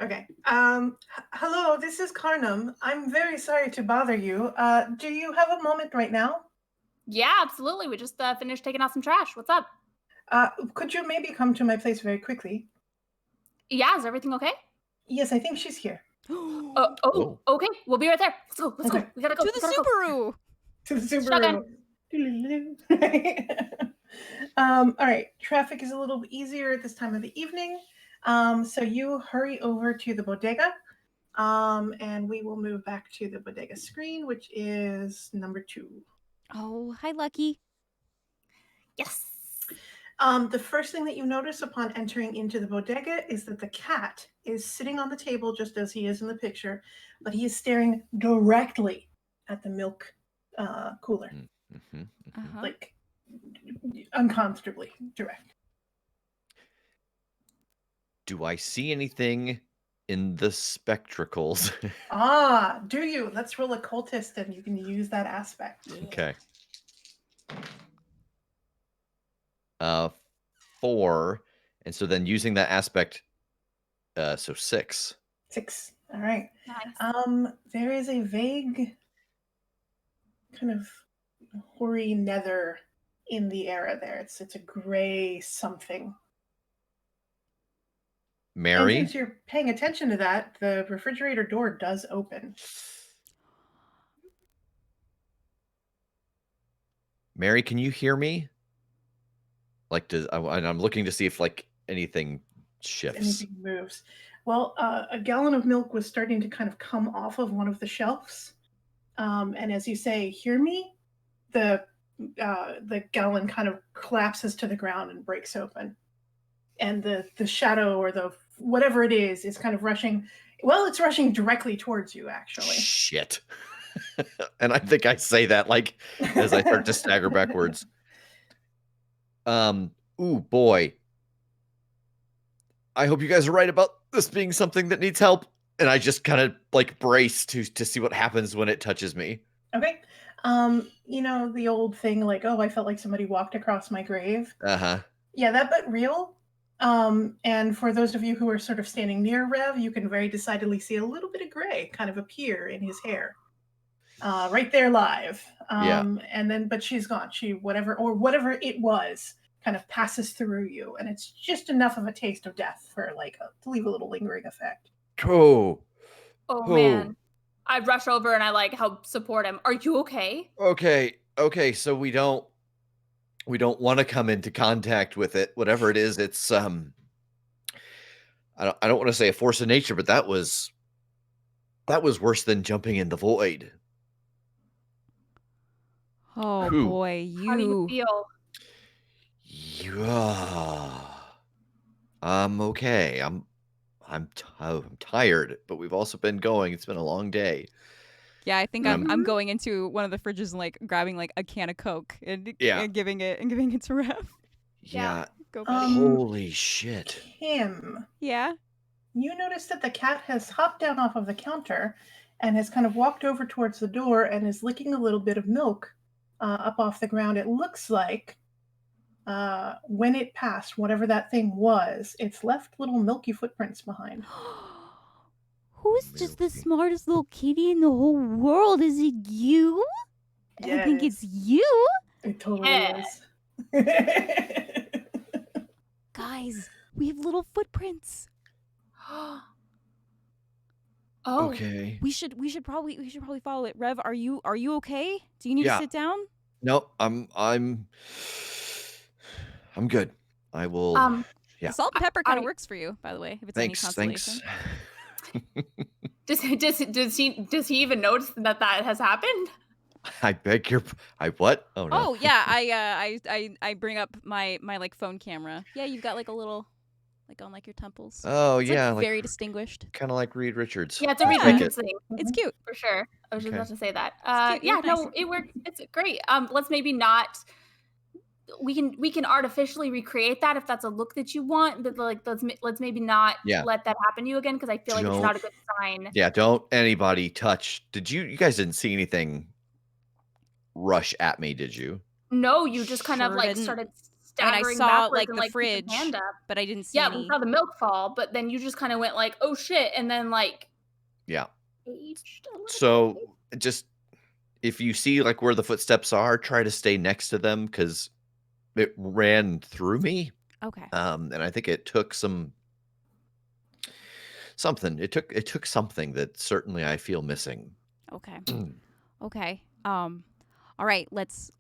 Okay. Hello, this is Karnam. I'm very sorry to bother you. Do you have a moment right now? Yeah, absolutely. We just finished taking out some trash. What's up? Could you maybe come to my place very quickly? Yeah, is everything okay? Yes, I think she's here. Oh. Okay. We'll be right there. Let's go. Let's go. We gotta go. To the Subaru. To the Shotgun. Subaru. All right. Traffic is a little easier at this time of the evening. So you hurry over to the bodega, and we will move back to the bodega screen, which is number 2. Oh, hi, Lucky. Yes. The first thing that you notice upon entering into the bodega is that the cat is sitting on the table just as he is in the picture, but he is staring directly at the milk cooler, like uncomfortably direct. Do I see anything in the spectacles? Do you? Let's roll occultist and you can use that aspect. Okay. 4, and so then using that aspect, so 6. 6. All right. Nice. There is a vague kind of hoary nether in the area there. It's a gray something. And Mary? since you're paying attention to that, the refrigerator door does open. Mary, can you hear me? Like, I'm looking to see if like anything shifts. Anything moves. Well, a gallon of milk was starting to kind of come off of one of the shelves. And as you say, hear me, the gallon kind of collapses to the ground and breaks open. And the shadow or the whatever it is kind of rushing. Well, it's rushing directly towards you, actually. Shit. And I think I say that like as I start to stagger backwards. Ooh, boy. I hope you guys are right about this being something that needs help. And I just kind of like brace to see what happens when it touches me. Okay. You know, the old thing like, oh, I felt like somebody walked across my grave. Uh-huh. Yeah, that but real. And for those of you who are sort of standing near Rev, you can very decidedly see a little bit of gray kind of appear in his hair. Right there live. Yeah. And then, but she's gone. She, whatever it was, kind of passes through you. And it's just enough of a taste of death for like, to leave a little lingering effect. Oh. Man. I rush over and I like help support him. Are you okay? Okay. So we don't want to come into contact with it, whatever it is. It's I don't want to say a force of nature, but that was worse than jumping in the void. Oh Whew. boy, How do you feel? Yeah. I'm okay. I'm tired, but we've also been going. It's been a long day. Yeah, I think And I'm going into one of the fridges and like grabbing like a can of Coke and giving it to Rev. Yeah. Go, buddy. Holy shit. Kim. Yeah. You notice that the cat has hopped down off of the counter and has kind of walked over towards the door and is licking a little bit of milk up off the ground. It looks like when it passed, whatever that thing was, it's left little milky footprints behind. Who's just the smartest little kitty in the whole world? Is it you? Yeah, I think it's you. It totally is. Guys, we have little footprints. Oh. Okay. We should probably follow it. Rev, are you okay? Do you need to sit down? No, I'm good. I will. The salt and pepper kind of works for you, by the way, if it's any consolation. Thanks. Does he even notice that has happened? I beg your. I what? Oh no. Oh yeah, I bring up my like phone camera. Yeah, you've got like a little, like on like your temples. Oh it's, yeah, like, very distinguished. Kind of like Reed Richards. Yeah, it's a Reed Richards thing. It's cute For sure. I was just about to say that. Cute, yeah, nice. no, it worked. It's great. Let's maybe not. We can artificially recreate that if that's a look that you want, but like let's maybe not let that happen to you again because I feel like it's not a good sign. Yeah, don't anybody touch. Did you guys didn't see anything rush at me, did you? No, you just kind of like started staggering backwards like and the like fridge, put your hand up. but I didn't see any. We saw the milk fall, but then you just kind of went like, oh shit, and then like So just if you see like where the footsteps are, try to stay next to them because it ran through me. Okay. And I think it took something. It took something that certainly I feel missing. Okay. Okay. All right. Let's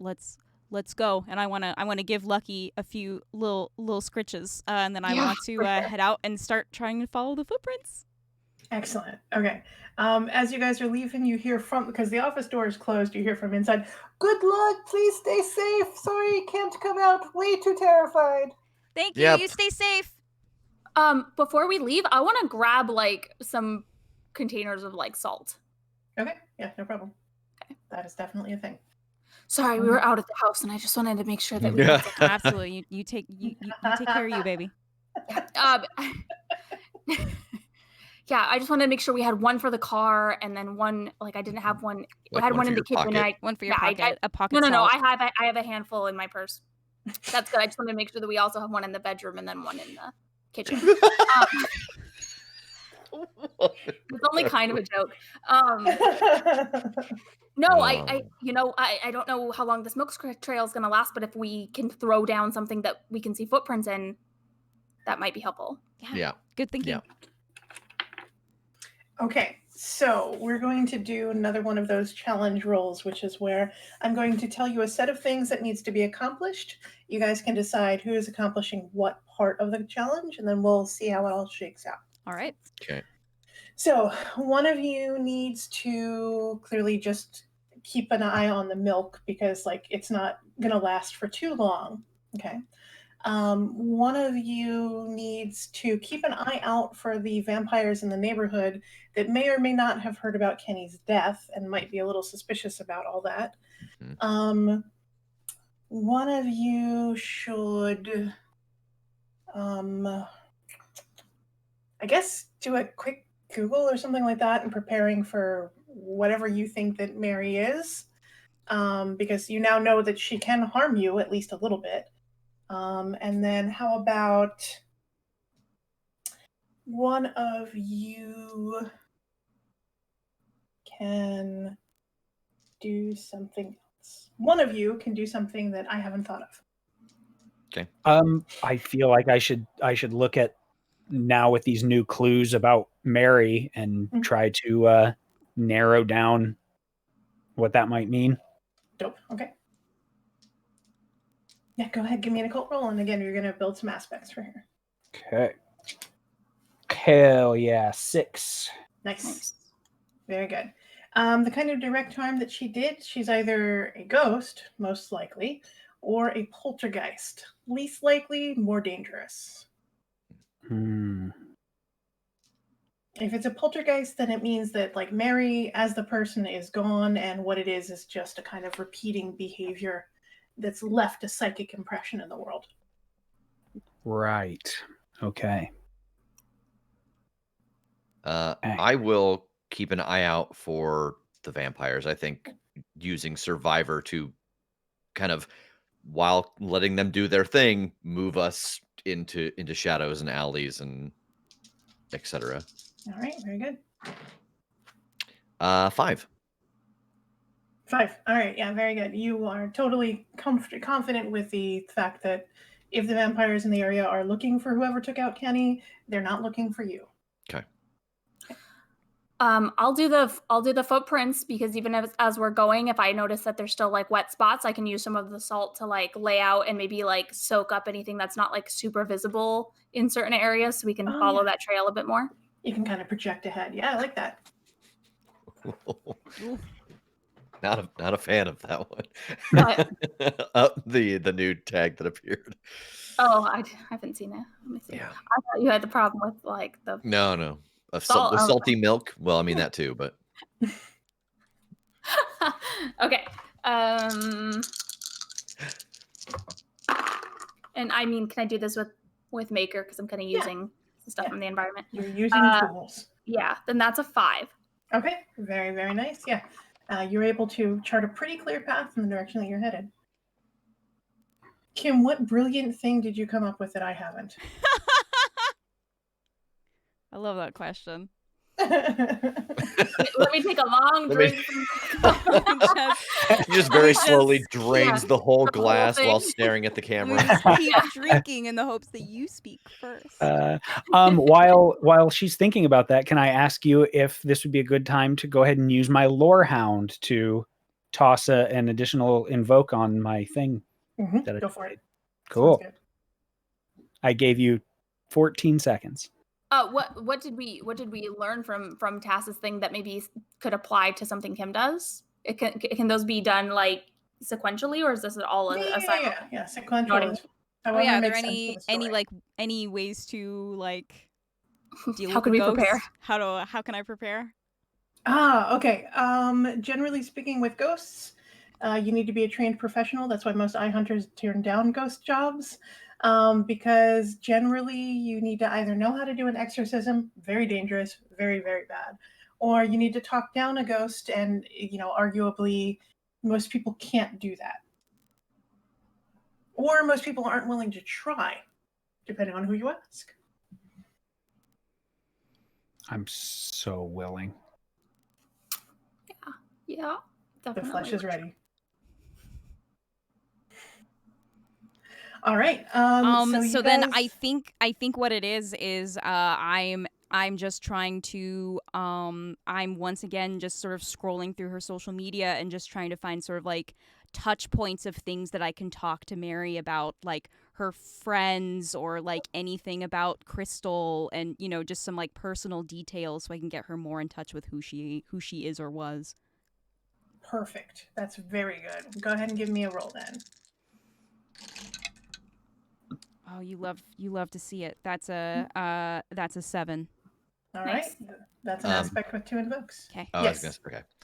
go. And I wanna give Lucky a few little scritches, and then I want to head out and start trying to follow the footprints. Excellent. Okay. As you guys are leaving, you hear because the office door is closed, you hear from inside, "Good luck, please stay safe. Sorry, can't come out. Way too terrified." Thank you. You stay safe. Before we leave, I want to grab like some containers of like salt. Okay. Yeah, no problem. Okay. That is definitely a thing. Sorry, we were out at the house, and I just wanted to make sure that we Absolutely. You take care of you, baby. Yeah, I just wanted to make sure we had one for the car, and then one like I didn't have one. I had one in the kitchen. One for your pocket. A pocket. No. I have a handful in my purse. That's good. I just wanted to make sure that we also have one in the bedroom and then one in the kitchen. It's only kind of a joke. No, I don't know how long the smoke trail is going to last, but if we can throw down something that we can see footprints in, that might be helpful. Yeah. Good thinking. Yeah. Okay, so we're going to do another one of those challenge rolls, which is where I'm going to tell you a set of things that needs to be accomplished. You guys can decide who is accomplishing what part of the challenge, and then we'll see how it all shakes out. All right. Okay. So one of you needs to clearly just keep an eye on the milk because it's not going to last for too long. Okay. One of you needs to keep an eye out for the vampires in the neighborhood that may or may not have heard about Kenny's death and might be a little suspicious about all that. Mhm. One of you should, I guess, do a quick Google or something like that and preparing for whatever you think that Mary is, because you now know that she can harm you at least a little bit. And then how about one of you can do something else. One of you can do something that I haven't thought of. Okay. I feel like I should look at now with these new clues about Mary and try to narrow down what that might mean. Dope. Okay. Yeah, go ahead. Give me an occult roll. And again, you're going to build some aspects for her. Okay. Hell yeah. 6. Nice. Very good. The kind of direct harm that she did, she's either a ghost, most likely, or a poltergeist. Least likely, more dangerous. If it's a poltergeist, then it means that Mary as the person is gone, and what it is just a kind of repeating behavior that's left a psychic impression in the world. Right. Okay. I will keep an eye out for the vampires. I think using Survivor to kind of, while letting them do their thing, move us into shadows and alleys and etc. All right, very good. 5. 5. All right, yeah, very good. You are totally confident with the fact that if the vampires in the area are looking for whoever took out Kenny, they're not looking for you. Okay. I'll do the footprints because even as we're going, if I notice that there's still wet spots, I can use some of the salt to lay out and maybe soak up anything that's not super visible in certain areas, so we can follow that trail a bit more. You can kind of project ahead. Yeah, I like that. Not a fan of that one. What? The new tag that appeared. Oh, I haven't seen it. Let me see. Yeah. I thought you had the problem with the No. Salt, With salty milk. Well, I mean that too, but okay. And I mean, can I do this with Maker because I'm kind of using stuff from the environment? You're using tools. Yeah, then that's a 5. Okay, very, very nice. Yeah. You're able to chart a pretty clear path in the direction that you're headed. Kim, what brilliant thing did you come up with that I haven't? I love that question. Let me take a long drink. He just very slowly drains the whole glass while staring at the camera. Keep drinking in the hopes that you speak first. While she's thinking about that, can I ask you if this would be a good time to go ahead and use my lore hound to toss an additional invoke on my thing? Go for it. Cool. I gave you 14 seconds. What did we learn from Tass's thing that maybe could apply to something Kim does? Can those be done sequentially, or is this all a sequential? Are there any ways to deal how with can we ghosts? Prepare? How can I prepare? Okay. Generally speaking, with ghosts, you need to be a trained professional. That's why most iHunters turn down ghost jobs. Because generally you need to either know how to do an exorcism, very dangerous, very, very bad, or you need to talk down a ghost, and arguably most people can't do that. Or most people aren't willing to try, depending on who you ask. I'm so willing. Yeah. The flesh is Definitely. ready. All right. So then guys... I think what it is I'm just trying to I'm once again just sort of scrolling through her social media and just trying to find sort of like touch points of things that I can talk to Mary about, like her friends or like anything about Crystal, and just some like personal details so I can get her more in touch with who she is or was. Perfect. That's very good. Go ahead and give me a roll then. Oh, you love to see it. That's a 7. All Nice. right. That's an aspect with 2 invokes. Okay. Oh, Yes.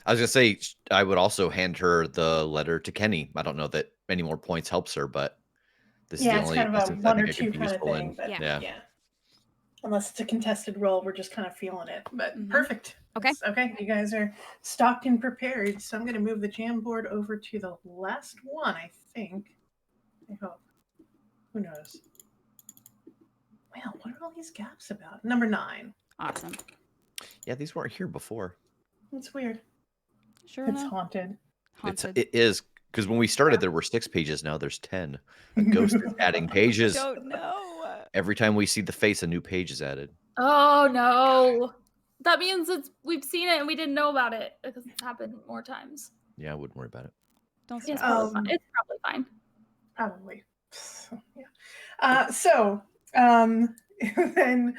I was gonna say I would also hand her the letter to Kenny. I don't know that any more points helps her, but this is the Yeah, it's only kind of a instance I 1 think or it could 2 be kind of useful in. thing, but Yeah. yeah. Unless it's a contested roll, we're just kind of feeling it. But perfect. Okay. Okay, you guys are stocked and prepared. So I'm going to move the jam board over to the last one, I think. I hope. Who knows? Wow, what are all these gaps about? Number 9. Awesome. Yeah, these weren't here before. That's weird. Sure It's enough. haunted. It is, because when we started, there were 6 pages. Now there's 10. A ghost is adding pages. Don't know. Every time we see the face, a new page is added. Oh no. That means we've seen it and we didn't know about it because it's happened more times. Yeah, I wouldn't worry about it. Don't It's stress. probably fine. It's probably fine. Probably. Then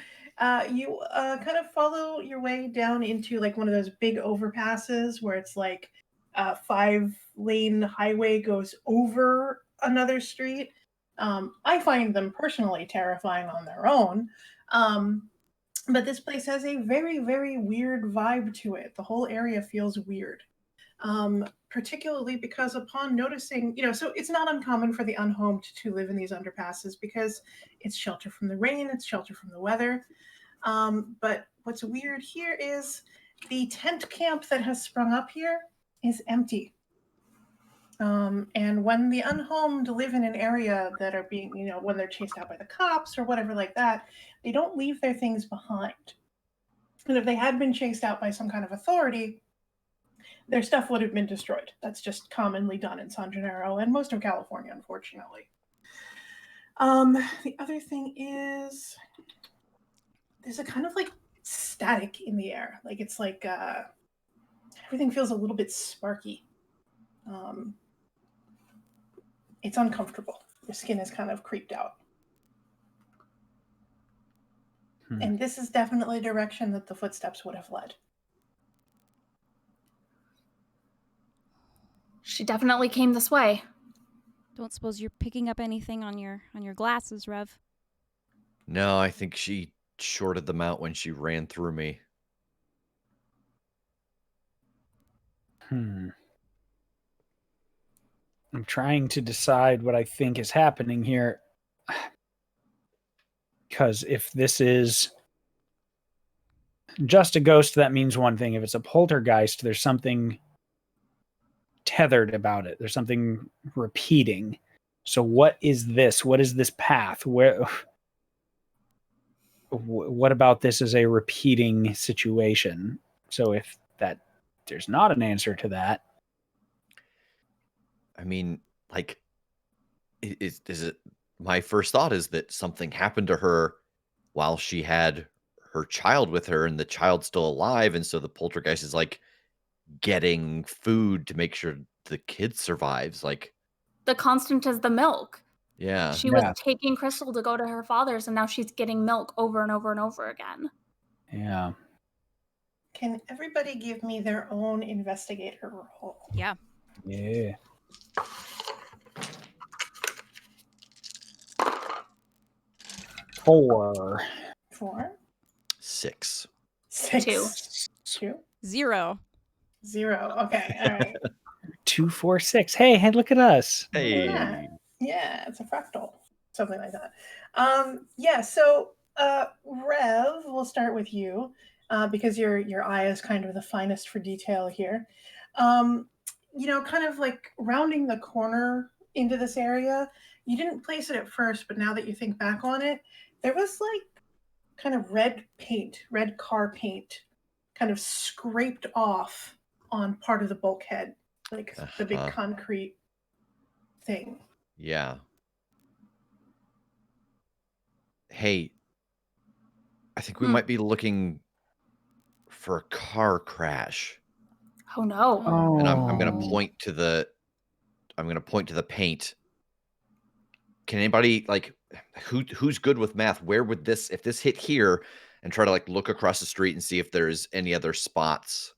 you kind of follow your way down into like one of those big overpasses where it's like a 5-lane highway goes over another street. I find them personally terrifying on their own. But this place has a very, very weird vibe to it. The whole area feels weird. Particularly because upon noticing, so it's not uncommon for the unhomed to live in these underpasses because it's shelter from the rain, it's shelter from the weather. But what's weird here is the tent camp that has sprung up here is empty. And when the unhomed live in an area that are being, when they're chased out by the cops or whatever like that, they don't leave their things behind. And if they had been chased out by some kind of authority, their stuff would have been destroyed. That's just commonly done in San Gennaro and most of California, unfortunately. The other thing is there's a kind of like static in the air. Like it's like everything feels a little bit sparky. It's uncomfortable. Your skin is kind of creeped out. And this is definitely a direction that the footsteps would have led. She definitely came this way. Don't suppose you're picking up anything on your glasses, Rev? No, I think she shorted them out when she ran through me. I'm trying to decide what I think is happening here. Because if this is just a ghost, that means one thing. If it's a poltergeist, there's something tethered about it. There's something repeating. So what is this? What is this path? What about this is a repeating situation? So if there's not an answer to that. I mean, like, is it? My first thought is that something happened to her while she had her child with her, and the child's still alive, and so the poltergeist is like getting food to make sure the kid survives. Like, The constant is the milk. yeah, She was taking Crystal to go to her father's, and now she's getting milk over and over and over again. Yeah. Can everybody give me their own investigator roll? Yeah. Yeah. Four. 6. 6. 2. 0. 0. Okay. All right. 2, 4, 6. Hey, look at us. Hey, Yeah, it's a fractal. Something like that. So Rev, we'll start with you because your eye is kind of the finest for detail here. Kind of like rounding the corner into this area, you didn't place it at first, but now that you think back on it, there was like kind of red car paint kind of scraped off on part of the bulkhead. like the big concrete thing. Yeah. Hey, I think we might be looking for a car crash. Oh no. And I'm gonna Oh. point to the paint. Can anybody like who's good with math? Where would this, if this hit here, and try to like look across the street and see if there's any other spots?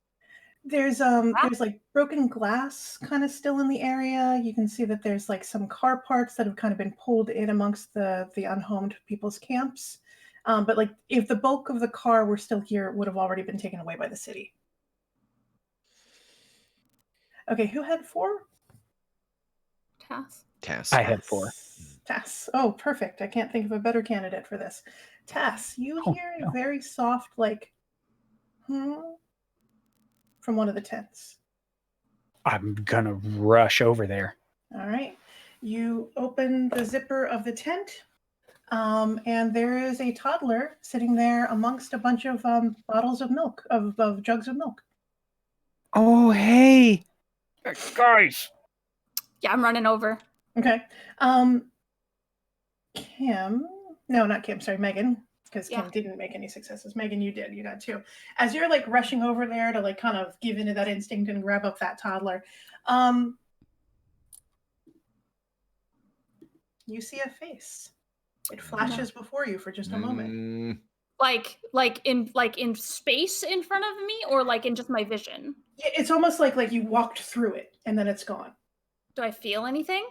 There's like broken glass kind of still in the area. You can see that there's like some car parts that have kind of been pulled in amongst the unhomed people's camps. But like if the bulk of the car were still here, it would have already been taken away by the city. Okay, who had 4? Tass. I had 4. Tass. Oh, perfect. I can't think of a better candidate for this. Tass, you hear a very soft, like, from one of the tents. I'm gonna rush over there. All right. You open the zipper of the tent, and there is a toddler sitting there amongst a bunch of bottles of milk, of jugs of milk. Oh, hey, guys. Yeah, I'm running over. Okay. Kim. No, not Kim. Sorry, Megan. Because Kim didn't make any successes. Megan, you did. You got 2. As you're like rushing over there to like kind of give into that instinct and grab up that toddler, you see a face. It flashes before you for just a moment. Like in space in front of me, or like in just my vision? Yeah, it's almost like you walked through it and then it's gone. Do I feel anything?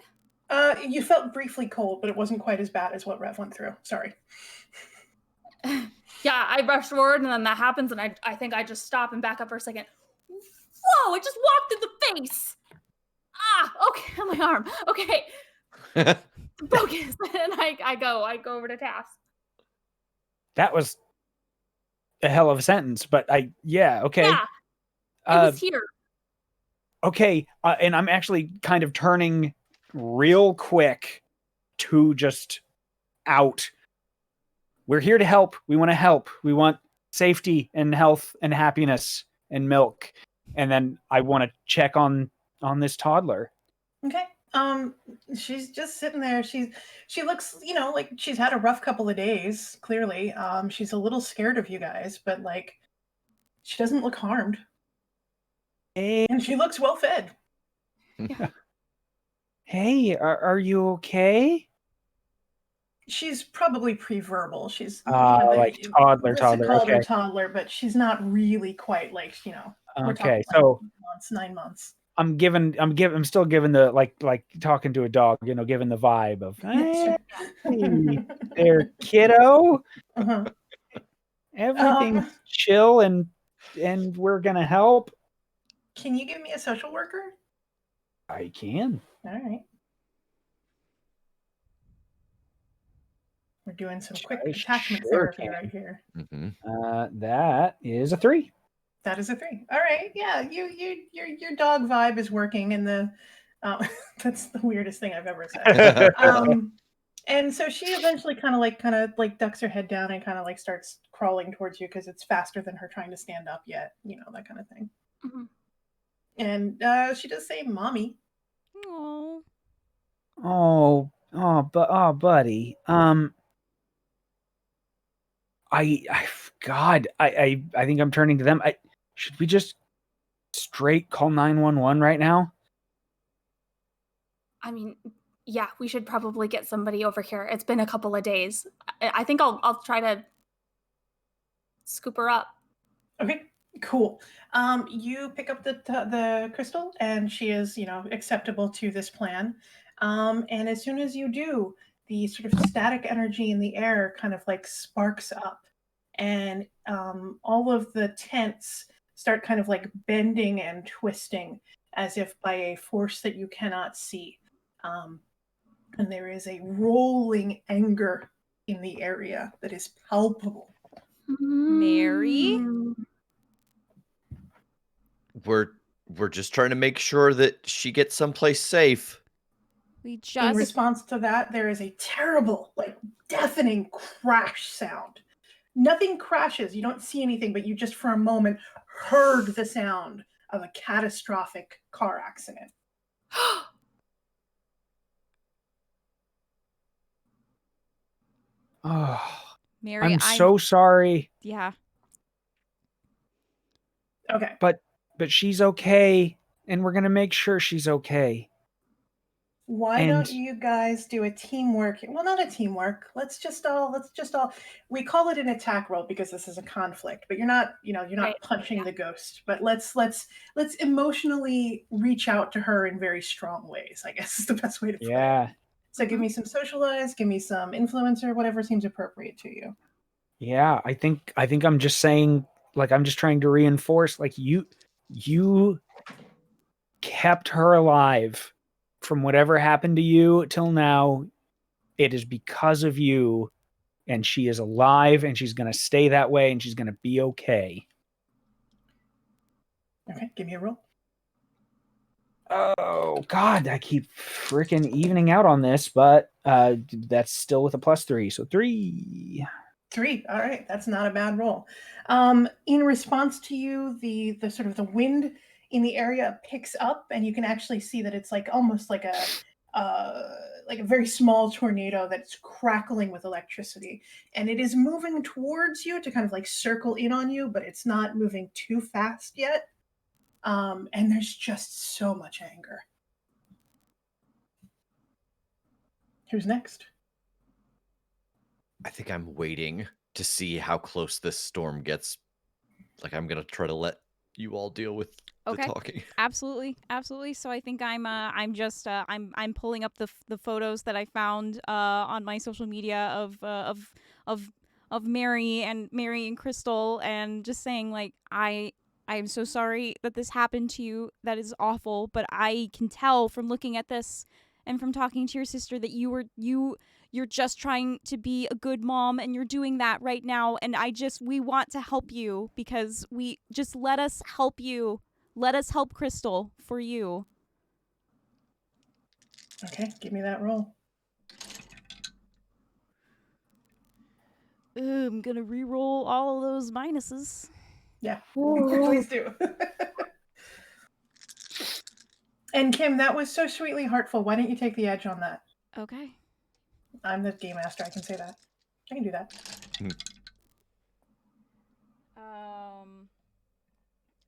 You felt briefly cold, but it wasn't quite as bad as what Rev went through. Sorry. Yeah, I rush forward and then that happens, and I think I just stop and back up for a second. Whoa, it just walked through the face. Ah, okay, on my arm. Okay. Focus. And I go over to Tass. That was a hell of a sentence, but okay. Yeah, it was here. Okay, and I'm actually kind of turning real quick to just out. We're here to help. We want to help. We want safety and health and happiness and milk. And then I want to check on this toddler. Okay. She's just sitting there. She looks, like she's had a rough couple of days, clearly. She's a little scared of you guys, but like she doesn't look harmed. And she looks well fed. Yeah. Hey, are you okay? She's probably pre-verbal. She's like toddler. Called her toddler, but she's not really quite like, we're okay, so 9 months. I'm still giving the like talking to a dog, giving the vibe of, hey there, kiddo. Everything's chill and we're gonna help. Can you give me a social worker? I can. All right. We're doing some quick attachment therapy right here. That is a 3. That is a 3. All right. Yeah, your dog vibe is working, and that's the weirdest thing I've ever said. And so she eventually kind of ducks her head down and kind of like starts crawling towards you because it's faster than her trying to stand up yet, that kind of thing. And she does say, "Mommy." Oh, buddy. I think I'm turning to them. Should we just straight call 911 right now? I mean, yeah, we should probably get somebody over here. It's been a couple of days. I think I'll try to scoop her up. Okay, cool. You pick up the crystal, and she is, acceptable to this plan. And as soon as you do, the sort of static energy in the air kind of like sparks up, and all of the tents start kind of like bending and twisting as if by a force that you cannot see. And there is a rolling anger in the area that is palpable. Mary? We're just trying to make sure that she gets someplace safe. In response to that, there is a terrible, deafening crash sound. Nothing crashes. You don't see anything, but you just for a moment heard the sound of a catastrophic car accident. Oh, Mary, I'm so sorry. Yeah. Okay. But she's okay, and we're gonna make sure she's okay. Why don't you guys do a teamwork? Well, not a teamwork. Let's just all. We call it an attack roll because this is a conflict. But you're not Right. punching the ghost. But let's emotionally reach out to her in very strong ways. I guess is the best way to put it. So give me some socialize. Give me some influencer. Whatever seems appropriate to you. Yeah, I think I'm just saying, like, I'm just trying to reinforce, like, you kept her alive from whatever happened to you till now. It is because of you, and she is alive, and she's going to stay that way, and she's going to be okay. Okay, give me a roll. Oh God, I keep freaking evening out on this, but that's still with a +3, so 3. 3. All right, that's not a bad roll. In response to you, the sort of the wind in the area picks up, and you can actually see that it's like almost like a very small tornado that's crackling with electricity, and it is moving towards you to kind of like circle in on you, but it's not moving too fast yet. And there's just so much anger. Who's next? I think I'm waiting to see how close this storm gets. Like, I'm gonna try to let you all deal with the talking. Absolutely. So I think I'm pulling up the photos that I found on my social media of Mary and Crystal, and just saying, like, I'm so sorry that this happened to you. That is awful, but I can tell from looking at this and from talking to your sister that you're just trying to be a good mom, and you're doing that right now, and we want to help you, because we just let us help you. Let us help Crystal for you. Okay, give me that roll. I'm gonna re-roll all of those minuses. Yeah, please do. And Kim, that was so sweetly heartful. Why don't you take the edge on that? Okay. I'm the game master. I can say that. I can do that.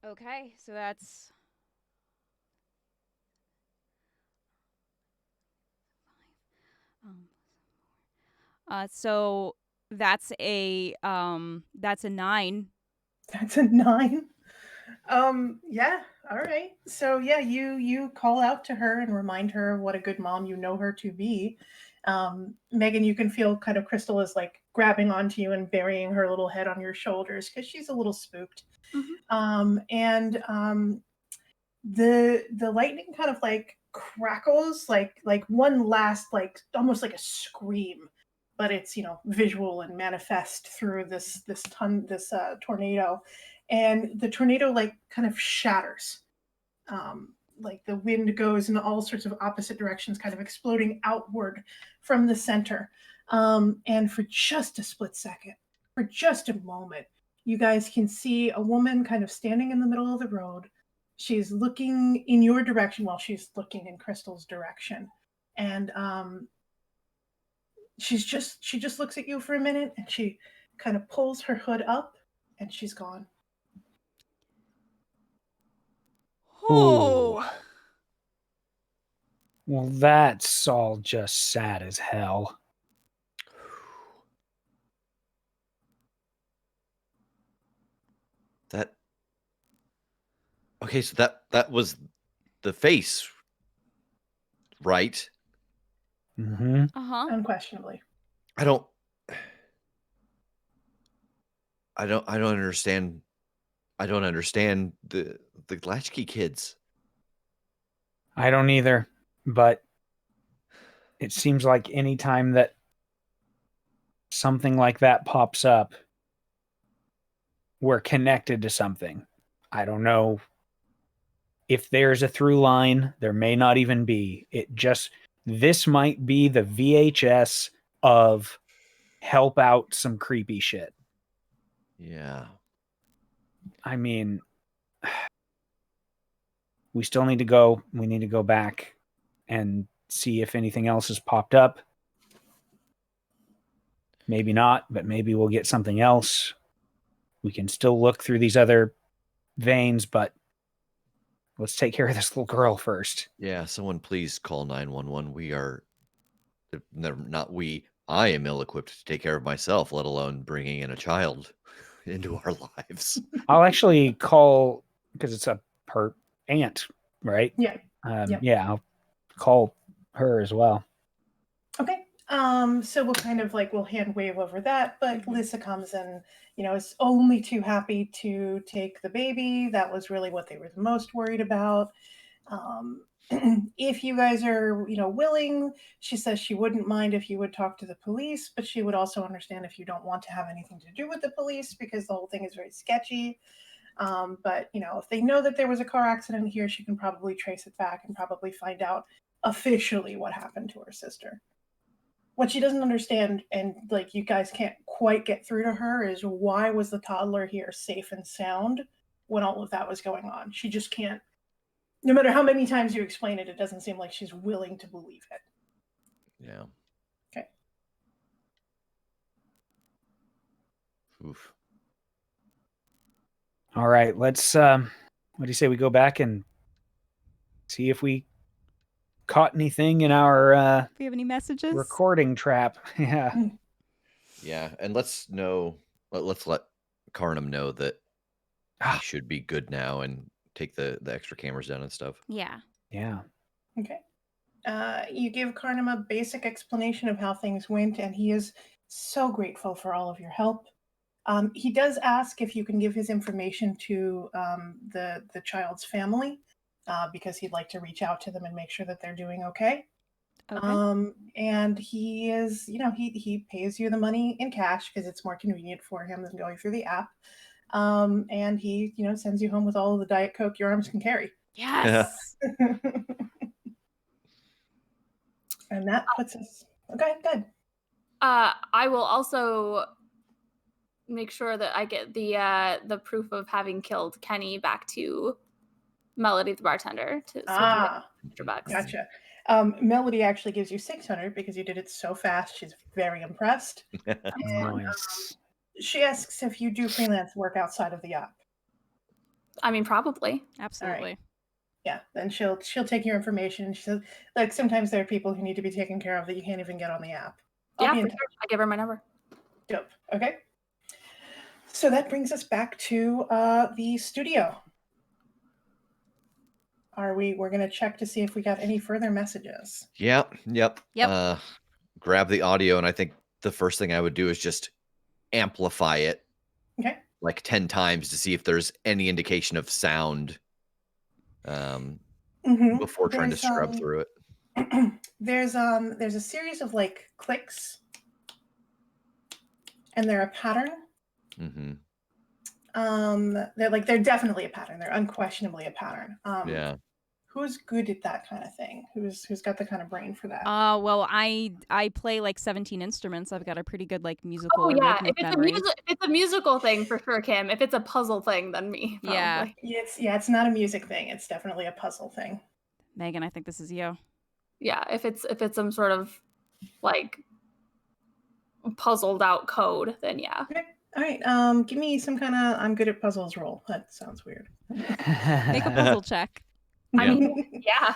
Okay, so that's so that's a 9. That's a 9. Yeah, all right. So yeah, you call out to her and remind her what a good mom you know her to be. Megan, you can feel kind of Crystal is like grabbing onto you and burying her little head on your shoulders because she's a little spooked. And the lightning kind of like crackles like one last like almost like a scream, but it's visual and manifest through this tornado, and the tornado like kind of shatters. Like the wind goes in all sorts of opposite directions, kind of exploding outward from the center. And for just a split second, for just a moment, you guys can see a woman kind of standing in the middle of the road. She's looking in your direction while she's looking in Crystal's direction. And she just looks at you for a minute, and she kind of pulls her hood up, and she's gone. Oh. Well, that's all just sad as hell. Okay, so that was the face, right? Mm-hmm. Unquestionably. I don't understand. I don't understand the latchkey kids. I don't either, but it seems like any time that something like that pops up, we're connected to something. I don't know if there's a through line. There may not even be. This might be the VHS of help out some creepy shit. Yeah. I mean, we still need to go. We need to go back and see if anything else has popped up. Maybe not, but maybe we'll get something else. We can still look through these other veins, but let's take care of this little girl first. Yeah, someone please call 911. We are not we. I am ill-equipped to take care of myself, let alone bringing in a child into our lives. I'll actually call, because it's her aunt, right? Yeah. Yep. Yeah, I'll call her as well. Okay. So we'll kind of like, we'll hand wave over that, but Lisa comes and, is only too happy to take the baby. That was really what they were the most worried about. If you guys are, willing, she says she wouldn't mind if you would talk to the police, but she would also understand if you don't want to have anything to do with the police because the whole thing is very sketchy. But, if they know that there was a car accident here, she can probably trace it back and probably find out officially what happened to her sister. What she doesn't understand, and like you guys can't quite get through to her, is why was the toddler here safe and sound when all of that was going on? She just can't. No matter how many times you explain it, it doesn't seem like she's willing to believe it. Yeah. Okay. Oof. All right, let's what do you say we go back and see if we caught anything in our Do we have any messages? recording trap? Yeah. Yeah, and let's let Carnum know that he should be good now and take the extra cameras down and stuff. Yeah. Yeah. Okay. You give Carnum a basic explanation of how things went, and he is so grateful for all of your help. He does ask if you can give his information to the child's family, because he'd like to reach out to them and make sure that they're doing okay. Okay. And he is, he pays you the money in cash because it's more convenient for him than going through the app. And he, sends you home with all of the Diet Coke your arms can carry. Yes. And that puts us okay. Good. I will also make sure that I get the proof of having killed Kenny back to Melody the bartender to extra bucks. Gotcha. Melody actually gives you 600 because you did it so fast. She's very impressed. And, Nice. she asks if you do freelance work outside of the app. I mean, probably. Absolutely. Yeah, then she'll take your information and she says, like, sometimes there are people who need to be taken care of that you can't even get on the app. Yeah, for sure. I give her my number. Dope. Okay. So that brings us back to the studio. We're gonna check to see if we got any further messages. Yep. Yep. Grab the audio, and I think the first thing I would do is just amplify it Okay. like 10 times to see if there's any indication of sound before trying to scrub through it. There's a series of like clicks, and they're a pattern. Mm-hmm. They're definitely a pattern. They're unquestionably a pattern. Yeah. Who's good at that kind of thing? Who's got the kind of brain for that? Well, I play like 17 instruments. I've got a pretty good like musical Oh yeah, rhythmic if memory. it's a musical thing for sure, Kim. If it's a puzzle thing, then me. Probably. Yeah. It's not a music thing. It's definitely a puzzle thing. Megan, I think this is you. Yeah, if it's some sort of like puzzled out code, then yeah. Okay. All right. Give me some kind of I'm good at puzzles roll. That sounds weird. Make a puzzle check. I mean, yeah.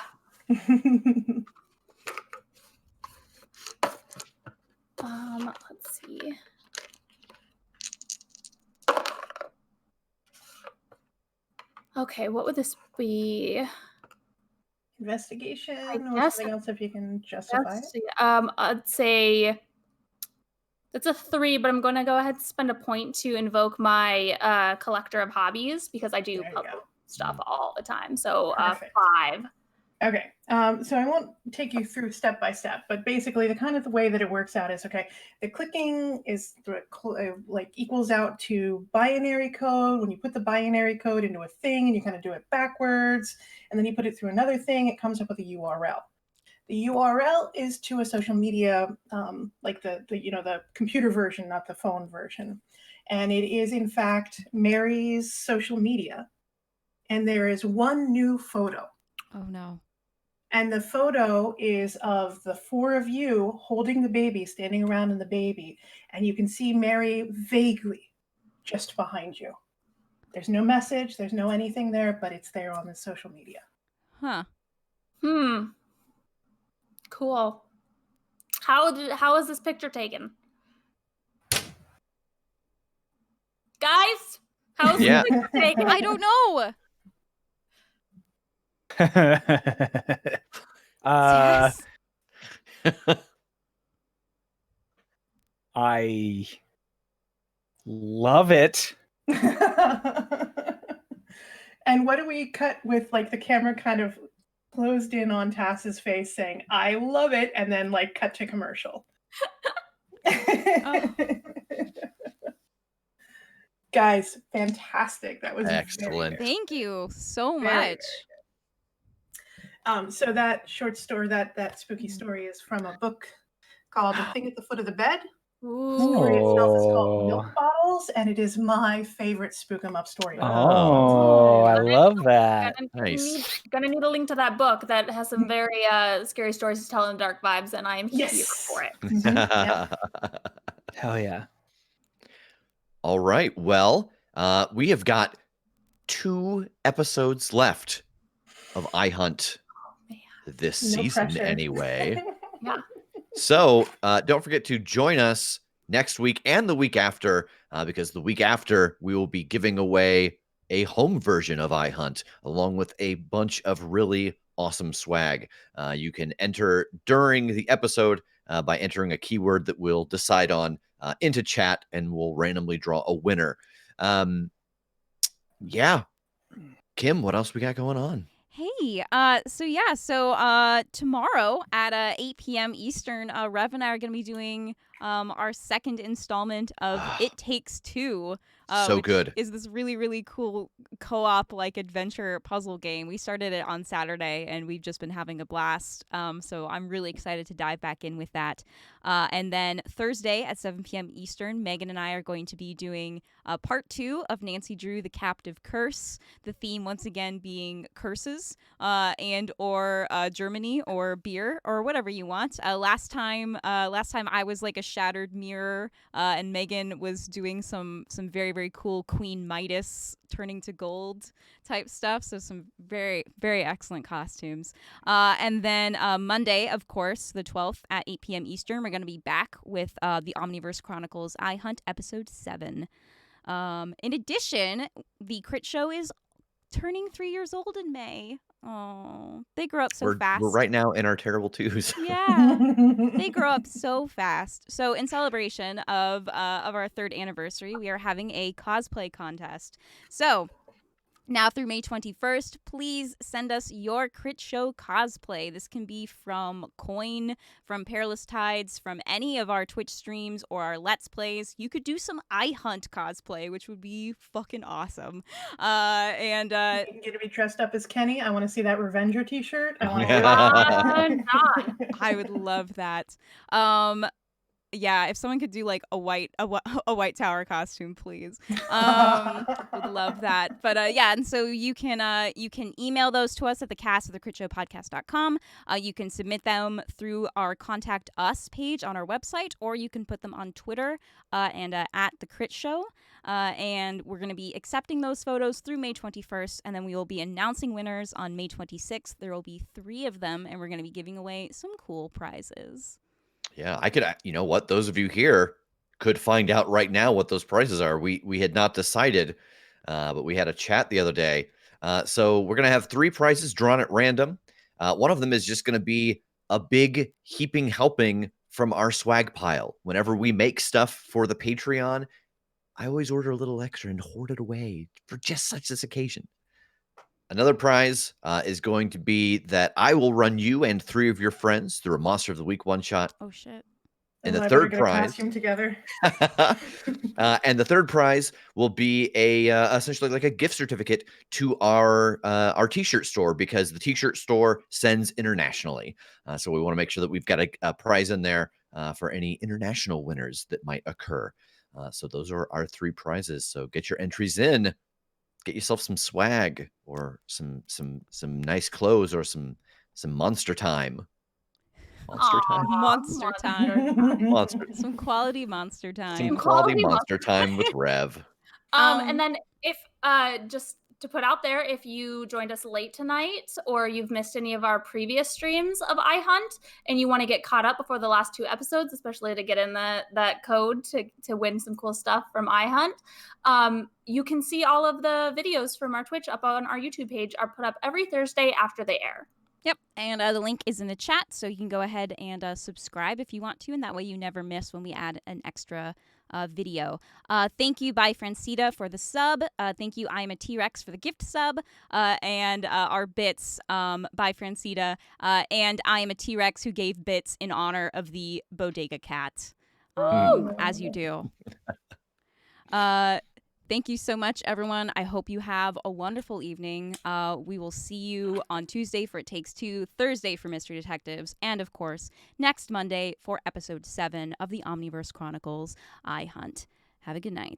Let's see. Okay, what would this be? Investigation I or guess something else if you can justify it. I'd say that's a 3, but I'm going to go ahead and spend a point to invoke my collector of hobbies because I do puzzle stuff all the time. So 5. Okay. So I won't take you through step by step, but basically the kind of the way that it works out is, okay, the clicking is like equals out to binary code. When you put the binary code into a thing and you kind of do it backwards, and then you put it through another thing, it comes up with a URL. The URL is to a social media, like the computer version, not the phone version. And it is in fact Mary's social media. and there is one new photo. Oh no. And the photo is of the four of you holding the baby, standing around in the baby. And you can see Mary vaguely just behind you. There's no message, there's no anything there, but it's there on the social media. Huh. Cool. How is this picture taken? Guys, how is Yeah. this picture taken? I don't know. Tass. I love it. And what do we cut with, like, the camera kind of closed in on Tass's face saying, I love it, and then, like, cut to commercial. Oh. Guys, fantastic. That was Excellent. Very Thank you so Very, much. so that short story, that spooky story is from a book called The Thing at the Foot of the Bed. The story itself is called Milk Bottles, and it is my favorite Spook 'em Up story. Oh, I love that. Nice. Gonna need a link to that book that has some very scary stories to tell and dark vibes, and I am here for it. Yep. Hell yeah. All right. Well, we have got 2 episodes left of iHunt this season pressure. anyway. Yeah. So don't forget to join us next week and the week after, because the week after we will be giving away a home version of iHunt along with a bunch of really awesome swag. You can enter during the episode by entering a keyword that we'll decide on into chat, and we'll randomly draw a winner. Yeah. Kim, what else we got going on? Hey, so tomorrow at 8 p.m. Eastern, Rev and I are going to be doing our second installment of It Takes Two. So which good. is this really, really cool co-op like adventure puzzle game. We started it on Saturday and we've just been having a blast. So I'm really excited to dive back in with that. And then Thursday at 7 p.m. Eastern, Megan and I are going to be doing part 2 of Nancy Drew, The Captive Curse. The theme once again being curses and or Germany or beer or whatever you want. Last time I was like a shattered mirror and Megan was doing some very, very cool Queen Midas turning to gold type stuff. So some very, very excellent costumes. And then Monday, of course, the 12th at 8 p.m. Eastern, we're going to be back with the Omniverse Chronicles iHunt episode 7. In addition, the Crit Show is turning 3 years old in May. Oh, they grow up so fast. We're right now in our terrible twos. Yeah, they grow up so fast. So in celebration of our 3rd anniversary, we are having a cosplay contest. So now through May 21st, please send us your Crit Show cosplay. This can be from Coin, from Perilous Tides, from any of our Twitch streams or our Let's Plays. You could do some iHunt cosplay, which would be fucking awesome. And you can get to be dressed up as Kenny. I want to see that Revenger t-shirt. I want to I would love that. Yeah, if someone could do like a white tower costume, please. Would love that. But yeah, and so you can email those to us at thecast@thecritshowpodcast.com. You can submit them through our Contact Us page on our website, or you can put them on Twitter and at the Crit Show. And we're going to be accepting those photos through May 21st, and then we will be announcing winners on May 26th. There will be 3 of them, and we're going to be giving away some cool prizes. Yeah, I could, you know what, those of you here could find out right now what those prices are. We had not decided, but we had a chat the other day. So we're going to have 3 prizes drawn at random. One of them is just going to be a big heaping helping from our swag pile. Whenever we make stuff for the Patreon, I always order a little extra and hoard it away for just such this occasion. Another prize is going to be that I will run you and 3 of your friends through a Monster of the Week one-shot. Oh, shit. And the third prize, costume together. and the third prize will be essentially like a gift certificate to our t-shirt store, because the t-shirt store sends internationally. So we want to make sure that we've got a prize in there for any international winners that might occur. So those are our 3 prizes. So get your entries in. get yourself some swag or some nice clothes or some monster time. Monster time? Monster time. Monster. Some quality monster time. Some quality monster time with Rev. And then if just to put out there, if you joined us late tonight or you've missed any of our previous streams of iHunt and you want to get caught up before the last 2 episodes, especially to get in that code to win some cool stuff from iHunt, you can see all of the videos from our Twitch up on our YouTube page are put up every Thursday after they air. Yep, and the link is in the chat, so you can go ahead and subscribe if you want to, and that way you never miss when we add an extra video. Thank you, Bye Francita, for the sub. Thank you, I'm a T-Rex, for the gift sub. And our bits, Bye Francita, and I am a T-Rex, who gave bits in honor of the bodega cat, as you do. Thank you so much, everyone. I hope you have a wonderful evening. We will see you on Tuesday for It Takes Two, Thursday for Mystery Detectives, and, of course, next Monday for Episode 7 of the Omniverse Chronicles, iHunt. Have a good night.